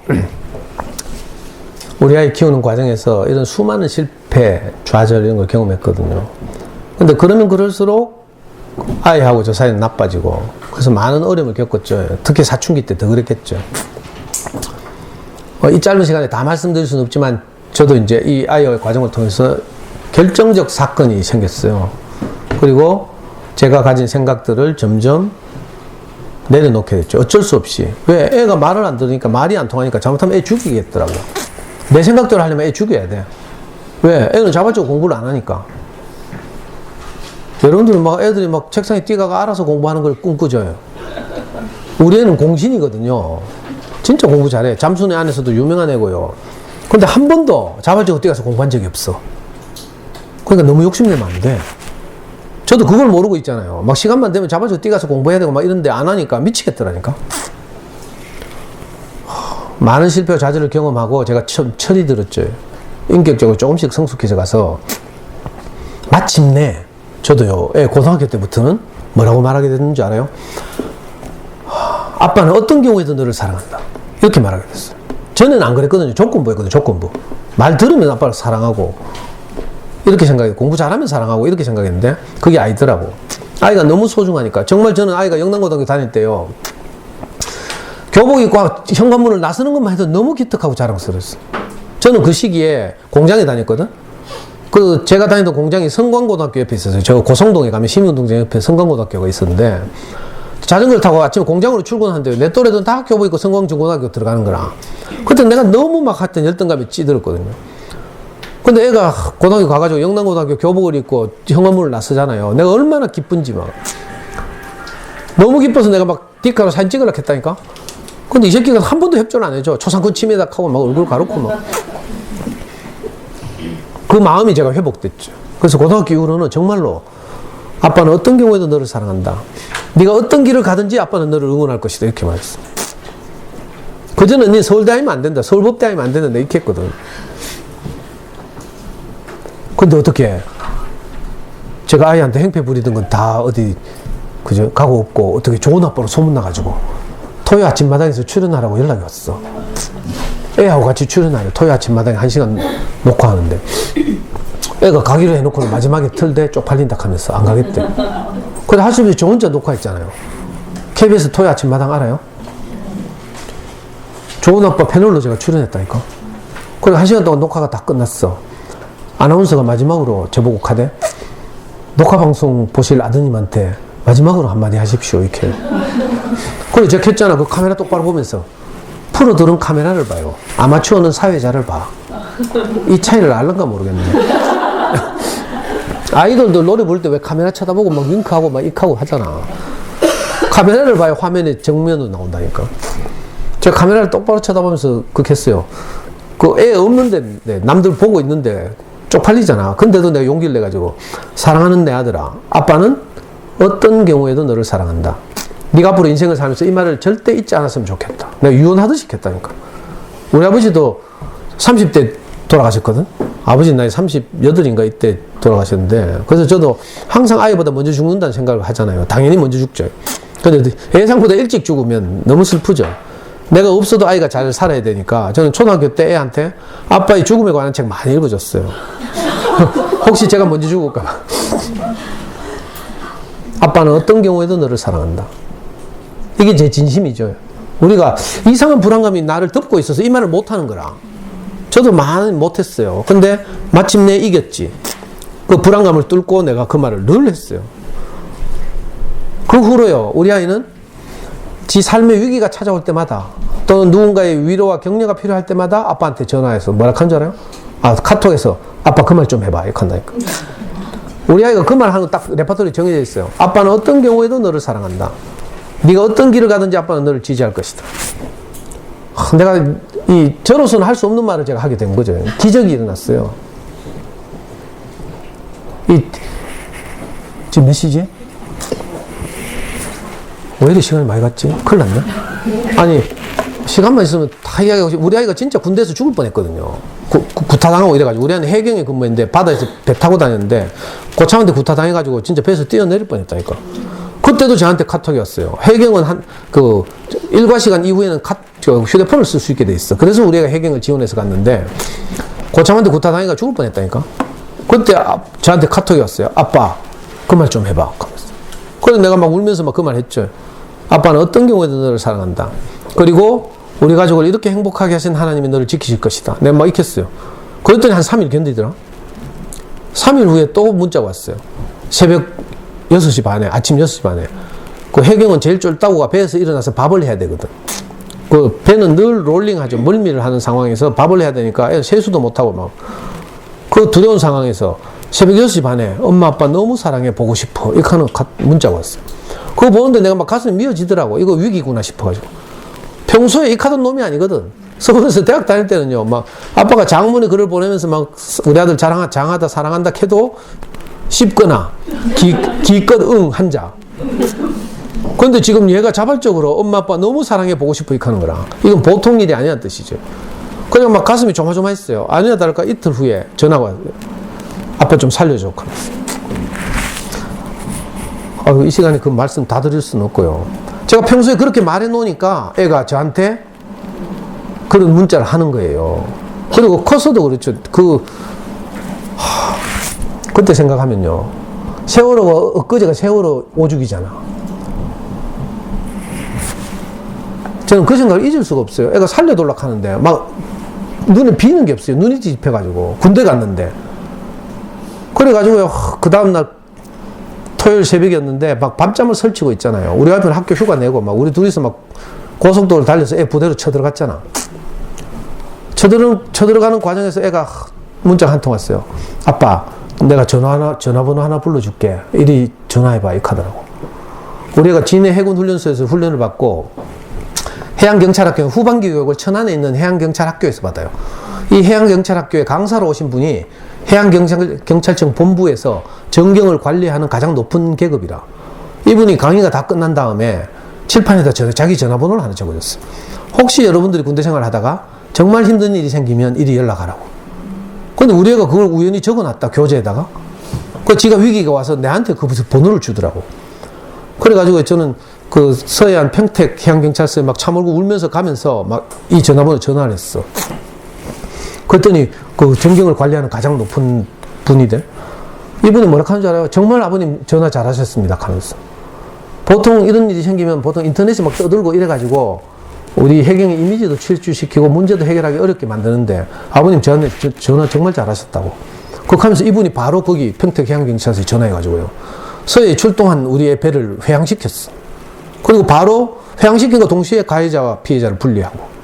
우리 아이 키우는 과정에서 이런 수많은 실패, 좌절 이런 걸 경험했거든요. 근데 그러면 그럴수록 아이하고 저 사이는 나빠지고 그래서 많은 어려움을 겪었죠. 특히 사춘기 때 더 그랬겠죠. 이 짧은 시간에 다 말씀드릴 수는 없지만 저도 이제 이 아이와의 과정을 통해서 결정적 사건이 생겼어요. 그리고 제가 가진 생각들을 점점 내려놓게 됐죠. 어쩔 수 없이. 왜? 애가 말을 안 들으니까 말이 안 통하니까 잘못하면 애 죽이겠더라고. 내 생각대로 하려면 애 죽여야 돼. 왜? 애는 자발적으로 공부를 안 하니까. 여러분들은 막 애들이 막 책상에 뛰어가 알아서 공부하는 걸 꿈꾸죠. 우리 애는 공신이거든요. 진짜 공부 잘해. 잠수내 안에서도 유명한 애고요. 근데 한 번도 자발적으로 뛰어가서 공부한 적이 없어. 그러니까 너무 욕심내면 안 돼. 저도 그걸 모르고 있잖아요. 막 시간만 되면 자발적으로 뛰어가서 공부해야 되고 막 이런데 안 하니까 미치겠더라니까. 많은 실패와 좌절을 경험하고 제가 철이 들었죠. 인격적으로 조금씩 성숙해져 가서 마침내 저도요, 고등학교 때부터는 뭐라고 말하게 됐는지 알아요? 아빠는 어떤 경우에도 너를 사랑한다. 이렇게 말하게 됐어요. 저는 안 그랬거든요. 조건부였거든요. 조건부. 말 들으면 아빠를 사랑하고 이렇게 생각해요. 공부 잘하면 사랑하고 이렇게 생각했는데 그게 아니더라고. 아이가 너무 소중하니까. 정말 저는 아이가 영남고등학교 다닐 때요. 교복 입고 현관문을 나서는 것만 해도 너무 기특하고 자랑스러웠어요. 저는 그 시기에 공장에 다녔거든. 그 제가 다니던 공장이 성광고등학교 옆에 있었어요. 저 고성동에 가면 시민운동장 옆에 성광고등학교가 있었는데 자전거를 타고 아침에 공장으로 출근하는데 내 또래들은 다 교복 입고 성광중고등학교 들어가는 거라. 그때 내가 너무 막 하여튼 열등감이 찌들었거든요. 근데 애가 고등학교 가가지고 영남고등학교 교복을 입고 현관문을 나서잖아요. 내가 얼마나 기쁜지 막. 너무 기뻐서 내가 막 뒷가로 사진 찍으려고 했다니까. 근데 이 새끼가 한 번도 협조를 안 해줘. 초상권 침해다 하고 막 얼굴 가르고 막. 그 마음이 제가 회복됐죠. 그래서 고등학교 이후로는 정말로 아빠는 어떤 경우에도 너를 사랑한다. 네가 어떤 길을 가든지 아빠는 너를 응원할 것이다. 이렇게 말했어. 그전에 네 서울대 아니면 안 된다. 서울법대 아니면 안 된다. 내가 이렇게 했거든. 근데 어떻게 제가 아이한테 행패 부리던 건 다 어디 그저 가고 없고 어떻게 좋은 아빠로 소문나가지고 토요 아침마당에서 출연하라고 연락이 왔어. 애하고 같이 출연하래. 토요 아침마당에 1시간 녹화하는데 애가 가기로 해놓고는 마지막에 틀대 쪽팔린다 하면서 안 가겠대. 근데 할 수 없이 저 혼자 녹화했잖아요. KBS 토요 아침마당 알아요? 좋은 아빠 패널로 제가 출연했다니까. 그래 1시간 동안 녹화가 다 끝났어. 아나운서가 마지막으로 저보고 가대. 녹화방송 보실 아드님한테 마지막으로 한마디 하십시오. 이렇게. 그래 제가 했잖아. 그 카메라 똑바로 보면서 프로들은 카메라를 봐요. 아마추어는 사회자를 봐. 이 차이를 알는가 모르겠네. 아이돌들 노래 부를 때 왜 카메라 쳐다보고 막 윙크하고 막 익하고 하잖아. 카메라를 봐야 화면에 정면으로 나온다니까. 제가 카메라를 똑바로 쳐다보면서 그렇게 했어요. 그 애 없는데 네, 남들 보고 있는데 쪽팔리잖아. 근데도 내가 용기를 내가지고 사랑하는 내 아들아, 아빠는 어떤 경우에도 너를 사랑한다. 네가 앞으로 인생을 살면서 이 말을 절대 잊지 않았으면 좋겠다. 내가 유언하듯이 했다니까. 우리 아버지도 30대 돌아가셨거든. 아버지 나이 38인가 이때 돌아가셨는데, 그래서 저도 항상 아이보다 먼저 죽는다는 생각을 하잖아요. 당연히 먼저 죽죠. 근데 예상보다 일찍 죽으면 너무 슬프죠. 내가 없어도 아이가 잘 살아야 되니까 저는 초등학교 때 애한테 아빠의 죽음에 관한 책 많이 읽어줬어요. 혹시 제가 먼저 죽을까 봐. 아빠는 어떤 경우에도 너를 사랑한다. 이게 제 진심이죠. 우리가 이상한 불안감이 나를 덮고 있어서 이 말을 못하는 거라. 저도 많이 못했어요. 근데 마침내 이겼지. 그 불안감을 뚫고 내가 그 말을 늘 했어요. 그 후로요, 우리 아이는 지 삶의 위기가 찾아올 때마다 또는 누군가의 위로와 격려가 필요할 때마다 아빠한테 전화해서 뭐라 한 줄 알아요? 카톡에서 아빠 그 말 좀 해봐. 이렇게 한다니까. 우리 아이가 그 말 하는 거 딱 레퍼토리 정해져 있어요. 아빠는 어떤 경우에도 너를 사랑한다. 네가 어떤 길을 가든지 아빠는 너를 지지할 것이다. 내가 저로서는 할 수 없는 말을 제가 하게 된 거죠. 기적이 일어났어요. 지금 몇 시지? 왜 이렇게 시간이 많이 갔지? 큰일 났네. 아니, 시간만 있으면 다 이야기하고, 우리 아이가 진짜 군대에서 죽을 뻔 했거든요. 구타당하고 이래가지고. 우리 아이는 해경에 근무했는데 바다에서 배 타고 다녔는데 고참한테 구타당해가지고 진짜 배에서 뛰어내릴 뻔 했다니까. 그때도 저한테 카톡이 왔어요. 해경은 일과 시간 이후에는 휴대폰을 쓸 수 있게 돼 있어. 그래서 우리가 해경을 지원해서 갔는데 고참한테 구타당해가 죽을 뻔 했다니까. 그때 저한테 카톡이 왔어요. 아빠, 그 말 좀 해봐. 그래서 내가 막 울면서 막 그 말 했죠. 아빠는 어떤 경우에도 너를 사랑한다. 그리고 우리 가족을 이렇게 행복하게 하신 하나님이 너를 지키실 것이다. 내가 막 익혔어요. 그랬더니 한 3일 견디더라. 3일 후에 또 문자가 왔어요. 새벽 6시 반에, 아침 6시 반에. 그 해경은 제일 쫄따구가 배에서 일어나서 밥을 해야 되거든. 그 배는 늘 롤링하죠. 멀미를 하는 상황에서 밥을 해야 되니까 애 세수도 못하고 막. 그 두려운 상황에서 새벽 6시 반에 엄마 아빠 너무 사랑해 보고 싶어. 이렇게 하는 문자가 왔어요. 그거 보는데 내가 막 가슴이 미어지더라고. 이거 위기구나 싶어가지고. 평소에 익하던 놈이 아니거든. 서울에서 대학 다닐 때는요, 막 아빠가 장문의 글을 보내면서 막 우리 아들 장하다 사랑한다 해도 씹거나 기껏 응 한자. 근데 지금 얘가 자발적으로 엄마 아빠 너무 사랑해 보고 싶어 이렇게 하는 거라. 이건 보통 일이 아니란 뜻이죠. 그냥 막 가슴이 조마조마했어요. 아니나 다를까 이틀 후에 전화가 왔어요. 아빠 좀 살려줘. 이 시간에 그 말씀 다 드릴 수는 없고요. 제가 평소에 그렇게 말해 놓으니까 애가 저한테 그런 문자를 하는 거예요. 그리고 커서도 그렇죠. 그때 생각하면요. 세월호가, 엊그제가 세월호 오죽이잖아. 저는 그 생각을 잊을 수가 없어요. 애가 살려달라고 하는데, 막, 눈에 비는 게 없어요. 눈이 뒤집혀가지고. 군대 갔는데. 그래가지고요, 그 다음날 토요일 새벽이었는데 막 밤잠을 설치고 있잖아요. 우리 와이프는 학교 휴가 내고 막 우리 둘이서 막 고속도로를 달려서 애 부대로 쳐들어갔잖아. 쳐들어가는 과정에서 애가 문자가 한 통 왔어요. 아빠, 내가 전화번호 하나 불러줄게. 이리 전화해봐. 이렇게 하더라고. 우리 애가 진해 해군훈련소에서 훈련을 받고 해양경찰학교 후반기 교육을 천안에 있는 해양경찰학교에서 받아요. 이 해양경찰학교에 강사로 오신 분이 해양경찰청 본부에서 전경을 관리하는 가장 높은 계급이라. 이분이 강의가 다 끝난 다음에 칠판에다 자기 전화번호를 하나 적어줬어요. 혹시 여러분들이 군대 생활 하다가 정말 힘든 일이 생기면 이리 연락하라고. 근데 우리 애가 그걸 우연히 적어놨다, 교재에다가. 그 지가 위기가 와서 내한테 그 번호를 주더라고. 그래가지고 저는 그 서해안 평택 해양경찰서에 막 차 몰고 울면서 가면서 막 이 전화번호 전화를 했어. 그랬더니 그 전경을 관리하는 가장 높은 분이들. 이분이 뭐라 하는 줄 알아요? 정말 아버님 전화 잘하셨습니다 하면서. 보통 이런 일이 생기면 보통 인터넷에 막 떠들고 이래가지고 우리 해경의 이미지도 출주시키고 문제도 해결하기 어렵게 만드는데 아버님 저한테 전화 정말 잘하셨다고. 그렇게 하면서 이분이 바로 거기 평택 해양경찰서에 전화해가지고요. 서해에 출동한 우리의 배를 회항시켰어. 그리고 바로 회항시킨 거 동시에 가해자와 피해자를 분리하고.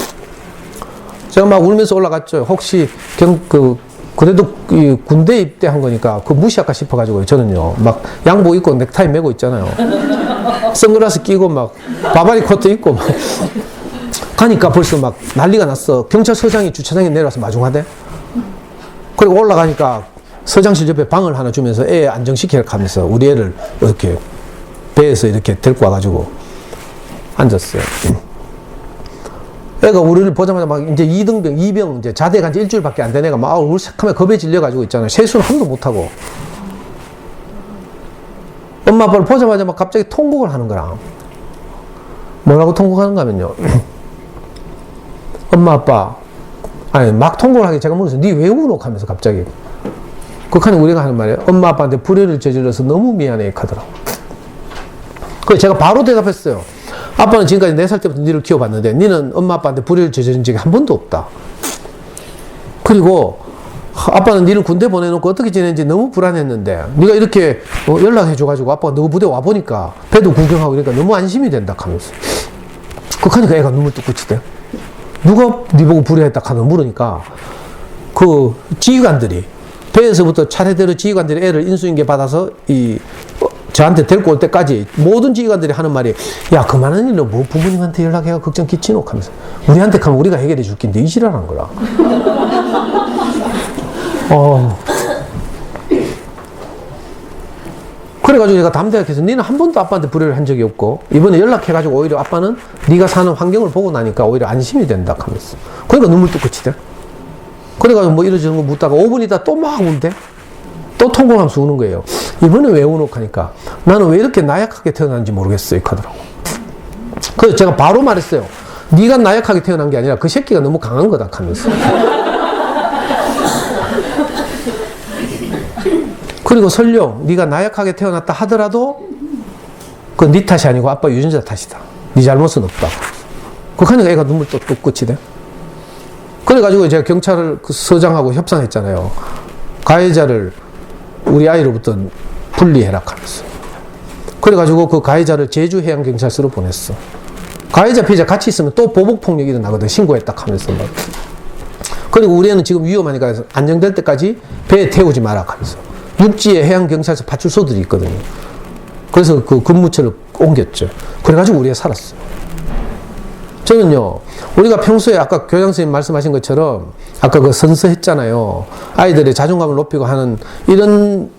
제가 막 울면서 올라갔죠. 혹시 그래도 이 군대 입대한 거니까 그 무시할까 싶어가지고요. 저는요. 막 양복 입고 넥타이 메고 있잖아요. 선글라스 끼고 막 바바리 코트 입고 막 가니까 벌써 막 난리가 났어. 경찰서장이 주차장에 내려와서 마중하대. 그리고 올라가니까 서장실 옆에 방을 하나 주면서 애 안정시키라 하면서 우리 애를 이렇게 배에서 이렇게 데리고 와가지고 앉았어요. 애가 우리를 보자마자 막 이제 2병 이제 자대 간지 일주일밖에 안 된 애가 막 얼굴 새카매 겁에 질려가지고 있잖아요. 세수는 하나도 못하고. 엄마 아빠를 보자마자 막 갑자기 통곡을 하는 거라. 뭐라고 통곡하는가 하면요. 엄마 아빠, 아니 막 통곡을 하기 제가 물었어요. 니 왜 우노? 하면서 갑자기. 그칸에 우리가 하는 말이에요. 엄마 아빠한테 불의를 저질러서 너무 미안해 하더라고. 그래서 제가 바로 대답했어요. 아빠는 지금까지 4살 때부터 니를 키워봤는데 니는 엄마 아빠한테 불의를 저지른 적이 한 번도 없다. 그리고 아빠는 니를 군대 보내놓고 어떻게 지내는지 너무 불안했는데 니가 이렇게 연락해줘가지고 아빠가 너 부대 와보니까 배도 구경하고 그러니까 너무 안심이 된다 하면서. 그러니까 애가 눈물 뚝 끝이 돼. 누가 니 보고 불의했다 하면 물으니까 그 지휘관들이 배에서부터 차례대로 지휘관들이 애를 인수인계 받아서 저한테 데리고 올 때까지 모든 지휘관들이 하는 말이 야 그만한 일로 뭐 부모님한테 연락해가 걱정 끼치노 하면서 우리한테 가면 우리가 해결해 줄 긴데 이 지랄한 거라. 그래가지고 제가 담대하게 해서 니는 한 번도 아빠한테 불의를 한 적이 없고 이번에 연락해가지고 오히려 아빠는 네가 사는 환경을 보고 나니까 오히려 안심이 된다 하면서. 그러니까 눈물 뚝 끝이 돼. 그래가지고 뭐 이러저런 거 묻다가 5분 있다 또 막 운대. 또 통곡하면서 우는 거예요. 이번에 왜 우노 하니까 나는 왜 이렇게 나약하게 태어났는지 모르겠어 이렇게 하더라고. 그래서 제가 바로 말했어요. 네가 나약하게 태어난 게 아니라 그 새끼가 너무 강한 거다 하면서. 그리고 설령 네가 나약하게 태어났다 하더라도 그건 네 탓이 아니고 아빠 유전자 탓이다. 네 잘못은 없다. 그러니까 애가 눈물 또 끝이 돼. 그래가지고 제가 경찰을 그 서장하고 협상했잖아요. 가해자를 우리 아이로부터 분리해라 하면서. 그래가지고 그 가해자를 제주해양경찰서로 보냈어. 가해자 피해자 같이 있으면 또 보복폭력이 일어나거든. 신고했다 하면서 막. 그리고 우리 애는 지금 위험하니까 안정될 때까지 배에 태우지 마라 하면서. 육지에 해양경찰서 파출소들이 있거든요. 그래서 그 근무처를 옮겼죠. 그래가지고 우리 애 살았어요. 저는요, 우리가 평소에 아까 교장 선생님 말씀하신 것처럼 아까 그 선서했잖아요. 아이들의 자존감을 높이고 하는 이런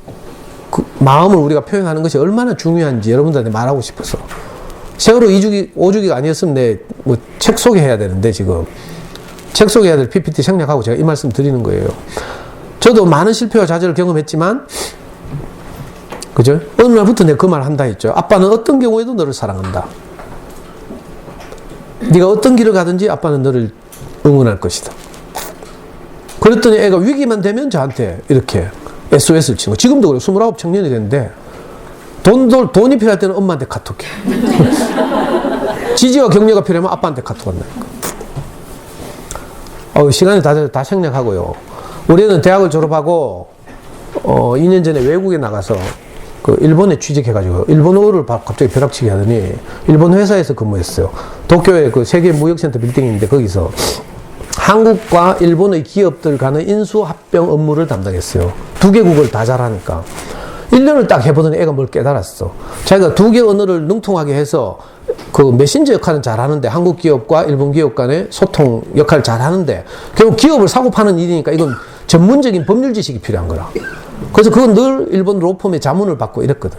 그 마음을 우리가 표현하는 것이 얼마나 중요한지 여러분들한테 말하고 싶어서. 세월호 2주기, 5주기가 아니었으면 내 뭐 책 소개해야 되는데 지금. 책 소개해야 될 PPT 생략하고 제가 이 말씀 드리는 거예요. 저도 많은 실패와 좌절을 경험했지만, 그죠? 어느 날부터 내가 그 말 한다 했죠. 아빠는 어떤 경우에도 너를 사랑한다. 네가 어떤 길을 가든지 아빠는 너를 응원할 것이다. 그랬더니 애가 위기만 되면 저한테 이렇게 SOS를 치고, 지금도 그래요. 29 청년이 됐는데 돈이 필요할 때는 엄마한테 카톡해. 지지와 격려가 필요하면 아빠한테 카톡 한다니까. 시간이 다 생략하고요. 우리는 대학을 졸업하고 2년 전에 외국에 나가서 그 일본에 취직해가지고 일본어를 갑자기 벼락치기 하더니 일본 회사에서 근무했어요. 도쿄에 그 세계 무역센터 빌딩인데 거기서 한국과 일본의 기업들 간의 인수합병 업무를 담당했어요. 두 개국을 다 잘하니까. 1년을 딱 해보더니 애가 뭘 깨달았어. 자기가 두 개 언어를 능통하게 해서 그 메신저 역할은 잘하는데 한국 기업과 일본 기업 간의 소통 역할을 잘하는데 결국 기업을 사고 파는 일이니까 이건 전문적인 법률 지식이 필요한 거라. 그래서 그건 늘 일본 로펌의 자문을 받고 이랬거든.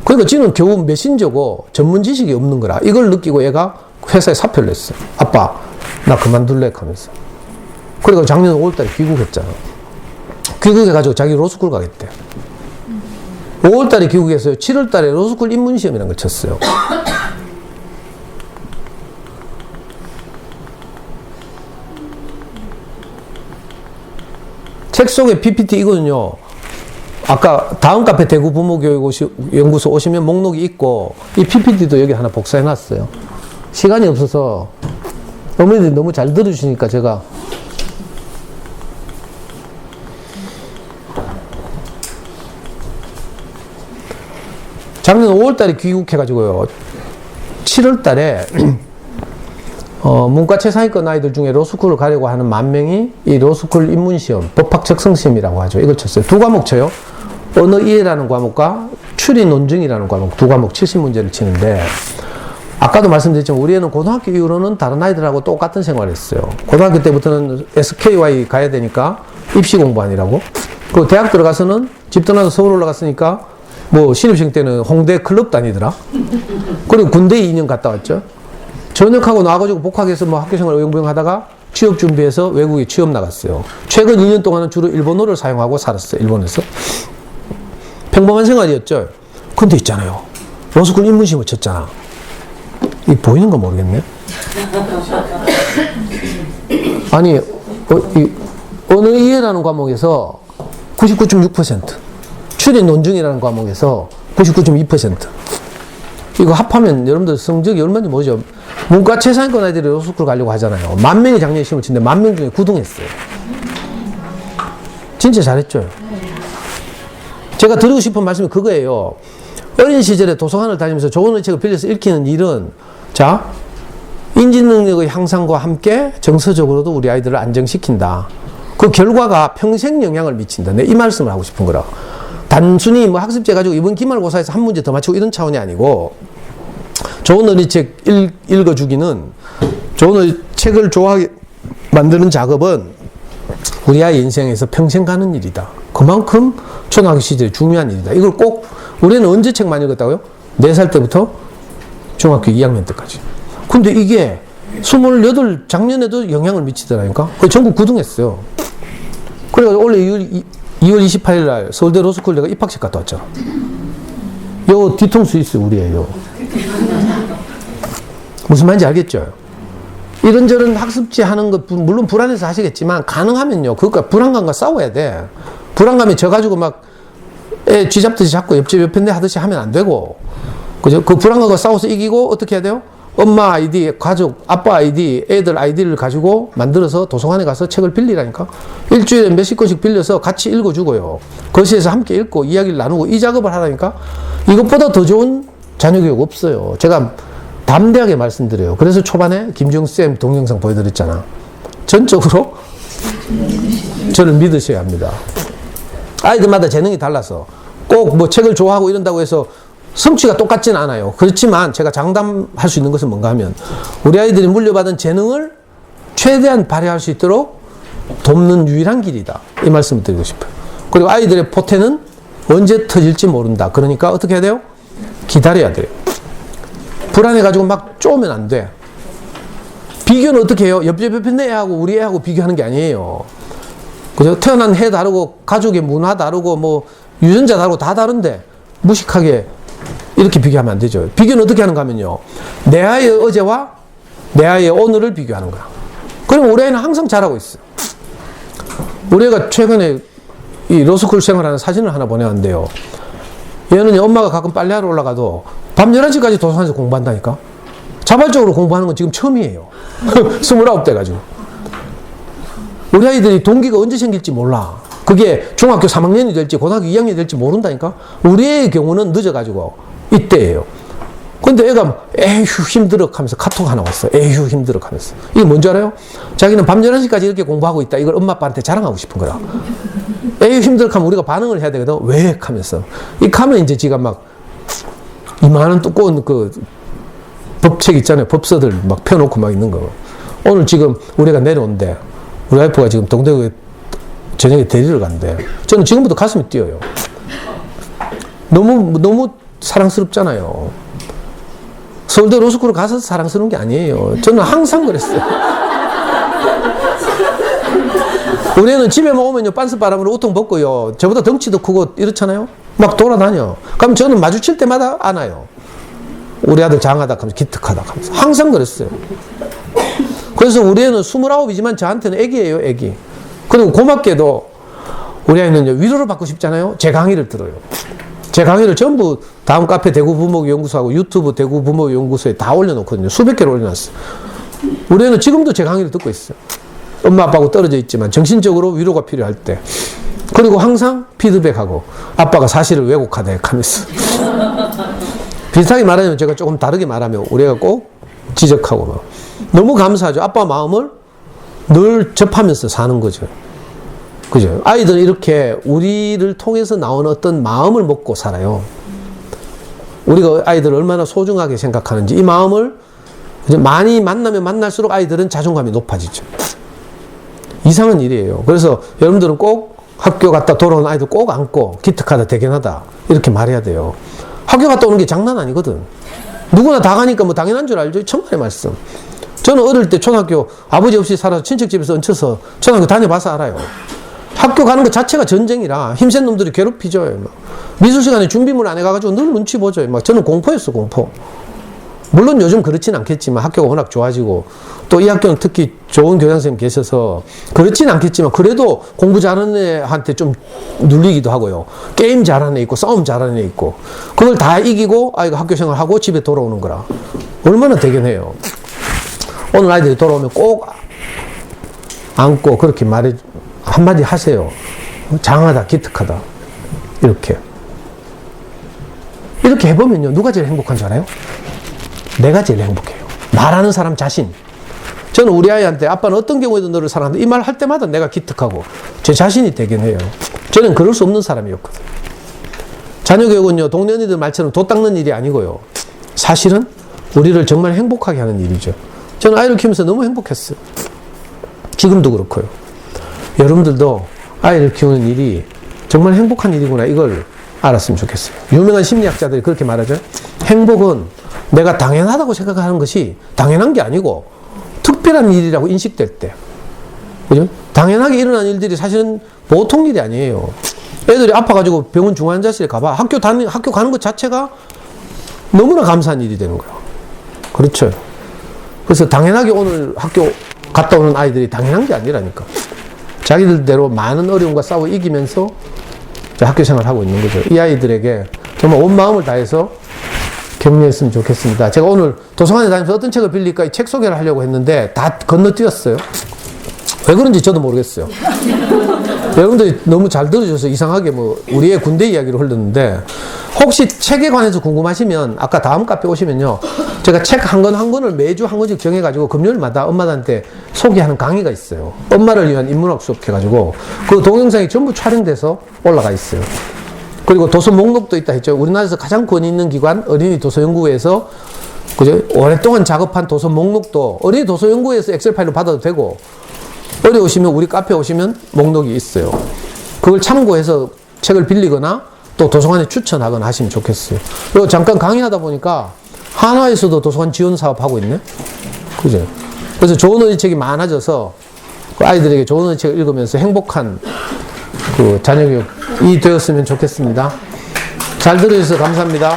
그러니까 지는 겨우 메신저고 전문 지식이 없는 거라. 이걸 느끼고 얘가 회사에 사표를 냈어. 아빠, 나 그만둘래 하면서. 그리고 작년 5월달에 귀국했잖아. 귀국해가지고 자기 로스쿨 가겠대. 5월달에 귀국해서 7월달에 로스쿨 입문시험이라는 걸 쳤어요. 책 속에 PPT 이거는요. 아까 다음 카페 대구 부모교육연구소 오시면 목록이 있고 이 PPT도 여기 하나 복사해 놨어요. 시간이 없어서 어머니들이 너무 잘 들어주시니까 제가 작년 5월달에 귀국해가지고요. 7월달에 문과 최상위권 아이들 중에 로스쿨을 가려고 하는 10,000명이 이 로스쿨 입문시험, 법학 적성시험이라고 하죠. 이걸 쳤어요. 두 과목 쳐요. 언어 이해라는 과목과 추리 논증이라는 과목, 두 과목 70문제를 치는데 아까도 말씀드렸지만 우리 애는 고등학교 이후로는 다른 아이들하고 똑같은 생활을 했어요. 고등학교 때부터는 SKY 가야 되니까 입시 공부하느라고. 그리고 대학 들어가서는 집 떠나서 서울 올라갔으니까 뭐 신입생 때는 홍대 클럽 다니더라. 그리고 군대 2년 갔다 왔죠. 전역하고 나와가지고 복학해서 뭐 학교생활 어영부영 하다가 취업 준비해서 외국에 취업 나갔어요. 최근 2년 동안은 주로 일본어를 사용하고 살았어요. 일본에서. 평범한 생활이었죠. 근데 있잖아요. 로스쿨 입문시험을 쳤잖아. 이 보이는 거 모르겠네. 아니, 이 언어 이해라는 과목에서 99.6%, 추리 논증이라는 과목에서 99.2%. 이거 합하면 여러분들 성적이 얼마인지 모르죠? 문과 최상위권 아이들이 로스쿨 가려고 하잖아요. 10,000명이 작년에 시험을 치는데 10,000명 중에 9등 했어요. 진짜 잘했죠? 제가 드리고 싶은 말씀이 그거예요. 어린 시절에 도서관을 다니면서 좋은 책을 빌려서 읽히는 일은 자, 인지 능력의 향상과 함께 정서적으로도 우리 아이들을 안정시킨다. 그 결과가 평생 영향을 미친다. 내 이 말씀을 하고 싶은 거라. 단순히 뭐 학습제 가지고 이번 기말고사에서 한 문제 더 맞추고 이런 차원이 아니고 좋은 어린이책 읽어주기는 좋은 책을 좋아하게 만드는 작업은 우리 아이 인생에서 평생 가는 일이다. 그만큼 초등학교 시절에 중요한 일이다. 이걸 꼭 우리는 언제 책 많이 읽었다고요? 4살 때부터 중학교 2학년 때까지. 근데 이게 28 작년에도 영향을 미치더라니까. 전국 9등 했어요. 그래가지고 원래 2월 28일 날 서울대 로스쿨 내가 입학식 갔다 왔잖아. 요 뒤통수 있어요, 우리예요. 무슨 말인지 알겠죠? 이런저런 학습지 하는 것, 물론 불안해서 하시겠지만, 가능하면요, 그것과 불안감과 싸워야 돼. 불안감에 져가지고 막, 애 쥐잡듯이 잡고 옆집 옆에 내 하듯이 하면 안 되고, 그죠? 그 불안감과 싸워서 이기고, 어떻게 해야 돼요? 엄마 아이디, 가족, 아빠 아이디, 애들 아이디를 가지고 만들어서 도서관에 가서 책을 빌리라니까. 일주일에 몇십 권씩 빌려서 같이 읽어주고요. 거실에서 함께 읽고 이야기를 나누고 이 작업을 하라니까. 이것보다 더 좋은 자녀교육 없어요. 제가 담대하게 말씀드려요. 그래서 초반에 김정수쌤 동영상 보여드렸잖아. 전적으로 저를 믿으셔야 합니다. 아이들마다 재능이 달라서 꼭 뭐 책을 좋아하고 이런다고 해서 성취가 똑같지는 않아요. 그렇지만 제가 장담할 수 있는 것은 뭔가 하면 우리 아이들이 물려받은 재능을 최대한 발휘할 수 있도록 돕는 유일한 길이다. 이 말씀을 드리고 싶어요. 그리고 아이들의 포텐은 언제 터질지 모른다. 그러니까 어떻게 해야 돼요? 기다려야 돼요. 불안해가지고 막 쪼면 안 돼. 비교는 어떻게 해요? 옆에 내 애하고 우리 애하고 비교하는 게 아니에요. 그죠? 태어난 해 다르고 가족의 문화 다르고 뭐 유전자 다르고 다 다른데 무식하게 이렇게 비교하면 안 되죠. 비교는 어떻게 하는가 하면요. 내 아이의 어제와 내 아이의 오늘을 비교하는 거야. 그러면 우리 아이는 항상 잘하고 있어. 우리 애가 최근에 이 로스쿨 생활하는 사진을 하나 보내왔는데요. 얘는 엄마가 가끔 빨래하러 올라가도 밤 11시까지 도서관에서 공부한다니까. 자발적으로 공부하는 건 지금 처음이에요. 29대 가지고. 우리 아이들이 동기가 언제 생길지 몰라. 그게 중학교 3학년이 될지 고등학교 2학년이 될지 모른다니까. 우리의 경우는 늦어가지고 이때예요. 근데 애가 에휴 힘들어 하면서 카톡 하나 왔어. 에휴 힘들어 하면서. 이게 뭔지 알아요? 자기는 밤 11시까지 이렇게 공부하고 있다. 이걸 엄마 아빠한테 자랑하고 싶은 거야. 에휴 힘들어 하면 우리가 반응을 해야 되거든. 왜? 하면서. 이 하면 이제 지가 막 이만한 두꺼운 그 법책 있잖아요. 법서들 막 펴놓고 막 있는 거. 오늘 지금 우리가 내려온대. 우리 와이프가 지금 동대구에 저녁에 데리러 간대. 저는 지금부터 가슴이 뛰어요. 너무 사랑스럽잖아요. 서울대 로스쿨을 가서 사랑스러운 게 아니에요. 저는 항상 그랬어요. 우리는 집에만 오면요, 빤스바람으로 우통 벗고요, 저보다 덩치도 크고 이렇잖아요? 막 돌아다녀. 그럼 저는 마주칠 때마다 안아요. 우리 아들 장하다 하면서 기특하다 하면서. 항상 그랬어요. 그래서 우리 애는 29이지만 저한테는 애기예요, 애기. 그리고 고맙게도 우리 아이는 위로를 받고 싶잖아요? 제 강의를 들어요. 제 강의를 전부 다음 카페 대구 부모교 연구소하고 유튜브 대구 부모교 연구소에 다 올려놓거든요. 수백 개를 올려놨어요. 우리 애는 지금도 제 강의를 듣고 있어요. 엄마 아빠하고 떨어져 있지만 정신적으로 위로가 필요할 때. 그리고 항상 피드백하고 아빠가 사실을 왜곡하대 하면서. 비슷하게 말하면 제가 조금 다르게 말하면 우리 애가 꼭 지적하고 막. 너무 감사하죠. 아빠 마음을 늘 접하면서 사는 거죠. 그죠? 아이들은 이렇게 우리를 통해서 나오는 어떤 마음을 먹고 살아요. 우리가 아이들을 얼마나 소중하게 생각하는지 이 마음을 많이 만나면 만날수록 아이들은 자존감이 높아지죠. 이상한 일이에요. 그래서 여러분들은 꼭 학교 갔다 돌아온 아이들 꼭 안고 기특하다 대견하다 이렇게 말해야 돼요. 학교 갔다 오는 게 장난 아니거든. 누구나 다 가니까 뭐 당연한 줄 알죠. 천만의 말씀. 저는 어릴 때 초등학교 아버지 없이 살아서 친척집에서 얹혀서 초등학교 다녀봐서 알아요. 학교 가는 것 자체가 전쟁이라 힘센 놈들이 괴롭히죠. 막. 미술 시간에 준비물 안 해가지고 늘 눈치 보죠. 막 저는 공포였어, 공포. 물론 요즘 그렇진 않겠지만 학교가 워낙 좋아지고 또 이 학교는 특히 좋은 교장선생님 계셔서 그렇진 않겠지만 그래도 공부 잘하는 애한테 좀 눌리기도 하고요. 게임 잘하는 애 있고 싸움 잘하는 애 있고 그걸 다 이기고 아이가 학교 생활하고 집에 돌아오는 거라. 얼마나 대견해요. 오늘 아이들이 돌아오면 꼭 안고 그렇게 말해 한마디 하세요. 장하다, 기특하다. 이렇게 해보면요. 누가 제일 행복한 줄 알아요? 내가 제일 행복해요. 말하는 사람 자신. 저는 우리 아이한테 아빠는 어떤 경우에도 너를 사랑한다. 이 말 할 때마다 내가 기특하고 제 자신이 대견해요. 저는 그럴 수 없는 사람이었거든요. 자녀교육은요. 동네 언니들 말처럼 도 닦는 일이 아니고요. 사실은 우리를 정말 행복하게 하는 일이죠. 저는 아이를 키우면서 너무 행복했어요. 지금도 그렇고요. 여러분들도 아이를 키우는 일이 정말 행복한 일이구나 이걸 알았으면 좋겠어요. 유명한 심리학자들이 그렇게 말하죠. 행복은 내가 당연하다고 생각하는 것이 당연한 게 아니고 특별한 일이라고 인식될 때. 그죠? 당연하게 일어난 일들이 사실은 보통 일이 아니에요. 애들이 아파가지고 병원 중환자실에 가봐. 학교 가는 것 자체가 너무나 감사한 일이 되는 거예요. 그렇죠. 그래서 당연하게 오늘 학교 갔다 오는 아이들이 당연한 게 아니라니까. 자기들대로 많은 어려움과 싸워 이기면서 학교 생활을 하고 있는 거죠. 이 아이들에게 정말 온 마음을 다해서 격려했으면 좋겠습니다. 제가 오늘 도서관에 다니면서 어떤 책을 빌릴까 이 책 소개를 하려고 했는데 다 건너뛰었어요. 왜 그런지 저도 모르겠어요. 여러분들이 너무 잘 들어주셔서 이상하게 뭐 우리의 군대 이야기로 흘렀는데 혹시 책에 관해서 궁금하시면 아까 다음 카페 오시면요. 제가 책 한 권을 매주 한 권씩 정해가지고 금요일마다 엄마들한테 소개하는 강의가 있어요. 엄마를 위한 인문학 수업 해가지고 그 동영상이 전부 촬영돼서 올라가 있어요. 그리고 도서 목록도 있다 했죠. 우리나라에서 가장 권위 있는 기관 어린이 도서연구회에서 그죠? 오랫동안 작업한 도서 목록도 어린이 도서연구회에서 엑셀 파일로 받아도 되고 어려우시면 우리 카페 오시면 목록이 있어요. 그걸 참고해서 책을 빌리거나 또 도서관에 추천하거나 하시면 좋겠어요. 그리고 잠깐 강의하다 보니까 한화에서도 도서관 지원 사업 하고 있네. 그죠? 그래서 좋은 어린이책이 많아져서 아이들에게 좋은 어린이책을 읽으면서 행복한 그 자녀교육이 되었으면 좋겠습니다. 잘 들어주셔서 감사합니다.